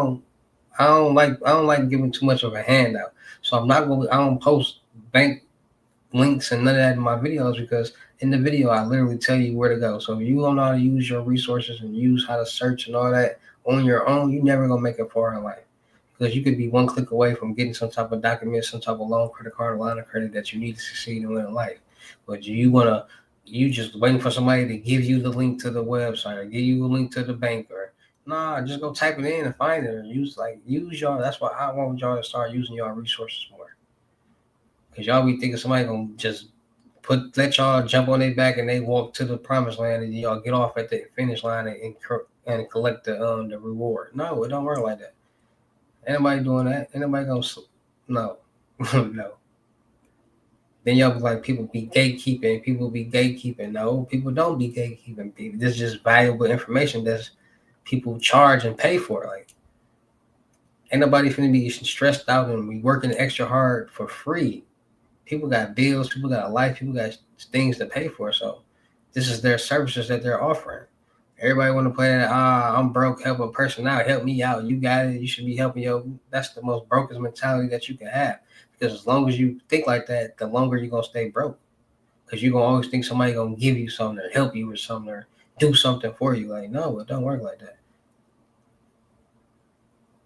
don't like giving too much of a handout. So I don't post bank links and none of that in my videos, because In the video, I literally tell you where to go. So if you don't know how to use your resources and use how to search and all that on your own, you never gonna make it far in life. Because you could be one click away from getting some type of document, some type of loan, credit card, line of credit that you need to succeed in life. But you just waiting for somebody to give you the link to the website or give you a link to the bank or nah, just go type it in and find it or use y'all. That's why I want y'all to start using y'all resources more. Cause y'all be thinking somebody gonna just let y'all jump on their back and they walk to the promised land and y'all get off at the finish line and collect the reward. No, it don't work like that. Anybody doing that? Anybody gonna no. No. Then y'all be like, people be gatekeeping. People be gatekeeping. No, people don't be gatekeeping. This is just valuable information that's people charge and pay for. Like, ain't nobody finna be stressed out and be working extra hard for free. People got bills. People got a life. People got things to pay for. So this is their services that they're offering. Everybody want to play that. I'm broke. Help a person out. Help me out. You got it. You should be helping yo. That's the most brokest mentality that you can have. Because as long as you think like that, the longer you're gonna stay broke. Because you're gonna always think somebody gonna give you something or help you with something or do something for you. Like, no, it don't work like that.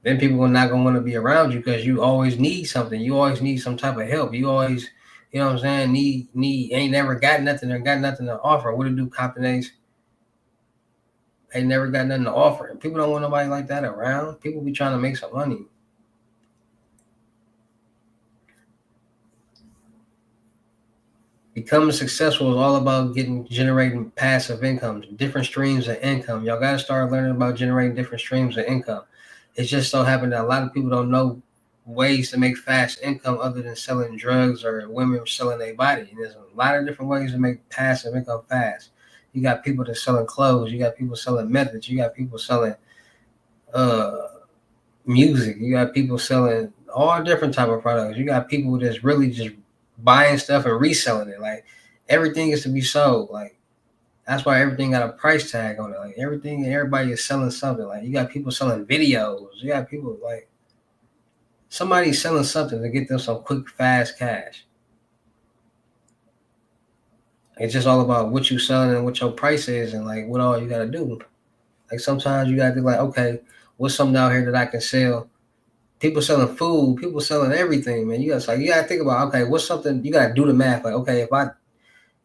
Then people are not gonna want to be around you because you always need something. You always need some type of help. You always, you know what I'm saying, need ain't never got nothing or got nothing to offer. What to do, Comptonese? They never got nothing to offer. And people don't want nobody like that around. People be trying to make some money. Becoming successful is all about generating passive income, different streams of income. Y'all got to start learning about generating different streams of income. It's just so happened that a lot of people don't know ways to make fast income other than selling drugs or women selling their body. And there's a lot of different ways to make passive income fast. You got people that selling clothes. You got people selling methods. You got people selling music. You got people selling all different type of products. You got people that's really just buying stuff and reselling it. Like everything is to be sold. Like that's why everything got a price tag on it. Like everything, everybody is selling something. Like you got people selling videos. You got people like somebody's selling something to get them some quick, fast cash. It's just all about what you selling and what your price is and like what all you gotta do. Like sometimes you gotta be like, okay, what's something out here that I can sell? People selling food, people selling everything, man. You gotta think about, okay, what's something you gotta do the math. Like, okay, if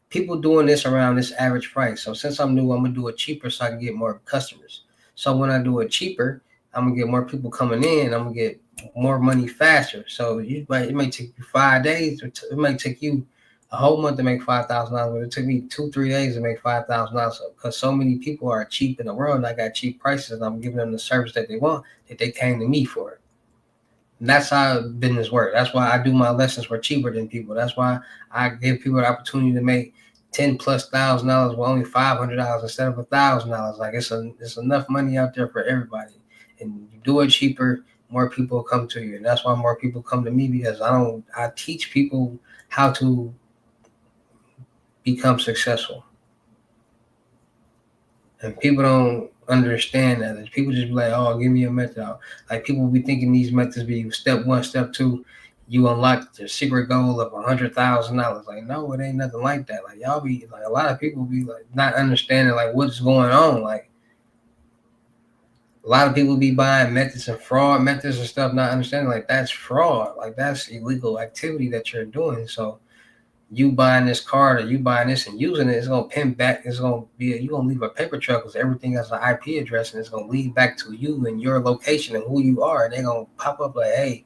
people doing this around this average price. So since I'm new, I'm gonna do it cheaper so I can get more customers. So when I do it cheaper, I'm gonna get more people coming in. I'm gonna get more money faster. So it may take you 5 days, or it may take you a whole month to make $5,000. But it took me 2-3 days to make $5,000 because so many people are cheap in the world, and I got cheap prices, and I'm giving them the service that they want, that they came to me for it. And that's how business works. That's why I do my lessons for cheaper than people. That's why I give people the opportunity to make $10,000+ with only $500 instead of $1,000. Like it's enough money out there for everybody. And you do it cheaper, more people come to you. And that's why more people come to me, because I teach people how to become successful. And people don't understand that. People just be like, oh, give me a method. Like people be thinking these methods be step 1, step 2, you unlock the secret goal of $100,000. Like, no, it ain't nothing like that. Like y'all be like, a lot of people be like not understanding like what's going on. Like a lot of people be buying methods and fraud methods and stuff, not understanding like that's fraud. Like that's illegal activity that you're doing. So you buying this card or you buying this and using it, it's gonna pin back. It's gonna be you're gonna leave a paper trail because everything has an IP address and it's gonna lead back to you and your location and who you are. And they're gonna pop up like, hey,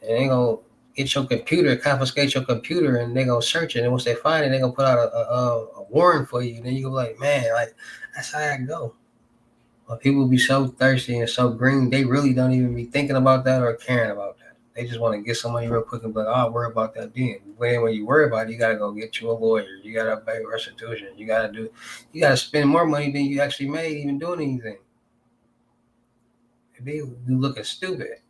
and they're gonna get your computer, confiscate your computer, and they're gonna search it. And once they find it, they're gonna put out a warrant for you. And then you go like, man, like that's how I go. But people be so thirsty and so green, they really don't even be thinking about that or caring about that. They just want to get some money real quick and be like, oh, I'll worry about that then. When you worry about it, you got to go get you a lawyer. You got to pay restitution. You got to spend more money than you actually made even doing anything. You looking stupid.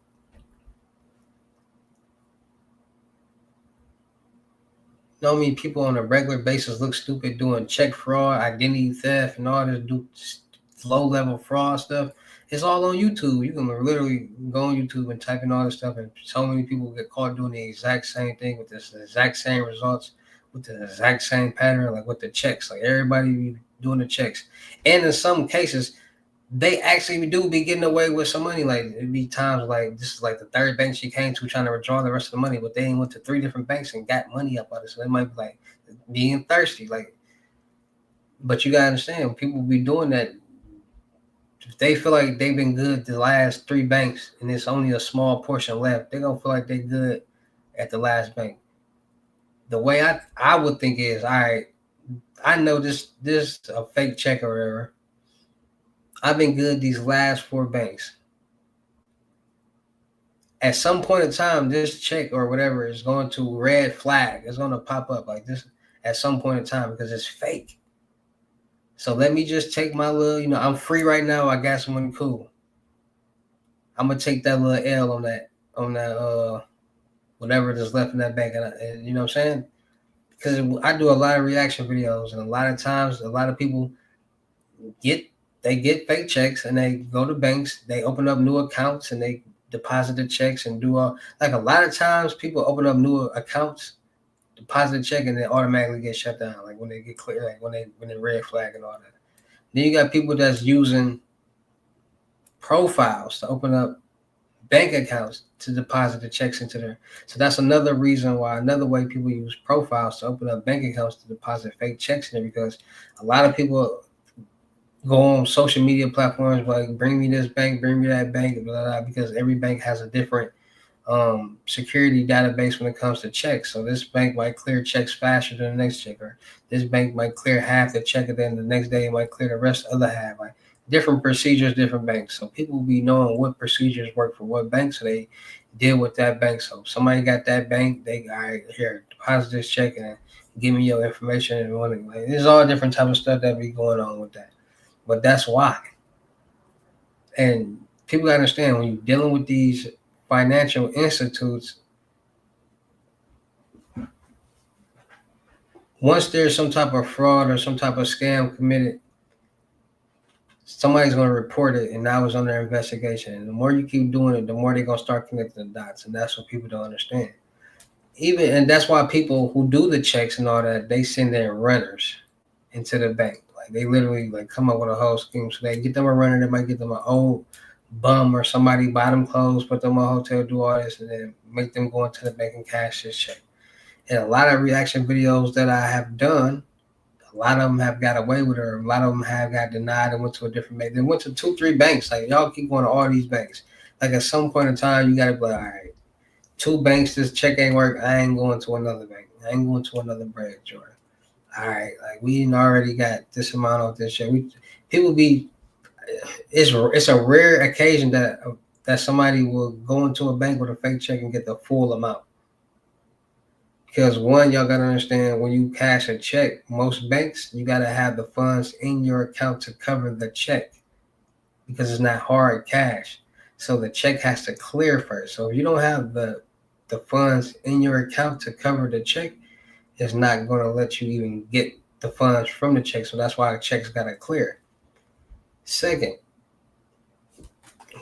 I mean, people on a regular basis look stupid doing check fraud, identity theft, and all this low-level fraud stuff. It's all on YouTube. You can literally go on YouTube and type in all this stuff, and so many people get caught doing the exact same thing with this exact same results with the exact same pattern, like with the checks. Like everybody be doing the checks, and in some cases, they actually do be getting away with some money. Like it'd be times like this is like the third bank she came to trying to withdraw the rest of the money, but they went to 3 different banks and got money up out of it. So they might be like being thirsty, like. But you gotta understand, people be doing that. If they feel like they've been good the last 3 banks and it's only a small portion left, they're gonna feel like they're good at the last bank. The way I would think is, all right, I know this a fake check or whatever. I've been good these last 4 banks. At some point in time, this check or whatever is going to red flag. It's going to pop up like this at some point in time because it's fake. So let me just take my little, I'm free right now. I got some money, cool. I'm gonna take that little L on that whatever that's left in that bank, and you know what I'm saying? Because I do a lot of reaction videos, and a lot of times, a lot of people get fake checks, and they go to banks, they open up new accounts, and they deposit the checks and do all. Like a lot of times, people open up new accounts, deposit a check, and they automatically get shut down. Like when they get clear, like when they red flag and all that. Then you got people that's using profiles to open up bank accounts to deposit the checks into there. So that's another reason why, another way people use profiles to open up bank accounts to deposit fake checks in there, because a lot of people go on social media platforms like bring me this bank, bring me that bank, blah, blah, blah, because every bank has a different security database when it comes to checks. So this bank might clear checks faster than the next check, or this bank might clear half the check and then the next day it might clear the rest of the other half. Like different procedures, different banks. So people will be knowing what procedures work for what bank, so they deal with that bank. So if somebody got that bank, they all right, here, deposit this check and give me your information and money. Like there's all different type of stuff that be going on with that. But that's why. And people gotta understand, when you're dealing with these financial institutes, once there's some type of fraud or some type of scam committed, somebody's going to report it, and now it's under investigation. And the more you keep doing it, the more they're going to start connecting the dots, and that's what people don't understand. And that's why people who do the checks and all that, they send their runners into the bank. Like they literally like come up with a whole scheme. So they get them a runner, they might get them an old bum or somebody, buy them clothes, put them in a hotel, do all this, and then make them go into the bank and cash this check. And a lot of reaction videos that I have done, a lot of them have got away with it, or a lot of them have got denied and went to a different bank. They went to 2, 3 banks. Like y'all keep going to all these banks. Like at some point in time, you gotta be like, all right, 2 banks, this check ain't work. I ain't going to another bank. I ain't going to another branch, Jordan. All right, like we already got this amount of this shit. It's a rare occasion that somebody will go into a bank with a fake check and get the full amount. Because one, y'all gotta understand, when you cash a check, most banks, you gotta have the funds in your account to cover the check, because it's not hard cash. So the check has to clear first. So if you don't have the funds in your account to cover the check, it's not gonna let you even get the funds from the check. So that's why the check's gotta clear. Second,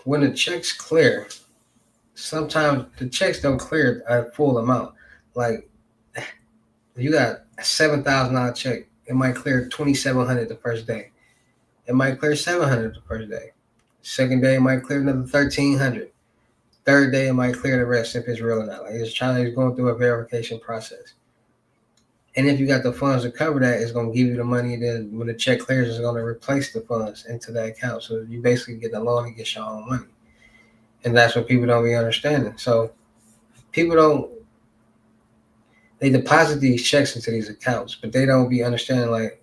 when the checks clear, sometimes the checks don't clear a full amount. Like you got a $7,000 check, it might clear $2,700 the first day. It might clear $700 the first day. Second day, it might clear another $1,300. Third day, it might clear the rest if it's real or not. Like it's going through a verification process. And if you got the funds to cover that, it's going to give you the money. Then when the check clears, it's going to replace the funds into that account. So you basically get the loan and get your own money. And that's what people don't be understanding. So people they deposit these checks into these accounts, but they don't be understanding, like,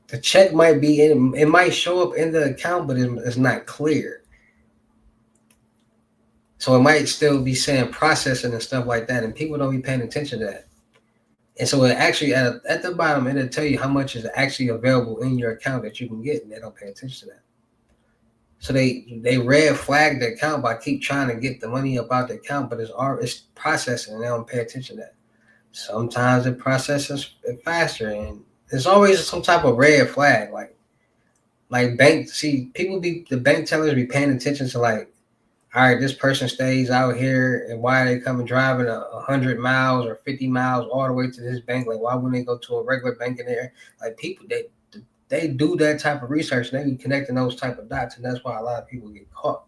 the check might be in, it might show up in the account, but it's not clear. So it might still be saying processing and stuff like that, and people don't be paying attention to that. And so it actually, at the bottom, it'll tell you how much is actually available in your account that you can get, and they don't pay attention to that. So they red flag the account by keep trying to get the money up out the account, but it's processing, and they don't pay attention to that. Sometimes it processes faster, and there's always some type of red flag, like bank. See, the bank tellers be paying attention to, like, all right, this person stays out here, and why are they coming driving 100 miles or 50 miles all the way to this bank? Like, why wouldn't they go to a regular bank in there? Like, people, they do that type of research, and they be connecting those type of dots, and that's why a lot of people get caught.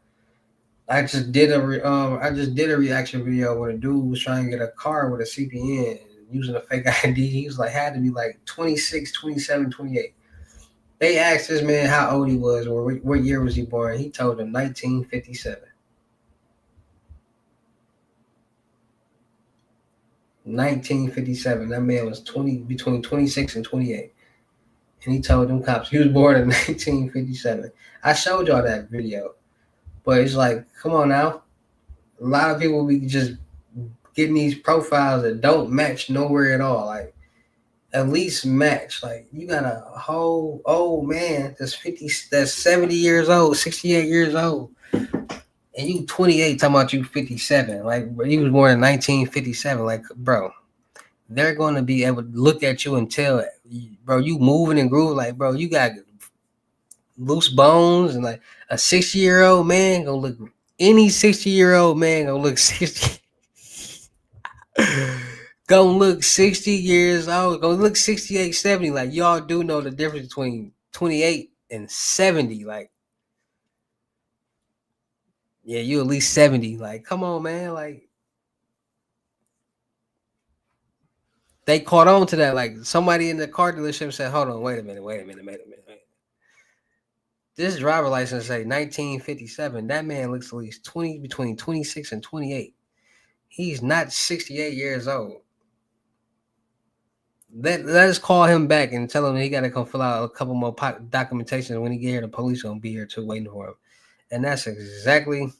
I just did a reaction video where a dude was trying to get a car with a CPN using a fake ID. He was like, had to be like 26, 27, 28. They asked this man how old he was or what year was he born. He told them 1957. 1957. That man was between 26 and 28. And he told them cops he was born in 1957. I showed y'all that video. But it's like, come on now. A lot of people be just getting these profiles that don't match nowhere at all. Like, at least match. Like, you got a whole old man that's 70 years old, 68 years old. And you 28 talking about you 57. Like, he was born in 1957. Like, bro, they're going to be able to look at you and tell, bro, you moving and grooving. Like, bro, you got loose bones. And like a 60-year-old man gonna look, any 60-year-old man gonna look 60. Gonna look 60 years old. Gonna look 68, 70. Like, y'all do know the difference between 28 and 70. Like, yeah, you at least 70. Like, come on, man. Like, they caught on to that. Like, somebody in the car dealership said, hold on, wait a minute. This driver license say 1957. That man looks at least between 26 and 28. He's not 68 years old. Let us call him back and tell him he got to come fill out a couple more documentation. When he get here, the police gonna be here too, waiting for him. And that's exactly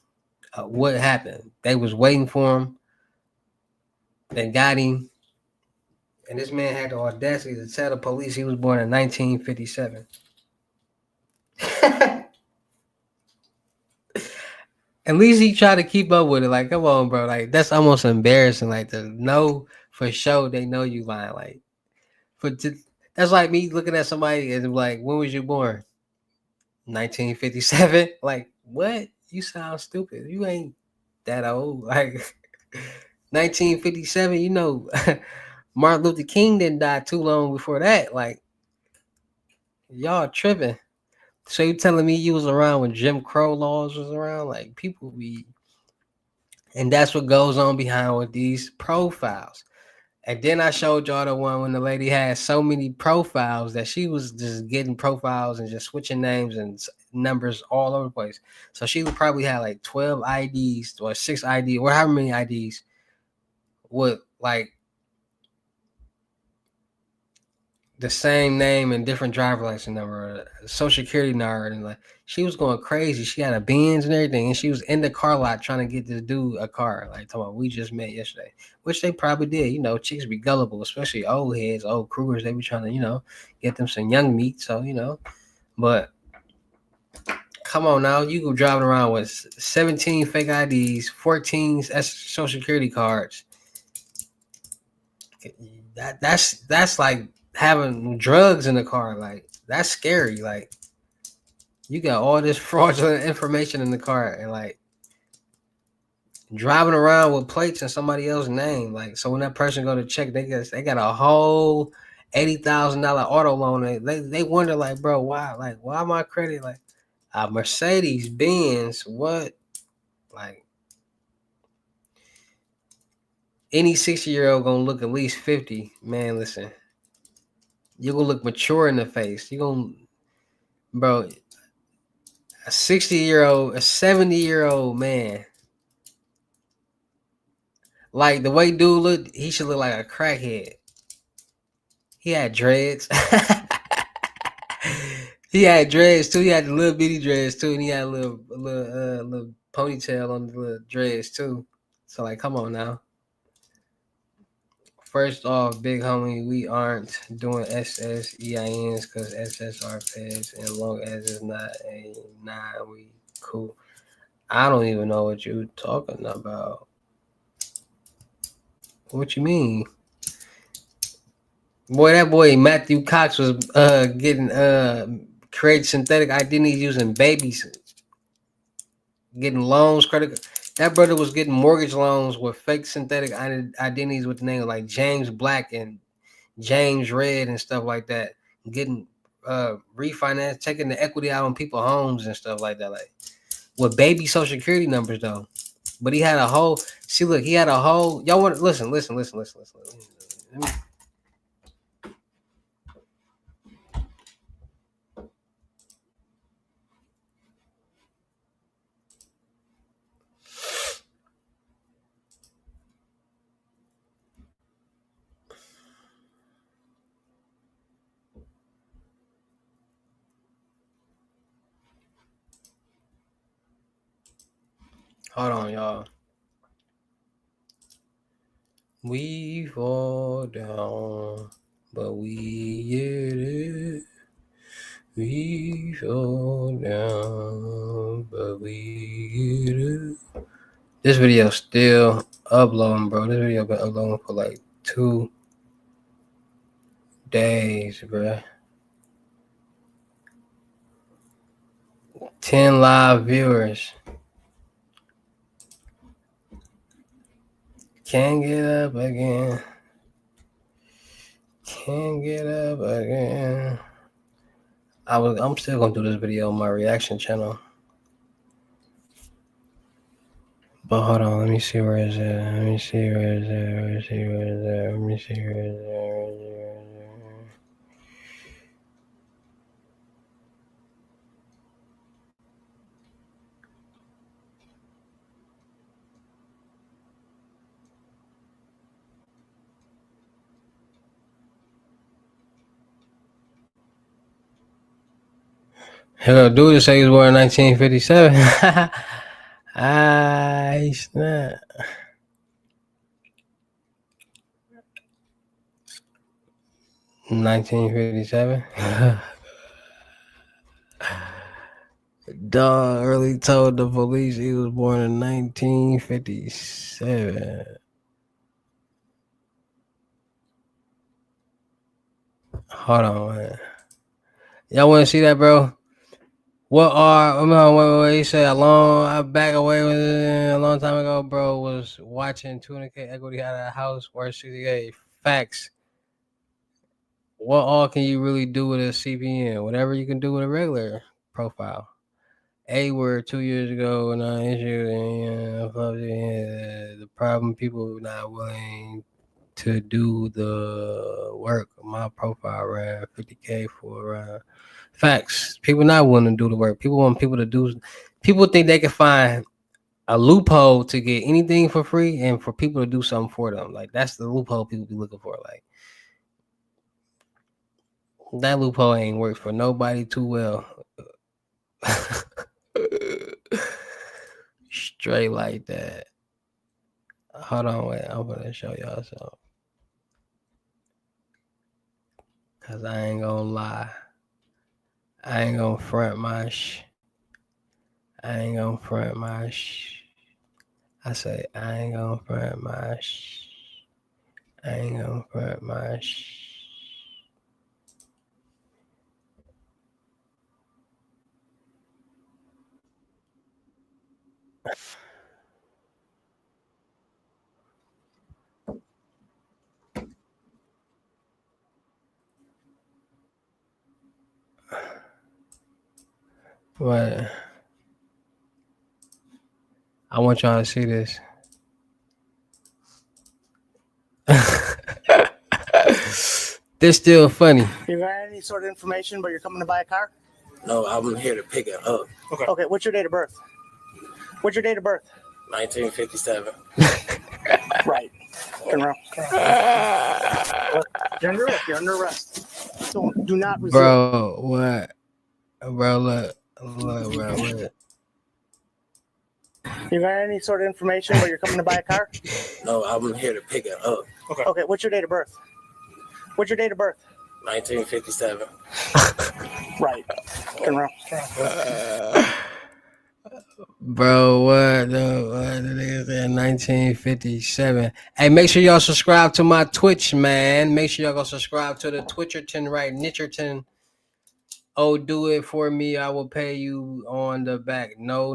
what happened. They was waiting for him. They got him. And this man had the audacity to tell the police he was born in 1957. At least he tried to keep up with it. Like, come on, bro. Like, that's almost embarrassing. Like, to know for sure they know you lying. Like, that's like me looking at somebody and like, when was you born? 1957. Like, what? You sound stupid. You ain't that old. Like, 1957. You know, Martin Luther King didn't die too long before that. Like, y'all tripping. So you telling me you was around when Jim Crow laws was around? Like, people be, and that's what goes on behind with these profiles. And then I showed y'all the one when the lady had so many profiles that she was just getting profiles and just switching names and numbers all over the place. So she would probably have like 12 IDs or 6 IDs or however many IDs with like the same name and different driver license number, social security number, and like she was going crazy. She had a Benz and everything, and she was in the car lot trying to get this dude a car. Like, talking about, we just met yesterday, which they probably did. You know, chicks be gullible, especially old heads, old Krugers. They be trying to, you know, get them some young meat. So, you know, but come on now, you go driving around with 17 fake IDs, 14 social security cards. That's like having drugs in the car. Like, that's scary. Like, you got all this fraudulent information in the car and like driving around with plates and somebody else's name. Like, so when that person go to check, they got a whole $80,000 auto loan. They wonder, like, bro, why my credit like a Mercedes Benz? What? Like, any 60-year-old gonna look at least 50. Man, listen, you're gonna look mature in the face. You're gonna, bro, a 60-year-old, a 70-year-old man, like the way dude looked, he should look like a crackhead. He had dreads. He had dreads too. He had the little bitty dreads too, and he had a little ponytail on the little dreads too. So like, come on now. First off, big homie, we aren't doing SSEINs because SS are feds, and long as it's not a 9, we cool. I don't even know what you're talking about. What you mean? Boy, that boy Matthew Cox was getting create synthetic identities using babies. getting loans, credit. That brother was getting mortgage loans with fake synthetic identities with the name like James Black and James Red and stuff like that. Getting refinance, taking the equity out on people's homes and stuff like that, like with baby social security numbers though. But he had a whole look, he had a whole y'all want to listen. Let me, hold on, y'all. We fall down, but we get it. We fall down, but we get it. This video still uploading, bro. This video been uploading for like 2 days, bro. 10 live viewers. Can't get up again. Can't get up again. I'm still gonna do this video on my reaction channel. But hold on, let me see where is it. Let me see where is it. Let me see where is it. Let me see where is it. Hello, dude say he was born in 1957. Snap. 1957. Dog early told the police he was born in 1957. Hold on, man. Y'all want to see that, bro? What are wait, he said a long time ago, bro, was watching 200K equity out of the house worth 68. Facts. What all can you really do with a CPN? Whatever you can do with a regular profile. A word 2 years ago, non-issue, and the problem people not willing to do the work. My profile ran 50K for around. Facts. People not willing to do the work. People want people to do. People think they can find a loophole to get anything for free, and for people to do something for them. Like that's the loophole people be looking for. Like that loophole ain't worked for nobody too well. Straight like that. Hold on, wait. I'm gonna show y'all something. Cause I ain't gonna lie. I ain't gonna front my I ain't gonna front my I say I ain't gonna front my I ain't gonna front my What? I want y'all to see this. This still funny. You got any sort of information, but you're coming to buy a car? No, I'm here to pick it up. Okay. Okay, what's your date of birth? What's your date of birth? 1957. Right. Turn around. You're under arrest. You're under arrest. Don't, do not resist. Bro, what? Bro, look, bro, look. You got any sort of information, but you're coming to buy a car? No, I'm here to pick it up. Okay. Okay, what's your date of birth? What's your date of birth? 1957. Right. Turn around. Bro, what the nigga said 1957. Hey, make sure y'all subscribe to my Twitch, man. Make sure y'all go subscribe to the Twitcherton, right? Nitcherton. Oh, do it for me. I will pay you on the back. No.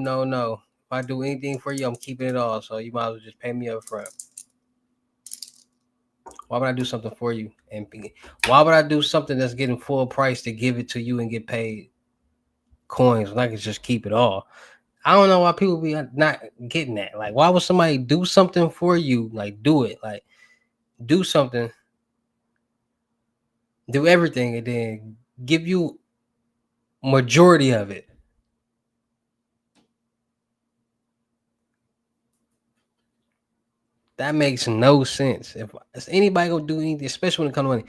I do anything for you, I'm keeping it all. So you might as well just pay me up front. Why would I do something for you? And why would I do something that's getting full price to give it to you and get paid coins when I can just keep it all? I don't know why people be not getting that. Like, why would somebody do something for you? Like, do it. Like, do something, do everything, and then give you majority of it. That makes no sense. If anybody gonna do anything, especially when it comes to money,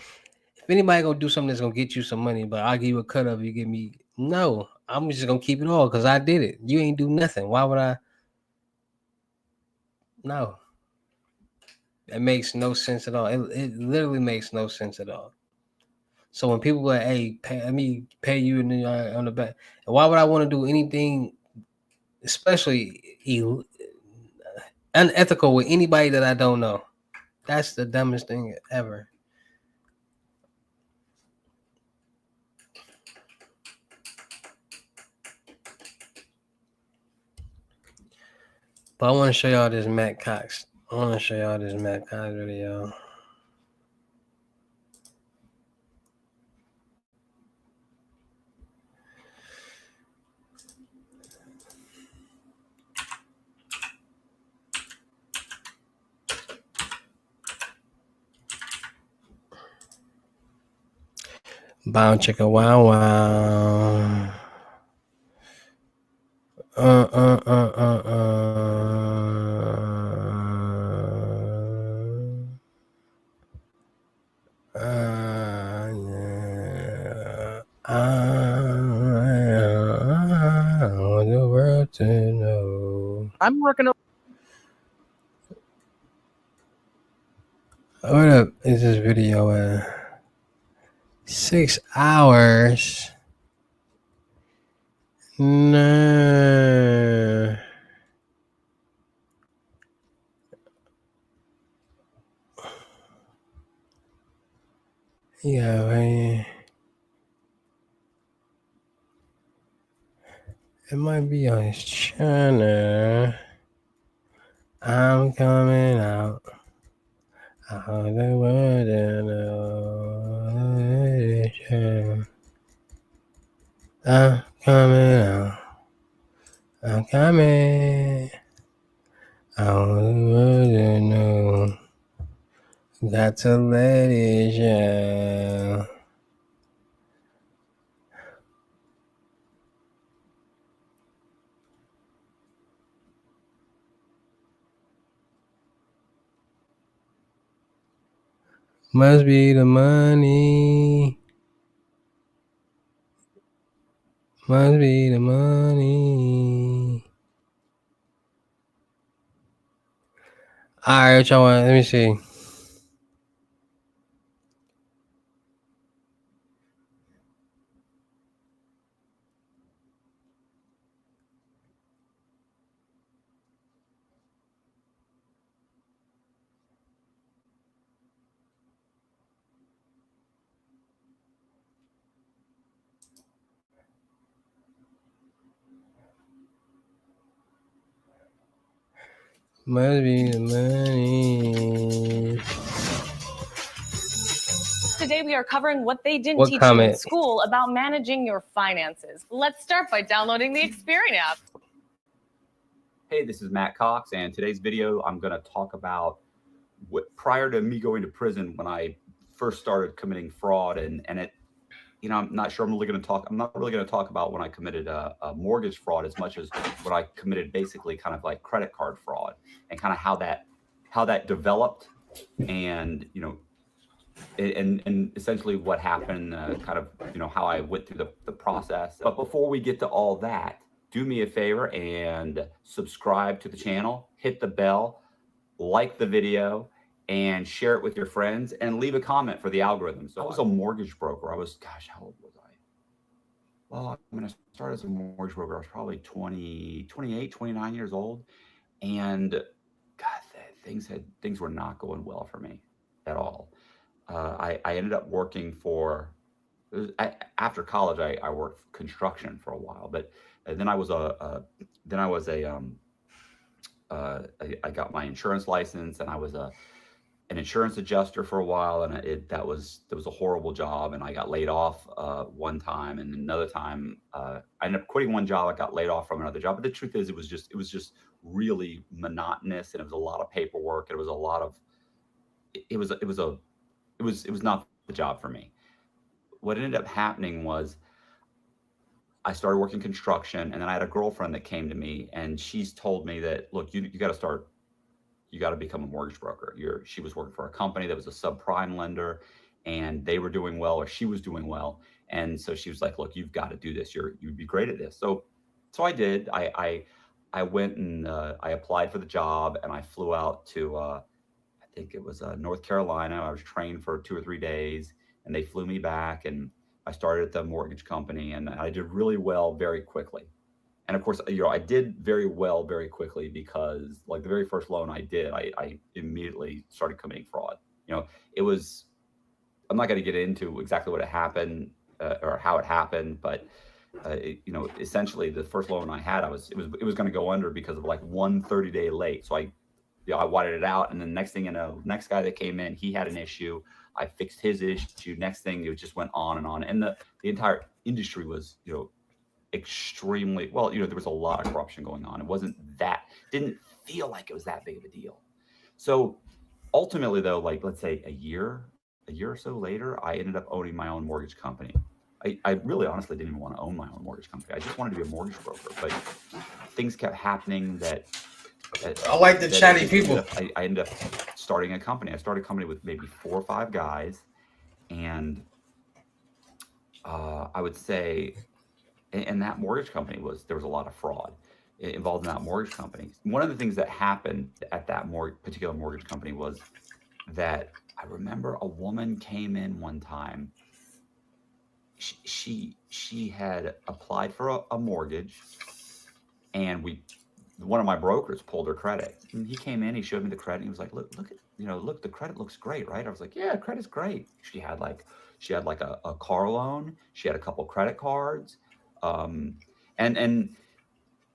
if anybody gonna do something that's gonna get you some money, but I'll give you a cut of it, you give me no. I'm just gonna keep it all because I did it. You ain't do nothing. Why would I? No, it makes no sense at all. It literally makes no sense at all. So when people are like, "Hey, let me pay you on the back," why would I want to do anything, especially unethical with anybody that I don't know? That's the dumbest thing ever. But I want to show y'all this Matt Cox. I want to show y'all this Matt Cox video. Bow chicka wow wow. Uh uh uh uh uh. I want the world to know. I'm working. What up is this video at? 6 hours. No. Yeah, man. It might be on his channel. I'm coming out. I heard the word and I'm coming out. I'm coming. I want the world to know. Got to let it show. Must be the money. Must be the money. All right, what y'all want? Let me see. Must be the money. Today we are covering what they didn't What teach you in comment? school about managing your finances. Let's start by downloading the Experian app. Hey, this is Matt Cox, and today's video I'm going to talk about what prior to me going to prison when I first started committing fraud, and it, you know, I'm not really going to talk about when I committed a mortgage fraud as much as what I committed basically kind of like credit card fraud, and kind of how that developed, and you know, and essentially what happened, kind of, you know, how I went through the process. But before we get to all that, do me a favor and subscribe to the channel, hit the bell, like the video, and share it with your friends, and leave a comment for the algorithm. So I was a mortgage broker. Gosh, how old was I? Well, when I started as a mortgage broker, I was probably 28, 29 years old. And God, things were not going well for me at all. I ended up working for, after college, I worked construction for a while, but then I was a I got my insurance license, and I was an insurance adjuster for a while, and that was a horrible job, and I got laid off one time, and another time I ended up quitting one job. I got laid off from another job, but the truth is, it was just really monotonous, and it was a lot of paperwork. It was a lot of it was not the job for me. What ended up happening was I started working construction, and then I had a girlfriend that came to me, and she's told me that, look, you got to become a mortgage broker. She was working for a company that was a subprime lender, and they were doing well, or she was doing well. And so she was like, look, you've got to do this. You'd be great at this. So I did. I went and I applied for the job, and I flew out to, I think it was North Carolina. I was trained for 2 or 3 days, and they flew me back, and I started at the mortgage company, and I did really well very quickly. And of course, I did very well very quickly because, like, the very first loan I did, I immediately started committing fraud. It was, I'm not going to get into exactly what happened or how it happened, but essentially the first loan I had, it was going to go under because of like 1 30-day late. So I wanted it out, and then next thing you know, next guy that came in, he had an issue. I fixed his issue. Next thing, it just went on and on, and the entire industry was, extremely well. There was a lot of corruption going on. It didn't feel like it was that big of a deal. So ultimately, though, like, let's say a year or so later, I ended up owning my own mortgage company. I really honestly didn't even want to own my own mortgage company. I just wanted to be a mortgage broker, but things kept happening that I like the chatty people. I ended up starting a company. I started a company with maybe 4 or 5 guys, and I would say, and that mortgage company there was a lot of fraud involved in that mortgage company. One of the things that happened at that particular mortgage company was that I remember a woman came in one time. She had applied for a mortgage, and one of my brokers pulled her credit. And he came in, he showed me the credit. And he was like, look, the credit looks great, right? I was like, yeah, credit's great. She had like a car loan. She had a couple credit cards. And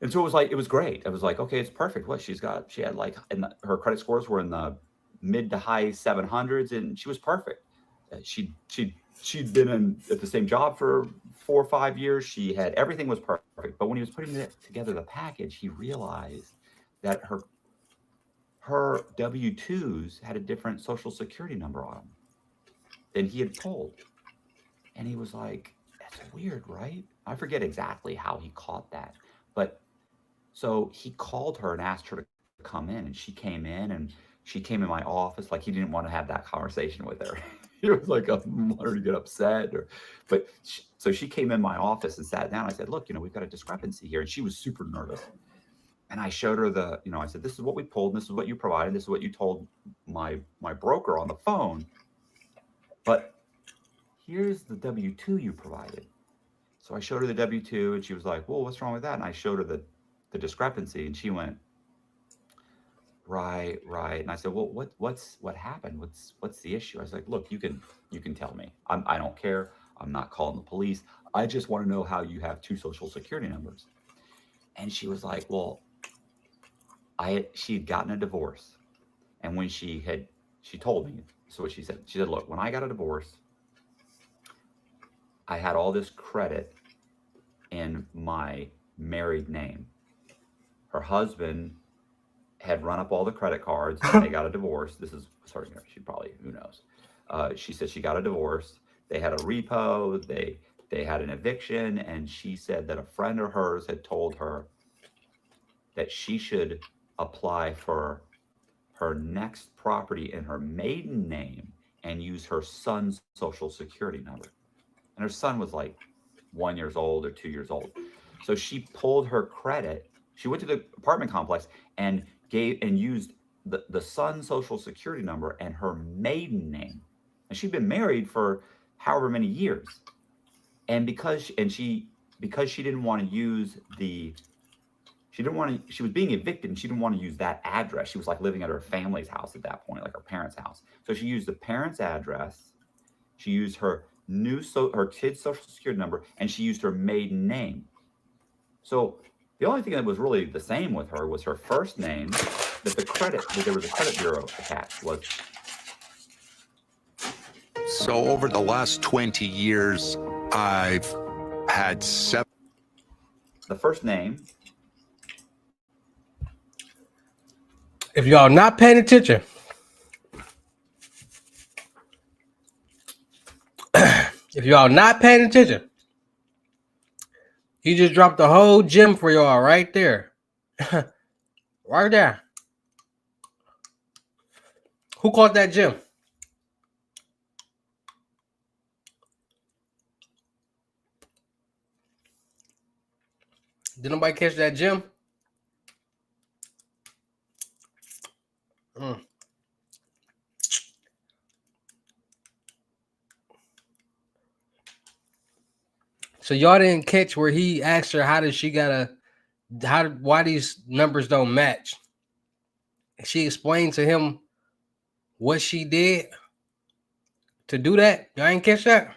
so it was great. I was like, okay, it's perfect. She had like, her credit scores were in the mid to high 700s, and she was perfect. She'd been at the same job for 4 or 5 years. Everything was perfect. But when he was putting together the package, he realized that her W-2s had a different social security number on them than he had pulled. And he was like, that's weird, right? I forget exactly how he caught that. But so he called her and asked her to come in, and she came in, and she came in my office. Like, he didn't want to have that conversation with her. He was like, I want her to get upset. So she came in my office and sat down. I said, look, we've got a discrepancy here. And she was super nervous. And I showed her I said, this is what we pulled. And this is what you provided. This is what you told my broker on the phone. But here's the W-2 you provided. So I showed her the W-2, and she was like, well, what's wrong with that? And I showed her the discrepancy, and she went, right. And I said, well, what happened? What's the issue? I was like, look, you can tell me. I don't care. I'm not calling the police. I just want to know how you have 2 social security numbers. And she was like, well, she'd gotten a divorce. And when she told me, so what she said, look, when I got a divorce, I had all this credit in my married name. Her husband had run up all the credit cards, and they got a divorce. This is, sorry, she probably, who knows. She said she got a divorce. They had a repo. They had an eviction, and she said that a friend of hers had told her that she should apply for her next property in her maiden name and use her son's social security number. And her son was like 1 year old or 2 years old. So she pulled her credit. She went to the apartment complex and used the son's social security number and her maiden name. And she'd been married for however many years. And because she didn't want to use she was being evicted, and she didn't want to use that address. She was like living at her family's house at that point, like her parents' house. So she used the parents' address. She used her her kid's social security number, and she used her maiden name. So The only thing that was really the same with her was her first name, that there was a credit bureau attached. So over the last 20 years, I've had 7. The first name. If y'all not paying attention, if y'all not paying attention, he just dropped the whole gem for y'all right there. Right there. Who caught that gem? Did nobody catch that gem? So y'all didn't catch where he asked her why these numbers don't match. She explained to him what she did to do that. Y'all ain't catch that?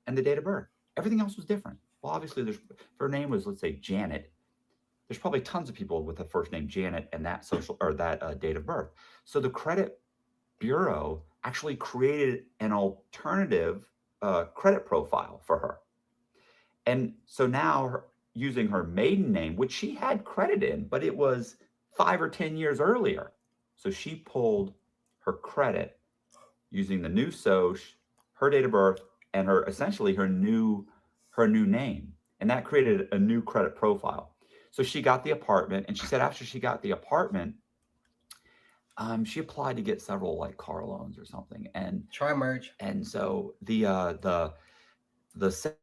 And the date of birth. Everything else was different. Well, obviously, her name was, let's say, Janet. There's probably tons of people with the first name Janet and that date of birth. So the credit bureau actually created an alternative credit profile for her. And so now, using her maiden name, which she had credit in, but it was 5 or 10 years earlier. So she pulled her credit using the new SOCH, her date of birth, and essentially her new name. And that created a new credit profile. So she got the apartment, and she said after she got the apartment, she applied to get several like car loans or something. And Tri-merge. And so the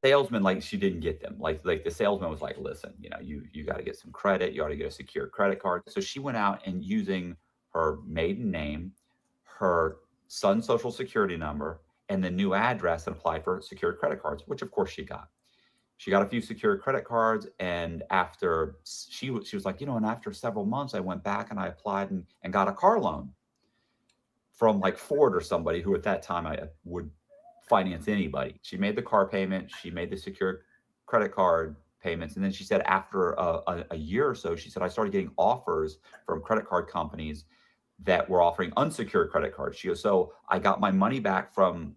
salesman, like, she didn't get them. Like the salesman was like, listen, you got to get some credit. You ought to get a secure credit card. So she went out and, using her maiden name, her son's social security number, and the new address, and applied for secured credit cards, which of course she got. She got a few secured credit cards, and after she was like, and after several months, I went back and I applied and got a car loan from like Ford or somebody who at that time I would finance anybody. She made the car payment, she made the secured credit card payments, and then she said after a year or so, she said, I started getting offers from credit card companies that were offering unsecured credit cards. She goes, so I got my money back from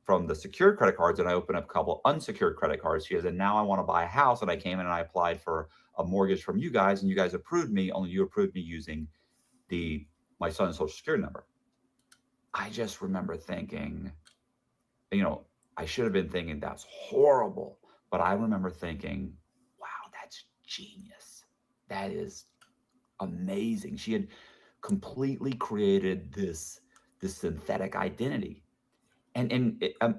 the secured credit cards, and I opened up a couple unsecured credit cards. She goes, and now I want to buy a house, and I came in and I applied for a mortgage from you guys, and you guys approved me, only you approved me using my son's social security number. I just remember thinking, I should have been thinking that's horrible, but I remember thinking, wow, that's genius. That is amazing. She had completely created this synthetic identity. And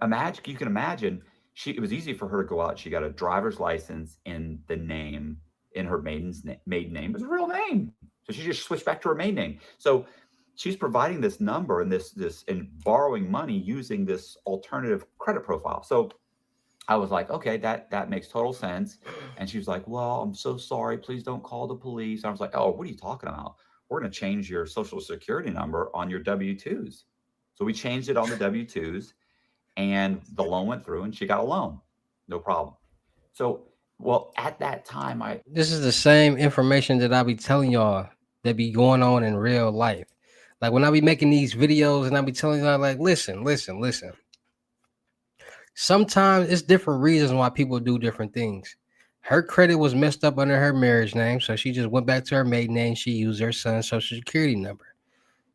imagine, you can imagine, it was easy for her to go out. She got a driver's license in the name, in her maiden name. It was a real name. So she just switched back to her maiden name. So she's providing this number and and borrowing money using this alternative credit profile. So I was like, okay, that makes total sense. And she was like, well, I'm so sorry. Please don't call the police. I was like, oh, what are you talking about? We're going to change your social security number on your W-2s. So we changed it on the W-2s, and the loan went through, and she got a loan. No problem. So, well, at that time, This is the same information that I be telling y'all that be going on in real life. Like when I be making these videos and I be telling y'all, like, listen. Sometimes it's different reasons why people do different things. Her credit was messed up under her marriage name, so she just went back to her maiden name. She used her son's social security number.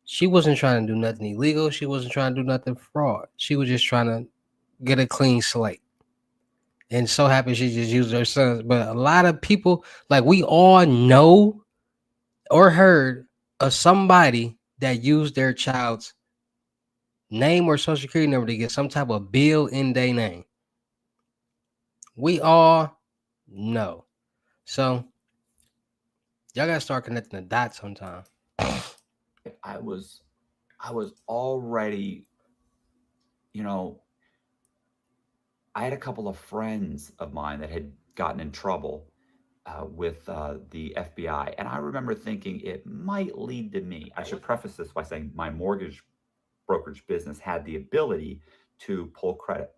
She wasn't trying to do nothing illegal. She wasn't trying to do nothing fraud. She was just trying to get a clean slate. And so happy she just used her son's. But a lot of people, like, we all know or heard of somebody that used their child's name or social security number to get some type of bill in their name. We all know. So y'all gotta start connecting the dots sometime. I was already, I had a couple of friends of mine that had gotten in trouble with the FBI. And I remember thinking it might lead to me. I should preface this by saying my mortgage brokerage business had the ability to pull credit.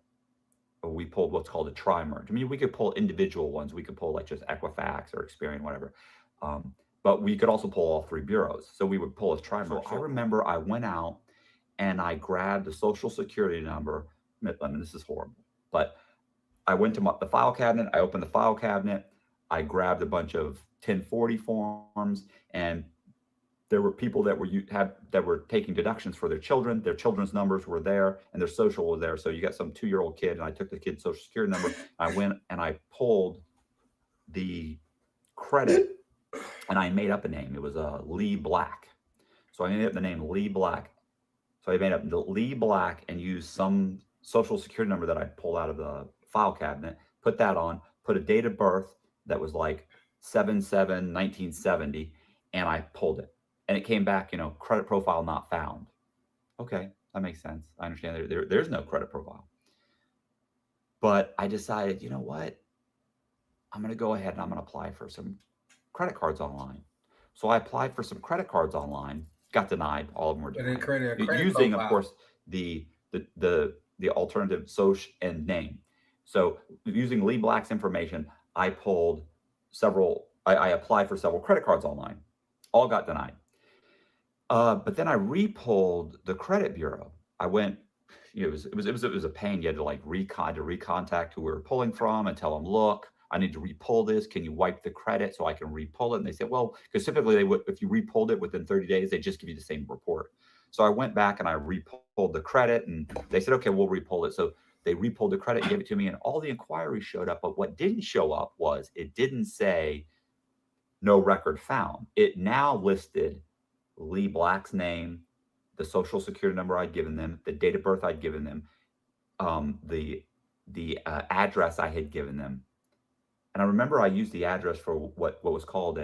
We pulled what's called a tri-merge. I mean, we could pull individual ones. We could pull like just Equifax or Experian, whatever. But we could also pull all three bureaus. So we would pull a tri-merge. So I remember I went out and I grabbed the social security number. I mean, this is horrible, but I went to the file cabinet. I opened the file cabinet. I grabbed a bunch of 1040 forms, and there were people that were taking deductions for their children. Their children's numbers were there, and their social was there. So you got some 2-year-old kid, and I took the kid's social security number. I went and I pulled the credit, and I made up a name. It was Lee Black. So I made up the name Lee Black. So I made up the Lee Black and used some social security number that I pulled out of the file cabinet, put that on, put a date of birth that was like 7/7/1970, and I pulled it. And it came back, credit profile not found. Okay, that makes sense. I understand there's no credit profile. But I decided, you know what? I'm going to go ahead and I'm going to apply for some credit cards online. So I applied for some credit cards online, got denied. All of them were denied. Using, of course, the alternative social and name. So using Lee Black's information, I pulled I applied for several credit cards online. All got denied. But then I re-pulled the credit bureau. I went, it was a pain. You had to like recontact who we were pulling from and tell them, look, I need to re-pull this. Can you wipe the credit so I can re-pull it? And they said, well, because typically they would, if you re-pulled it within 30 days, they just give you the same report. So I went back and I re-pulled the credit, and they said, okay, we'll re-pull it. So they re-pulled the credit, gave it to me, and all the inquiries showed up. But what didn't show up was it didn't say no record found. It now listed Lee Black's name, the social security number I'd given them, the date of birth I'd given them, the address I had given them. And I remember I used the address for what was called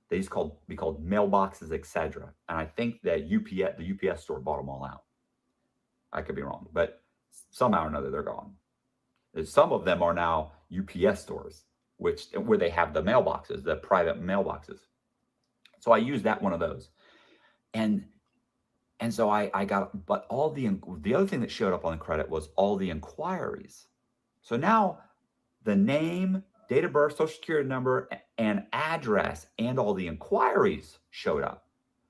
they used to be called mailboxes, etc. And I think that the UPS store bought them all out. I could be wrong, but somehow or another they're gone. Some of them are now UPS stores, where they have the mailboxes, the private mailboxes. So I used that one of those. And so I got, but all the other thing that showed up on the credit was all the inquiries. So now the name, date of birth, social security number, and address, and all the inquiries showed up.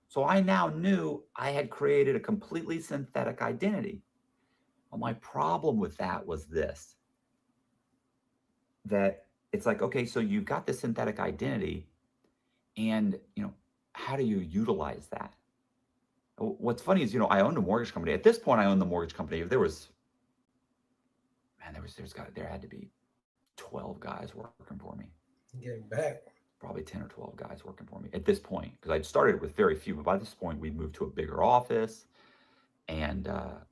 So I now knew I had created a completely synthetic identity. Well, my problem with that was this, that it's like, okay, so you've got this synthetic identity, and how do you utilize that? What's funny is, I owned a mortgage company. At this point, I owned the mortgage company. There had to be 12 guys working for me. Getting back. Probably 10 or 12 guys working for me at this point, because I'd started with very few. But by this point, we'd moved to a bigger office. And I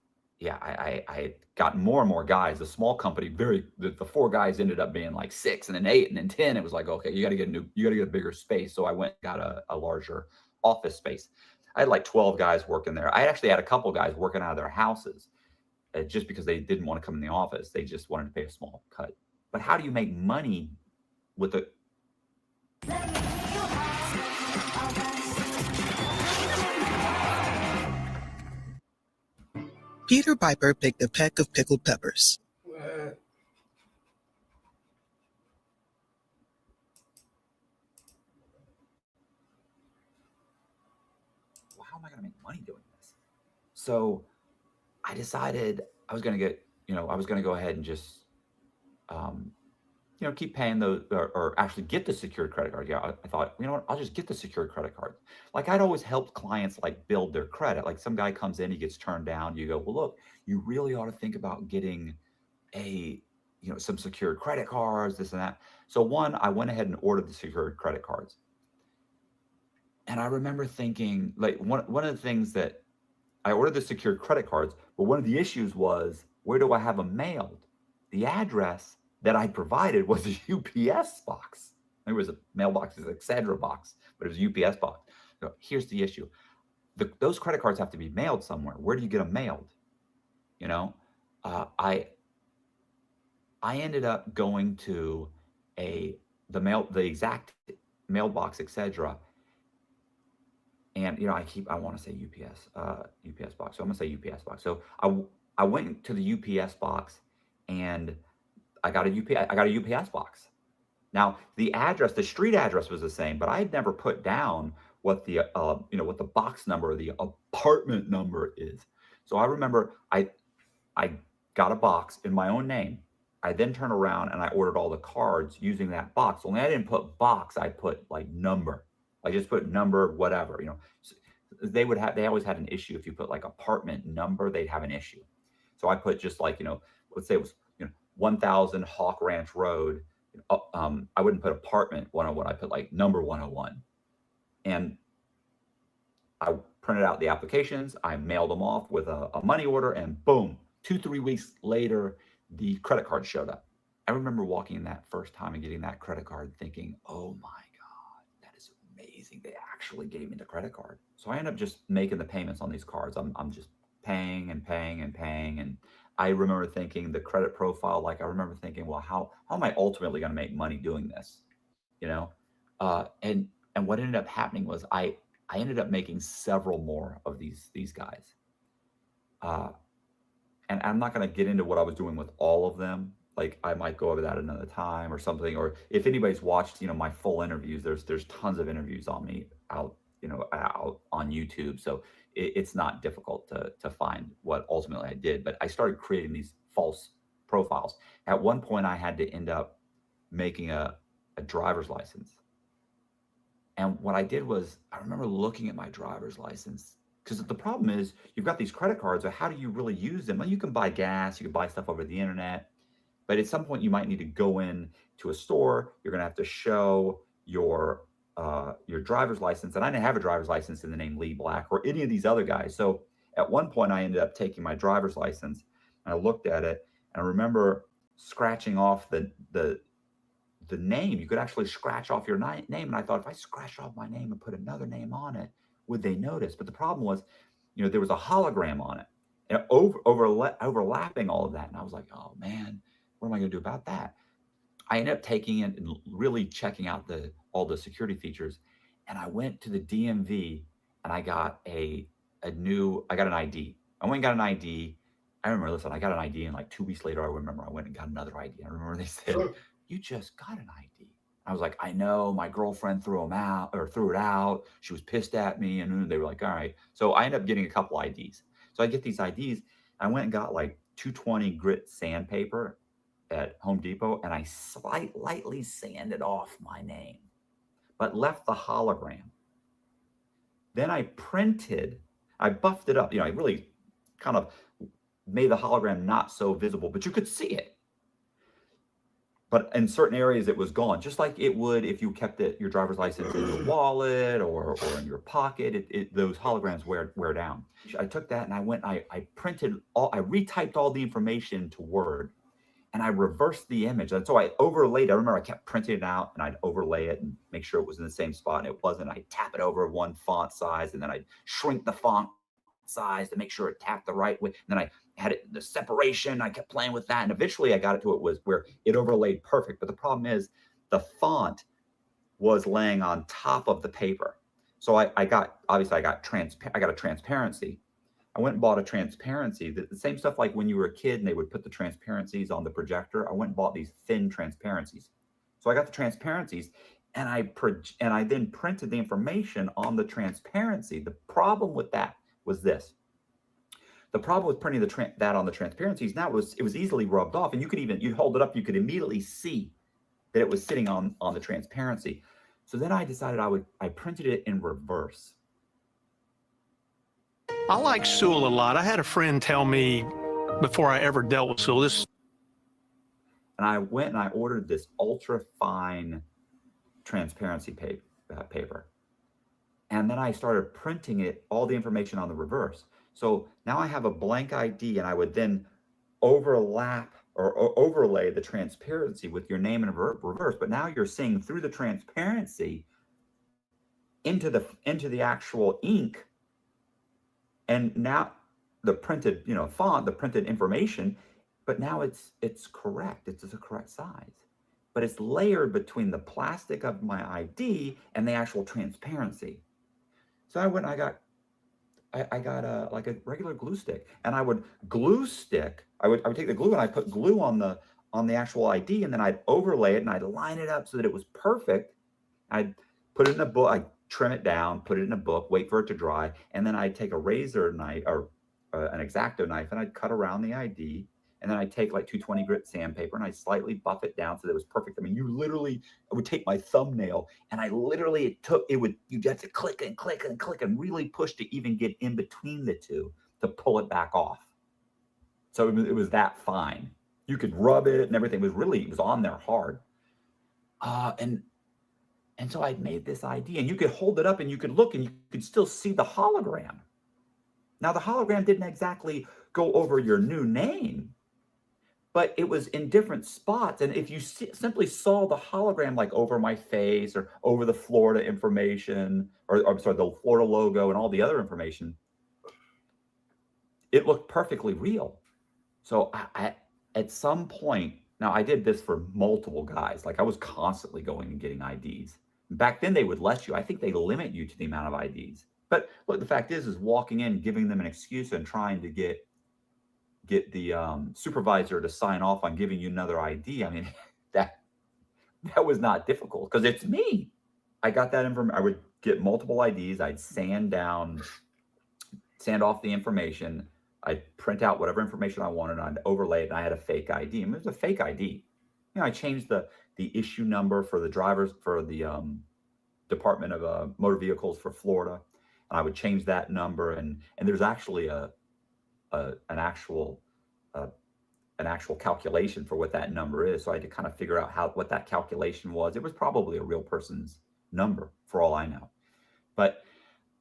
had gotten more and more guys. The small company, the 4 guys ended up being like 6 and then 8 and then 10. It was like, okay, you got to get a bigger space. So I went and got a larger office space. I had like 12 guys working there. I actually had a couple guys working out of their houses just because they didn't want to come in the office. They just wanted to pay a small cut. But how do you make money with it? Peter Piper picked a peck of pickled peppers. What? Well, how am I going to make money doing this? So I decided I was going to get, I was going to go ahead and just, keep paying those, or actually get the secured credit card. Yeah, I thought, you know what, I'll just get the secured credit card. Like I'd always helped clients like build their credit. Like some guy comes in, he gets turned down. You go, well, look, you really ought to think about getting some secured credit cards, this and that. So I went ahead and ordered the secured credit cards. And I remember thinking, like, one of the things that I ordered the secured credit cards, but one of the issues was, where do I have them mailed? The address that I provided was a UPS box. There was a mailboxes, etc. box, but it was a UPS box. So here's the issue. Those credit cards have to be mailed somewhere. Where do you get them mailed? I ended up going to the exact mailbox, etc. And you know, I want to say UPS box, so I'm gonna say UPS box. So I went to the UPS box, and I got a UPS box. Now the street address was the same, but I had never put down what the what the box number or the apartment number is. So I remember I got a box in my own name. I then turned around and I ordered all the cards using that box. Only I didn't put box, I put like number. I just put number, whatever, you know. They always had an issue if you put like apartment number, they'd have an issue. So I put just like, you know, let's say it was, 1000 Hawk Ranch Road. I wouldn't put apartment 101, I put like number 101. And I printed out the applications, I mailed them off with a money order, and boom, 2-3 weeks later, the credit card showed up. I remember walking in that first time and getting that credit card thinking, oh my God, that is amazing. They actually gave me the credit card. So I ended up just making the payments on these cards. I'm just paying and paying and paying. And I remember thinking the credit profile, like I remember thinking, well, how am I ultimately going to make money doing this? You know? And what ended up happening was I ended up making several more of these guys. And I'm not going to get into what I was doing with all of them. Like I might go over that another time or something. Or if anybody's watched, my full interviews, there's tons of interviews on me out on YouTube. So it's not difficult to find what ultimately I did. But I started creating these false profiles. At one point, I had to end up making a driver's license. And what I did was, I remember looking at my driver's license, because the problem is you've got these credit cards, so how do you really use them? Well, you can buy gas, you can buy stuff over the internet, but at some point you might need to go in to a store. You're going to have to show your driver's license. And I didn't have a driver's license in the name Lee Black or any of these other guys. So at one point I ended up taking my driver's license and I looked at it, and I remember scratching off the name. You could actually scratch off your name. And I thought, if I scratch off my name and put another name on it, would they notice? But the problem was, there was a hologram on it and overlapping all of that. And I was like, oh man, what am I going to do about that? I ended up taking it and really checking out all the security features. And I went to the DMV and I got an ID. I went and got an ID. I remember, listen, I got an ID, and like 2 weeks later, I remember I went and got another ID. I remember they said, you just got an ID. I was like, I know, my girlfriend threw it out. She was pissed at me. And they were like, all right. So I ended up getting a couple IDs. So I get these IDs. I went and got like 220 grit sandpaper at Home Depot, and I lightly sanded off my name, but left the hologram. Then I buffed it up. I really kind of made the hologram not so visible, but you could see it. But in certain areas, it was gone, just like it would if you kept your driver's license in your wallet or in your pocket. Those holograms wear down. I took that and I went, I retyped all the information to Word, and I reversed the image. And so I overlaid. I remember I kept printing it out, and I'd overlay it and make sure it was in the same spot, and it wasn't. I'd tap it over one font size, and then I'd shrink the font size to make sure it tapped the right way. And then I had it the separation. I kept playing with that, and eventually I got it to it was where it overlaid perfect. But the problem is the font was laying on top of the paper. So I got a transparency. I went and bought a transparency. The same stuff like when you were a kid and they would put the transparencies on the projector. I went and bought these thin transparencies. So I got the transparencies, and I then printed the information on the transparency. The problem with that was this. The problem with printing that on the transparencies now was it was easily rubbed off, and you'd hold it up, you could immediately see that it was sitting on the transparency. So then I decided I printed it in reverse. I like Sewell a lot. I had a friend tell me before I ever dealt with Sewell and I went and I ordered this ultra fine transparency paper. And then I started printing all the information on the reverse. So now I have a blank ID, and I would then overlap or overlay the transparency with your name in reverse. But now you're seeing through the transparency into the actual ink. And now the printed, font, the printed information, but now it's correct. It's the correct size. but it's layered between the plastic of my ID and the actual transparency. So I went and I got a like a regular glue stick, and I would glue stick. I would take the glue and I put glue on the actual ID, and then I'd overlay it and I'd line it up so that it was perfect. I'd put it in a book, I'd trim it down, put it in a book, wait for it to dry, and then I'd take a razor knife or an X-Acto knife, and I'd cut around the ID, and then I'd take like 220 grit sandpaper and I'd slightly buff it down so that it was perfect. I mean, I would take my thumbnail and you'd have to click and click and click and really push to even get in between the two to pull it back off. So it was that fine. You could rub it and everything. It was on there hard. And so I'd made this ID, and you could hold it up and you could look and you could still see the hologram. Now, the hologram didn't exactly go over your new name, but it was in different spots. And if you simply saw the hologram like over my face or over the Florida information, or I'm sorry, the Florida logo and all the other information, it looked perfectly real. So I at some point, now I did this for multiple guys. Like I was constantly going and getting IDs. Back then they would let you. I think they limit you to the amount of IDs. But look, the fact is walking in, giving them an excuse and trying to get the supervisor to sign off on giving you another ID. I mean, that was not difficult because it's me. I got that information. I would get multiple IDs. I'd sand off the information. I'd print out whatever information I wanted. I'd overlay it, and I had a fake ID. And it was a fake ID. You know, I changed the issue number for the drivers for the Department of Motor Vehicles for Florida, and I would change that number. And there's actually an actual calculation for what that number is. So I had to kind of figure out what that calculation was. It was probably a real person's number for all I know. But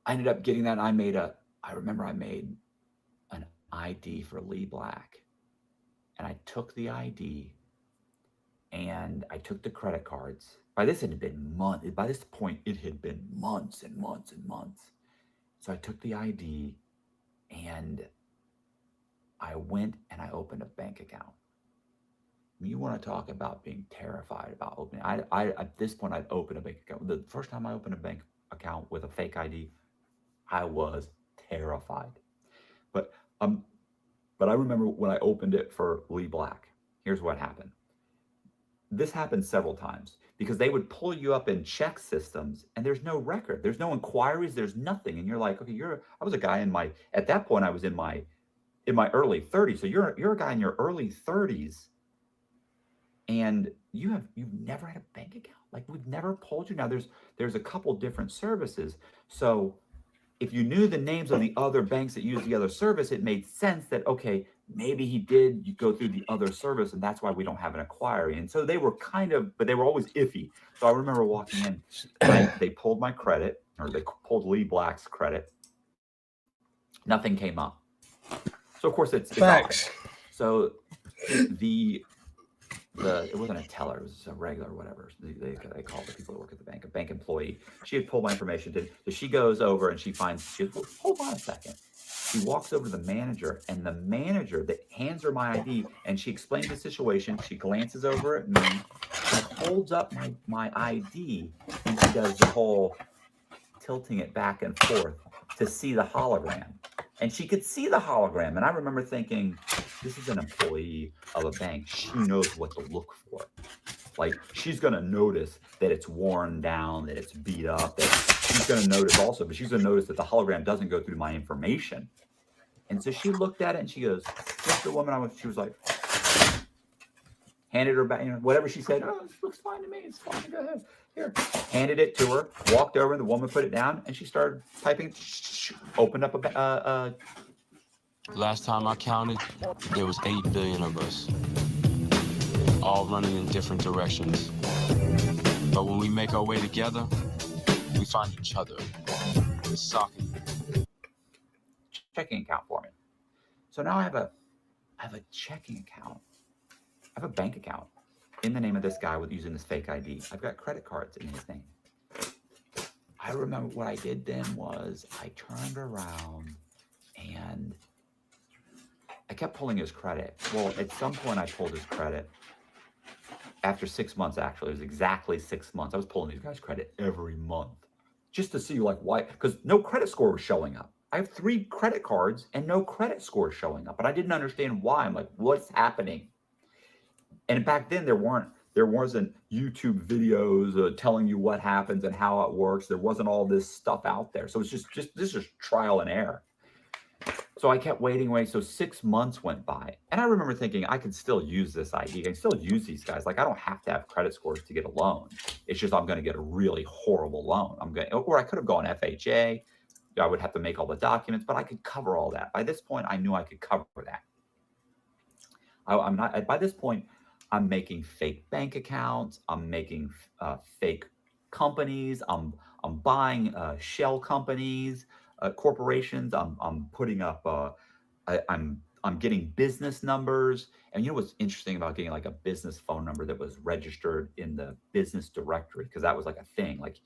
I ended up getting that. And I remember I made an ID for Lee Black, and I took the ID and I took the credit cards. By this point, it had been months and months and months. So I took the ID and I went and I opened a bank account. You want to talk about being terrified about opening? I at this point, I'd opened a bank account. The first time I opened a bank account with a fake ID, I was terrified. But I remember when I opened it for Lee Black, here's what happened. This happened several times because they would pull you up in check systems and there's no record. There's no inquiries. There's nothing. And you're like, okay, I was a guy at that point, I was in my early 30s. So you're a guy in your early 30s and you've never had a bank account. Like we've never pulled you. Now there's a couple different services. So if you knew the names of the other banks that use the other service, it made sense that, okay, maybe you go through the other service and that's why we don't have an inquiry. And so they were but they were always iffy. So I remember walking in, and they pulled my credit, or they pulled Lee Black's credit. Nothing came up. So of course it's facts. So it wasn't a teller, it was a regular whatever. They call the people that work at the bank, a bank employee. She had pulled my information. So she goes over and she goes, hold on a second. She walks over to the manager, and the manager that hands her my ID, and she explains the situation. She glances over at me, and holds up my ID, and she does the whole tilting it back and forth to see the hologram. And she could see the hologram. And I remember thinking, this is an employee of a bank. She knows what to look for. Like, she's going to notice that it's worn down, that it's beat up, that she's going to notice also, but she's going to notice that the hologram doesn't go through my information. And so she looked at it and she goes, Mr. Woman, she was like, handed her back, whatever she said, oh, this looks fine to me. It's fine. Go ahead. Here. Handed it to her, walked over, the woman put it down, and she started typing, opened up a Last time I counted, there was 8 billion of us, all running in different directions. But when we make our way together, we find each other. It's soccer. Checking account for me. So now I have a checking account. I have a bank account in the name of this guy using this fake ID. I've got credit cards in his name. I remember what I did then was I turned around and I kept pulling his credit. Well, at some point I pulled his credit after 6 months, actually, it was exactly 6 months. I was pulling these guys' credit every month just to see like why, because no credit score was showing up. I have 3 credit cards and no credit score showing up, but I didn't understand why. I'm like, what's happening? And back then there wasn't YouTube videos telling you what happens and how it works. There wasn't all this stuff out there. So it's just this is trial and error. So I kept waiting. So 6 months went by. And I remember thinking I could still use this ID. I can still use these guys. Like I don't have to have credit scores to get a loan. It's just I'm going to get a really horrible loan. Or I could have gone FHA. I would have to make all the documents, but I could cover all that. By this point, I knew I could cover that. By this point, I'm making fake bank accounts. I'm making fake companies. I'm buying shell companies, corporations. I'm putting up. I'm getting business numbers. And you know what's interesting about getting like a business phone number that was registered in the business directory, because that was like a thing. Like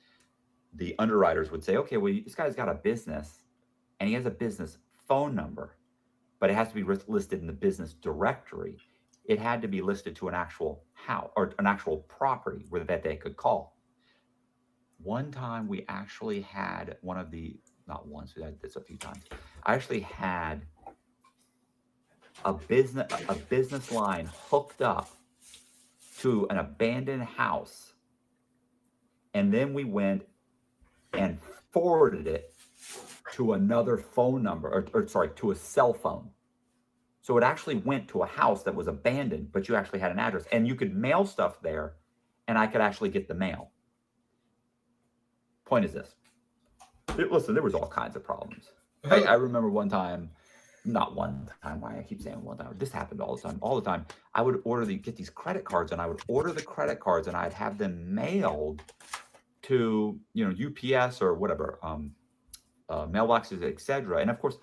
the underwriters would say, okay, well, this guy's got a business and he has a business phone number, but it has to be listed in the business directory. It had to be listed to an actual house or an actual property that they could call. One time we actually had one of the, not once, we had this a few times. I actually had a business line hooked up to an abandoned house. And then we went and forwarded it to another phone number, to a cell phone. So it actually went to a house that was abandoned, but you actually had an address and you could mail stuff there and I could actually get the mail. Point is this. Listen, there was all kinds of problems. I remember one time, not one time, why I keep saying one time, this happened all the time. I would get these credit cards and I would order the credit cards and I'd have them mailed to, UPS or whatever, mailboxes, etc. And of course,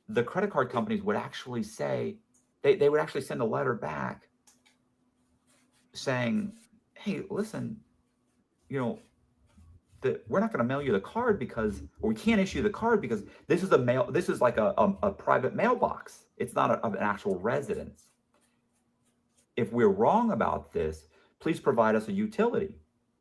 the credit card companies would actually say, they would actually send a letter back saying, hey, listen, we're not going to mail you the card or we can't issue the card because this is like a private mailbox. It's not an actual residence. If we're wrong about this, please provide us a utility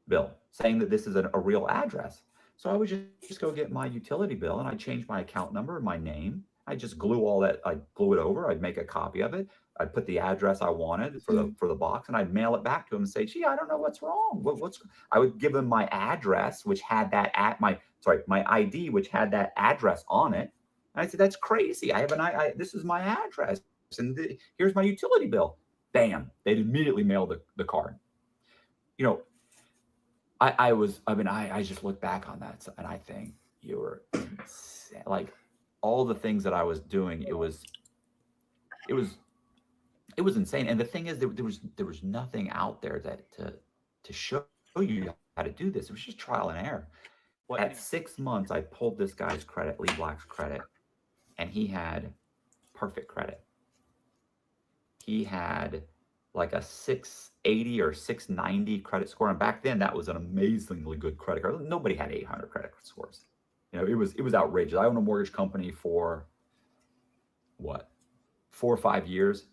bill saying that this is a real address. So I would just go get my utility bill and I'd change my account number and my name. I just glue all that. I'd glue it over. I'd make a copy of it. I'd put the address I wanted for the box, and I'd mail it back to him and say, "Gee, I don't know what's wrong. I would give him my address, which had my ID, which had that address on it. And I said, "That's crazy. This is my address, and here's my utility bill." Bam! They'd immediately mail the card. I just look back on that and I think you were insane. Like all the things that I was doing, it was insane. And the thing is, there was nothing out there to show you how to do this. It was just trial and error. At 6 months, I pulled this guy's credit, Lee Black's credit, and he had perfect credit. He had like a 680 or 690 credit score. And back then that was an amazingly good credit card. Nobody had 800 credit scores. It was outrageous. I owned a mortgage company for 4 or 5 years.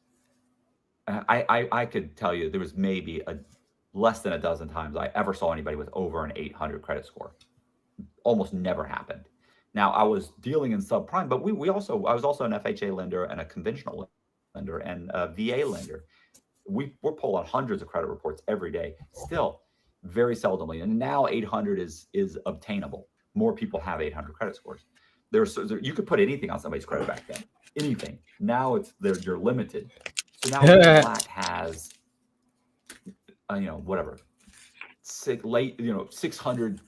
I could tell you there was maybe less than a dozen times I ever saw anybody with over an 800 credit score. Almost never happened. Now I was dealing in subprime, but I was also an FHA lender and a conventional lender and a VA lender. We're pulling hundreds of credit reports every day, still very seldomly. And now 800 is obtainable. More people have 800 credit scores. You could put anything on somebody's credit back then, anything. Now you're limited. So now Black has, 600,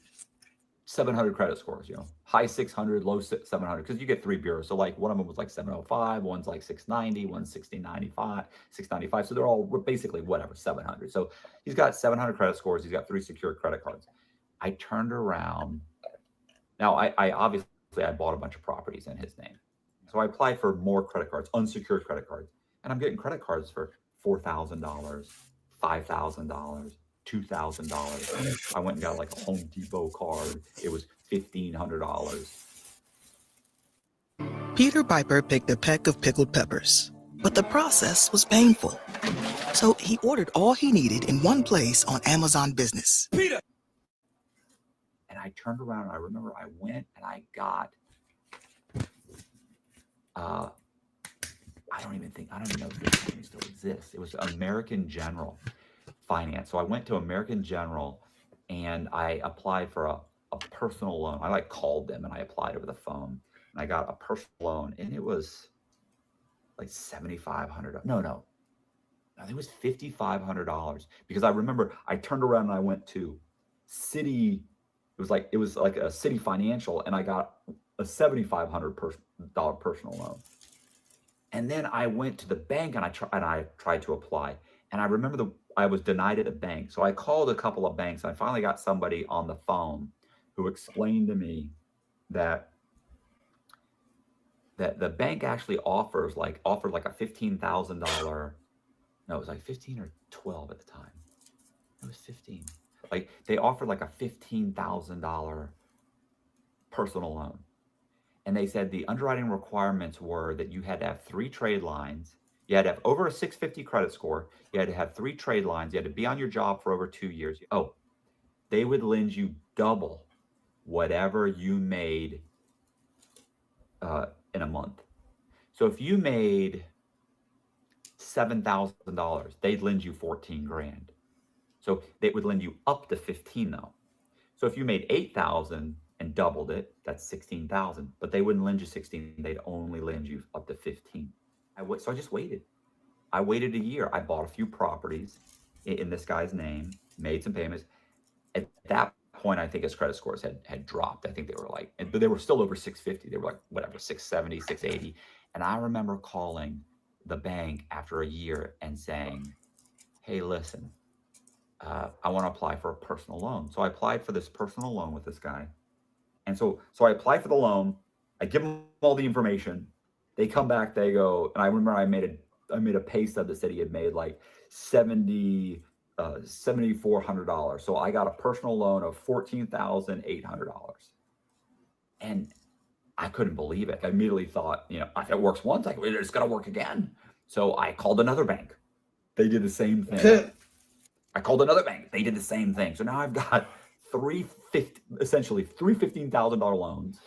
700 credit scores, high 600, low 700, because you get 3 bureaus. So like one of them was like 705, one's like 690, one's 695. So they're all basically 700. So he's got 700 credit scores. He's got 3 secured credit cards. I turned around. Now I obviously I bought a bunch of properties in his name. So I applied for more credit cards, unsecured credit cards. And I'm getting credit cards for $4,000, $5,000, $2,000. I went and got like a Home Depot card. It was $1,500. Peter Piper picked a peck of pickled peppers, but the process was painful. So he ordered all he needed in one place on Amazon Business. And I turned around and I remember I went and I got, I don't even know if this company still exists. It was American General Finance. So I went to American General and I applied for a personal loan. I called them and I applied over the phone and I got a personal loan and it was like $7,500. No, it was $5,500 because I remember I turned around and I went to Citi. It was like a Citi Financial and I got a $7,500 personal loan. And then I went to the bank and I tried to apply. And I remember I was denied at the bank. So I called a couple of banks. I finally got somebody on the phone who explained to me that the bank actually offered like a $15,000. No, it was like 15 or 12 at the time. It was 15. Like they offered like a $15,000 personal loan. And they said the underwriting requirements were that you had to have 3 trade lines. You had to have over a 650 credit score. You had to have 3 trade lines. You had to be on your job for over 2 years. Oh, they would lend you double whatever you made in a month. So if you made $7,000, they'd lend you 14 grand. So they would lend you up to 15 though. So if you made 8,000 and doubled it, that's 16,000, but they wouldn't lend you 16. They'd only lend you up to 15. So I just waited. I waited a year. I bought a few properties in this guy's name, made some payments. At that point, I think his credit scores had dropped. I think they were like, but they were still over 650. They were like, whatever, 670, 680. And I remember calling the bank after a year and saying, hey, listen, I want to apply for a personal loan. So I applied for this personal loan with this guy. And so I applied for the loan. I give them all the information. They come back, they go, and I remember I made a pay stub that said he had made like $7,400. So I got a personal loan of $14,800. And I couldn't believe it. I immediately thought, if it works once, it's gonna work again. So I called another bank. They did the same thing. I called another bank. They did the same thing. So now I've got essentially three $15,000 loans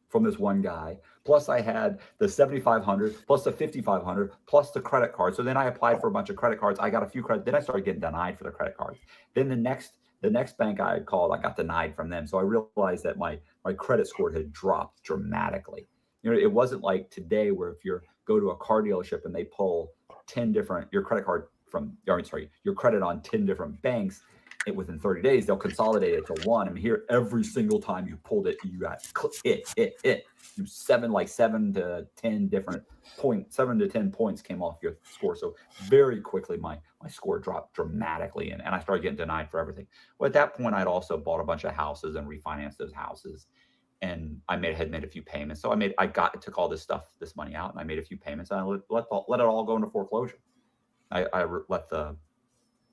from this one guy. Plus I had the $7,500 plus the $5,500 plus the credit card. So then I applied for a bunch of credit cards. I got a few credit. Then I started getting denied for the credit cards. Then the next bank I had called, I got denied from them. So I realized that my credit score had dropped dramatically. It wasn't like today where if you go to a car dealership and they pull 10 different, your credit on 10 different banks, within 30 days, they'll consolidate it to one. And here, every single time you pulled it, you got it. 7 to 10 points came off your score. So very quickly, my score dropped dramatically, and I started getting denied for everything. Well, at that point, I'd also bought a bunch of houses and refinanced those houses, and I had made a few payments. So I took all this money out, and I made a few payments, and I let it all go into foreclosure.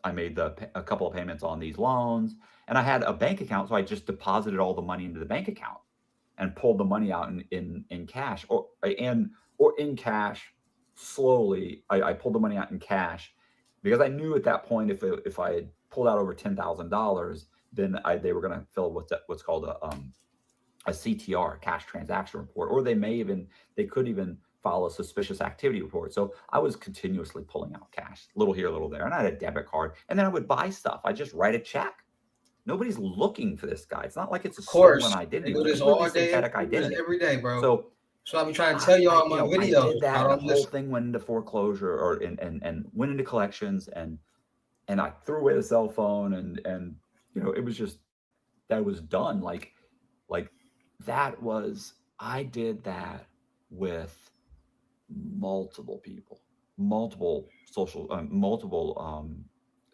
I made a couple of payments on these loans, and I had a bank account. So I just deposited all the money into the bank account and pulled the money out in cash or in cash slowly. I pulled the money out in cash because I knew at that point, if I had pulled out over $10,000, then they were going to fill what's called a CTR, cash transaction report, or they could even file a suspicious activity report. So I was continuously pulling out cash, little here, little there. And I had a debit card, and then I would buy stuff. I just write a check. Nobody's looking for this guy. It's not like it's a stolen identity. They do this all day, synthetic identity. Every day, bro. So I be trying to tell you on my videos. I did that. The whole thing went into foreclosure and went into collections, and I threw away the cell phone, and it was just, that was done. Like that was, I did that with multiple people, multiple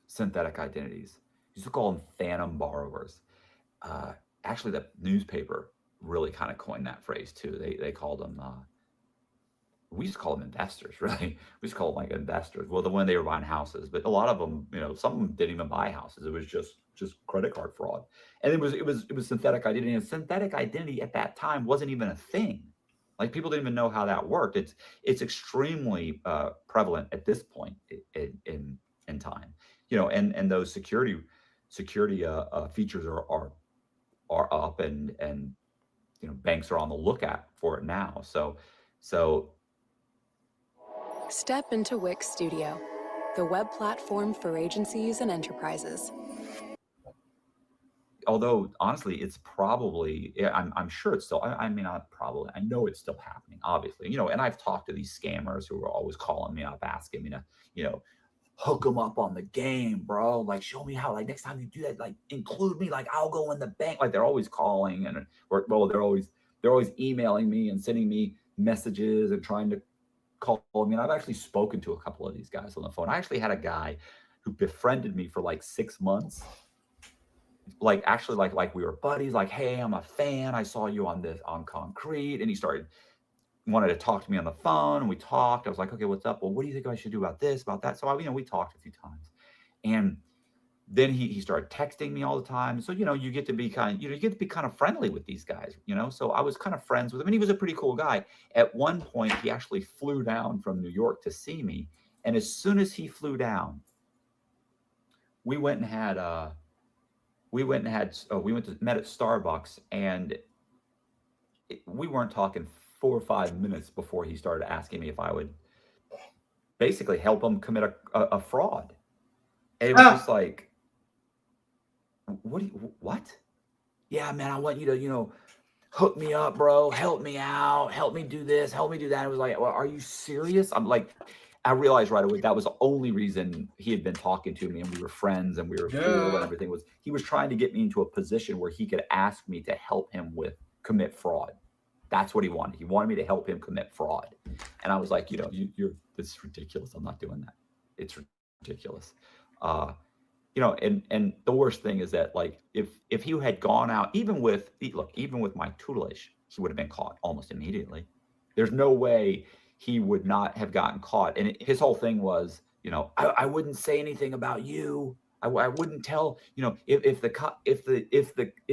synthetic identities. Used to call them phantom borrowers. Actually, the newspaper really kind of coined that phrase too. They called them, we used to call them investors, really. We used to call them like investors. Well, when they were buying houses, but a lot of them, some of them didn't even buy houses. It was just credit card fraud. And it was synthetic identity. And synthetic identity at that time wasn't even a thing. Like, people didn't even know how that worked. It's extremely prevalent at this point in in time, you know, and those security features are up, and you know, banks are on the lookout for it now. So Step into Wix Studio, the web platform for agencies and enterprises. although honestly, it's probably, yeah, I'm sure it's still, I mean, not probably, I know it's still happening, obviously, you know, and I've talked to these scammers who are always calling me up, asking me to, you know, hook them up on the game, bro. Like, show me how, like, next time you do that, like, include me, like, I'll go in the bank. Like, they're always calling, and, or, well, they're always emailing me and sending me messages and trying to call me. And I've actually spoken to a couple of these guys on the phone. I actually had a guy who befriended me for like 6 months. Like, actually, like we were buddies, like, hey, I'm a fan. I saw you on Concrete. And he wanted to talk to me on the phone, and we talked. I was like, okay, what's up? Well, what do you think I should do about this, about that? So, you know, we talked a few times. And then he started texting me all the time. So, you know, you get to be kind of friendly with these guys, you know? So I was kind of friends with him, and he was a pretty cool guy. At one point, he actually flew down from New York to see me. And as soon as he flew down, we went to met at Starbucks, and we weren't talking 4 or 5 minutes before he started asking me if I would basically help him commit a fraud. And it was just like, what? Yeah, man, I want you to, you know, hook me up, bro. Help me out. Help me do this. Help me do that. It was like, well, are you serious? I'm like, I realized right away that was the only reason he had been talking to me, and we were friends and we were cool and everything, was he was trying to get me into a position where he could ask me to help him commit fraud. That's what he wanted. He wanted me to help him commit fraud. And I was like, you know, this is ridiculous. I'm not doing that. It's ridiculous. You know, and the worst thing is that, like, if he had gone out, even with my tutelage, he would have been caught almost immediately. There's no way he would not have gotten caught. And his whole thing was, you know, I wouldn't say anything about you. I wouldn't tell, you know, if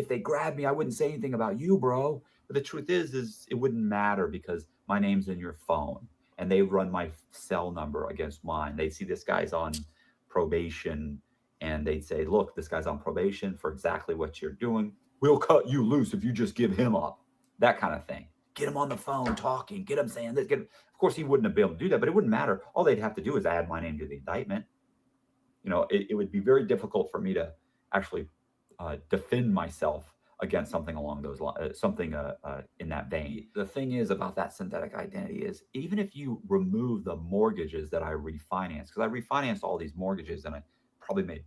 they grabbed me, I wouldn't say anything about you, bro. But the truth is it wouldn't matter, because my name's in your phone, and they run my cell number against mine. They see this guy's on probation, and they'd say, look, this guy's on probation for exactly what you're doing. We'll cut you loose if you just give him up. That kind of thing. Get him on the phone talking, get him saying this. Of course, he wouldn't have been able to do that, but it wouldn't matter. All they'd have to do is add my name to the indictment. You know, it would be very difficult for me to actually defend myself against something along those lines, something in that vein. The thing is about that synthetic identity is, even if you remove the mortgages that I refinanced, because I refinanced all these mortgages and I probably made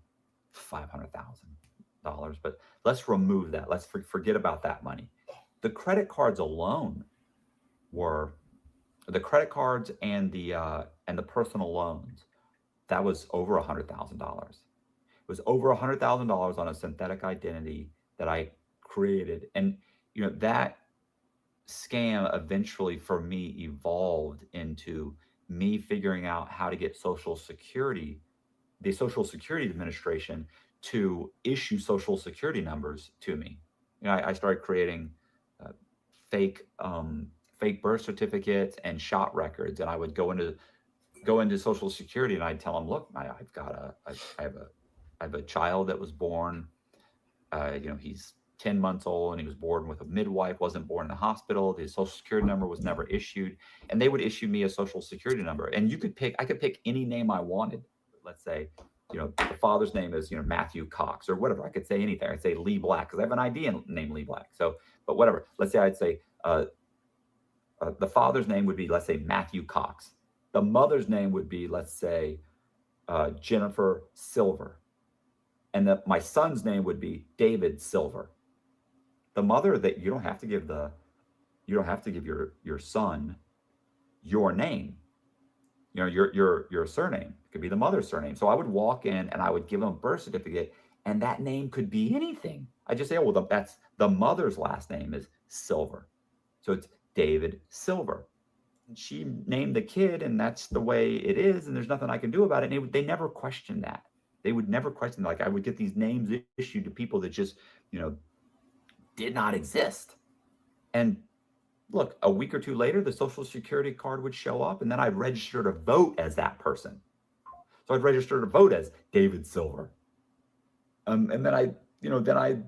$500,000, but let's remove that. Let's forget about that money. The credit cards alone were the credit cards and the personal loans. That was over $100,000. It was over $100,000 on a synthetic identity that I created. And, you know, that scam eventually for me evolved into me figuring out how to get Social Security, the Social Security Administration, to issue Social Security numbers to me. You know, I started creating fake birth certificates and shot records, and I would go into Social Security, and I'd tell them, look, I have a child that was born, you know, he's 10 months old, and he was born with a midwife, wasn't born in the hospital. His Social Security number was never issued, and they would issue me a Social Security number. And I could pick any name I wanted. Let's say, you know, the father's name is, you know, Matthew Cox or whatever. I could say anything. I'd say Lee Black, because I have an ID named Lee Black. So, but whatever. Let's say I'd say the father's name would be, let's say, Matthew Cox. The mother's name would be, let's say, Jennifer Silver. And my son's name would be David Silver. The mother, that you don't have to give your son your name. You know, your surname. It could be the mother's surname. So I would walk in and I would give him a birth certificate, and that name could be anything. I just say, oh, well, that's the mother's last name is Silver. So it's David Silver. She named the kid, and that's the way it is, and there's nothing I can do about it. And they never questioned that. They would never question, like, I would get these names issued to people that just, you know, did not exist. And look, a week or two later, the Social Security card would show up, and then I'd register to vote as that person. So I'd register to vote as David Silver. And then I'd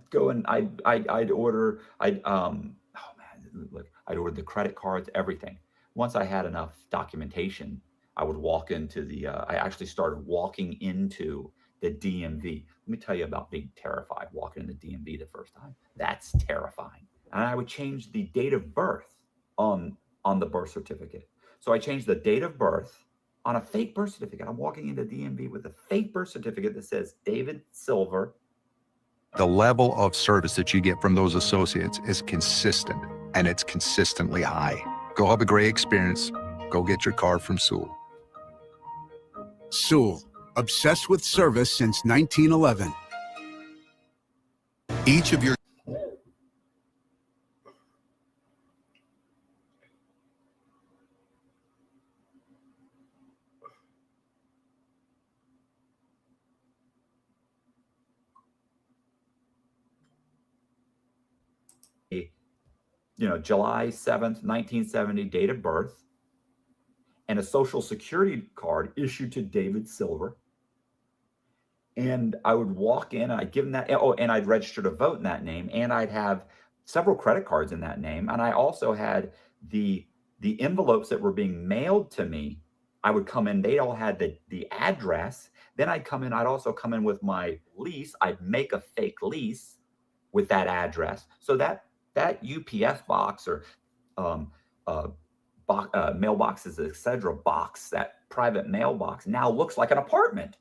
go and I'd order, I'd order the credit cards, everything. Once I had enough documentation, I would walk into I actually started walking into the DMV. Let me tell you about being terrified walking in the DMV the first time. That's terrifying. And I would change the date of birth on the birth certificate. So I changed the date of birth on a fake birth certificate. I'm walking into DMV with a fake birth certificate that says David Silver. The level of service that you get from those associates is consistent, and it's consistently high. Go have a great experience. Go get your card from Hussle. Hussle, obsessed with service since 1911. Each of your July 7th, 1970 date of birth, and a social security card issued to David Silver. And I would walk in and I'd give them that. Oh, and I'd register to vote in that name. And I'd have several credit cards in that name. And I also had the envelopes that were being mailed to me. I would come in, they all had the address. Then I'd also come in with my lease. I'd make a fake lease with that address. So that UPS box or mailboxes, etc. box, that private mailbox now looks like an apartment.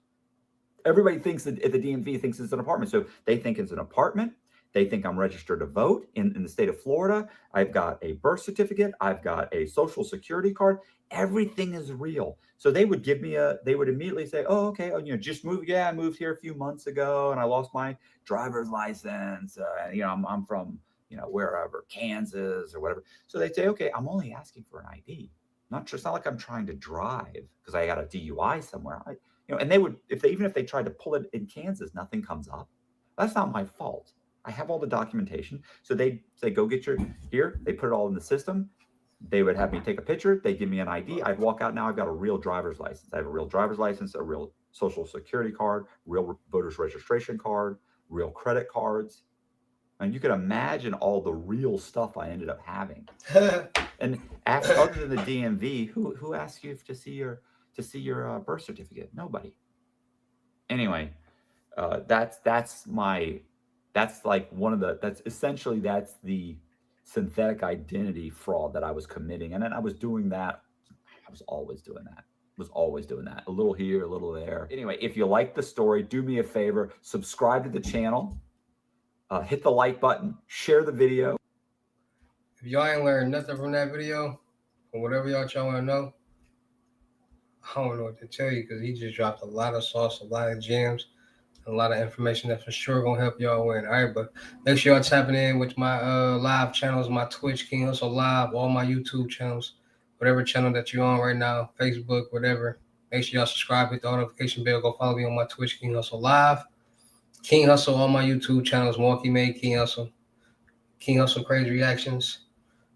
Everybody thinks that at the DMV thinks it's an apartment. So they think it's an apartment. They think I'm registered to vote in the state of Florida. I've got a birth certificate. I've got a social security card. Everything is real. So they would they would immediately say, oh, okay. Oh, just moved. Yeah, I moved here a few months ago and I lost my driver's license. I'm from, wherever, Kansas or whatever. So they'd say, okay, I'm only asking for an ID. It's not like I'm trying to drive because I got a DUI somewhere. And they would, even if they tried to pull it in Kansas, nothing comes up. That's not my fault. I have all the documentation. So they say, go get here. They put it all in the system. They would have me take a picture. They give me an ID. I'd walk out. Now I've got a real driver's license. I have a real driver's license, a real social security card, real voter's registration card, real credit cards. And you can imagine all the real stuff I ended up having. And other than the DMV, who asks you to see your birth certificate? Nobody. Anyway, that's the synthetic identity fraud that I was committing. And then I was doing that. I was always doing that. A little here, a little there. Anyway, if you like the story, do me a favor, subscribe to the channel, hit the like button, share the video. If y'all ain't learned nothing from that video, or whatever y'all want to know, I don't know what to tell you because he just dropped a lot of sauce, a lot of gems, a lot of information that for sure gonna help y'all win. All right, but make sure y'all tapping in with my live channels, my Twitch, King Hussle Live, all my YouTube channels, whatever channel that you're on right now, Facebook, whatever. Make sure y'all subscribe, hit the notification bell, go follow me on my Twitch, King Hussle Live, King Hussle on my YouTube channels, Milwaukee Made King Hussle Crazy Reactions.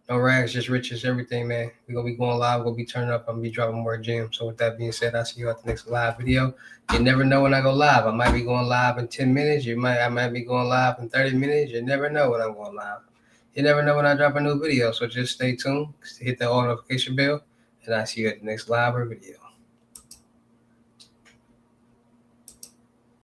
No rags, just riches, everything, man. We're going to be going live. We're going to be turning up. I'm going to be dropping more gems. So with that being said, I'll see you at the next live video. You never know when I go live. I might be going live in 10 minutes. I might be going live in 30 minutes. You never know when I'm going live. You never know when I drop a new video. So just stay tuned. Hit that notification bell. And I'll see you at the next live or video.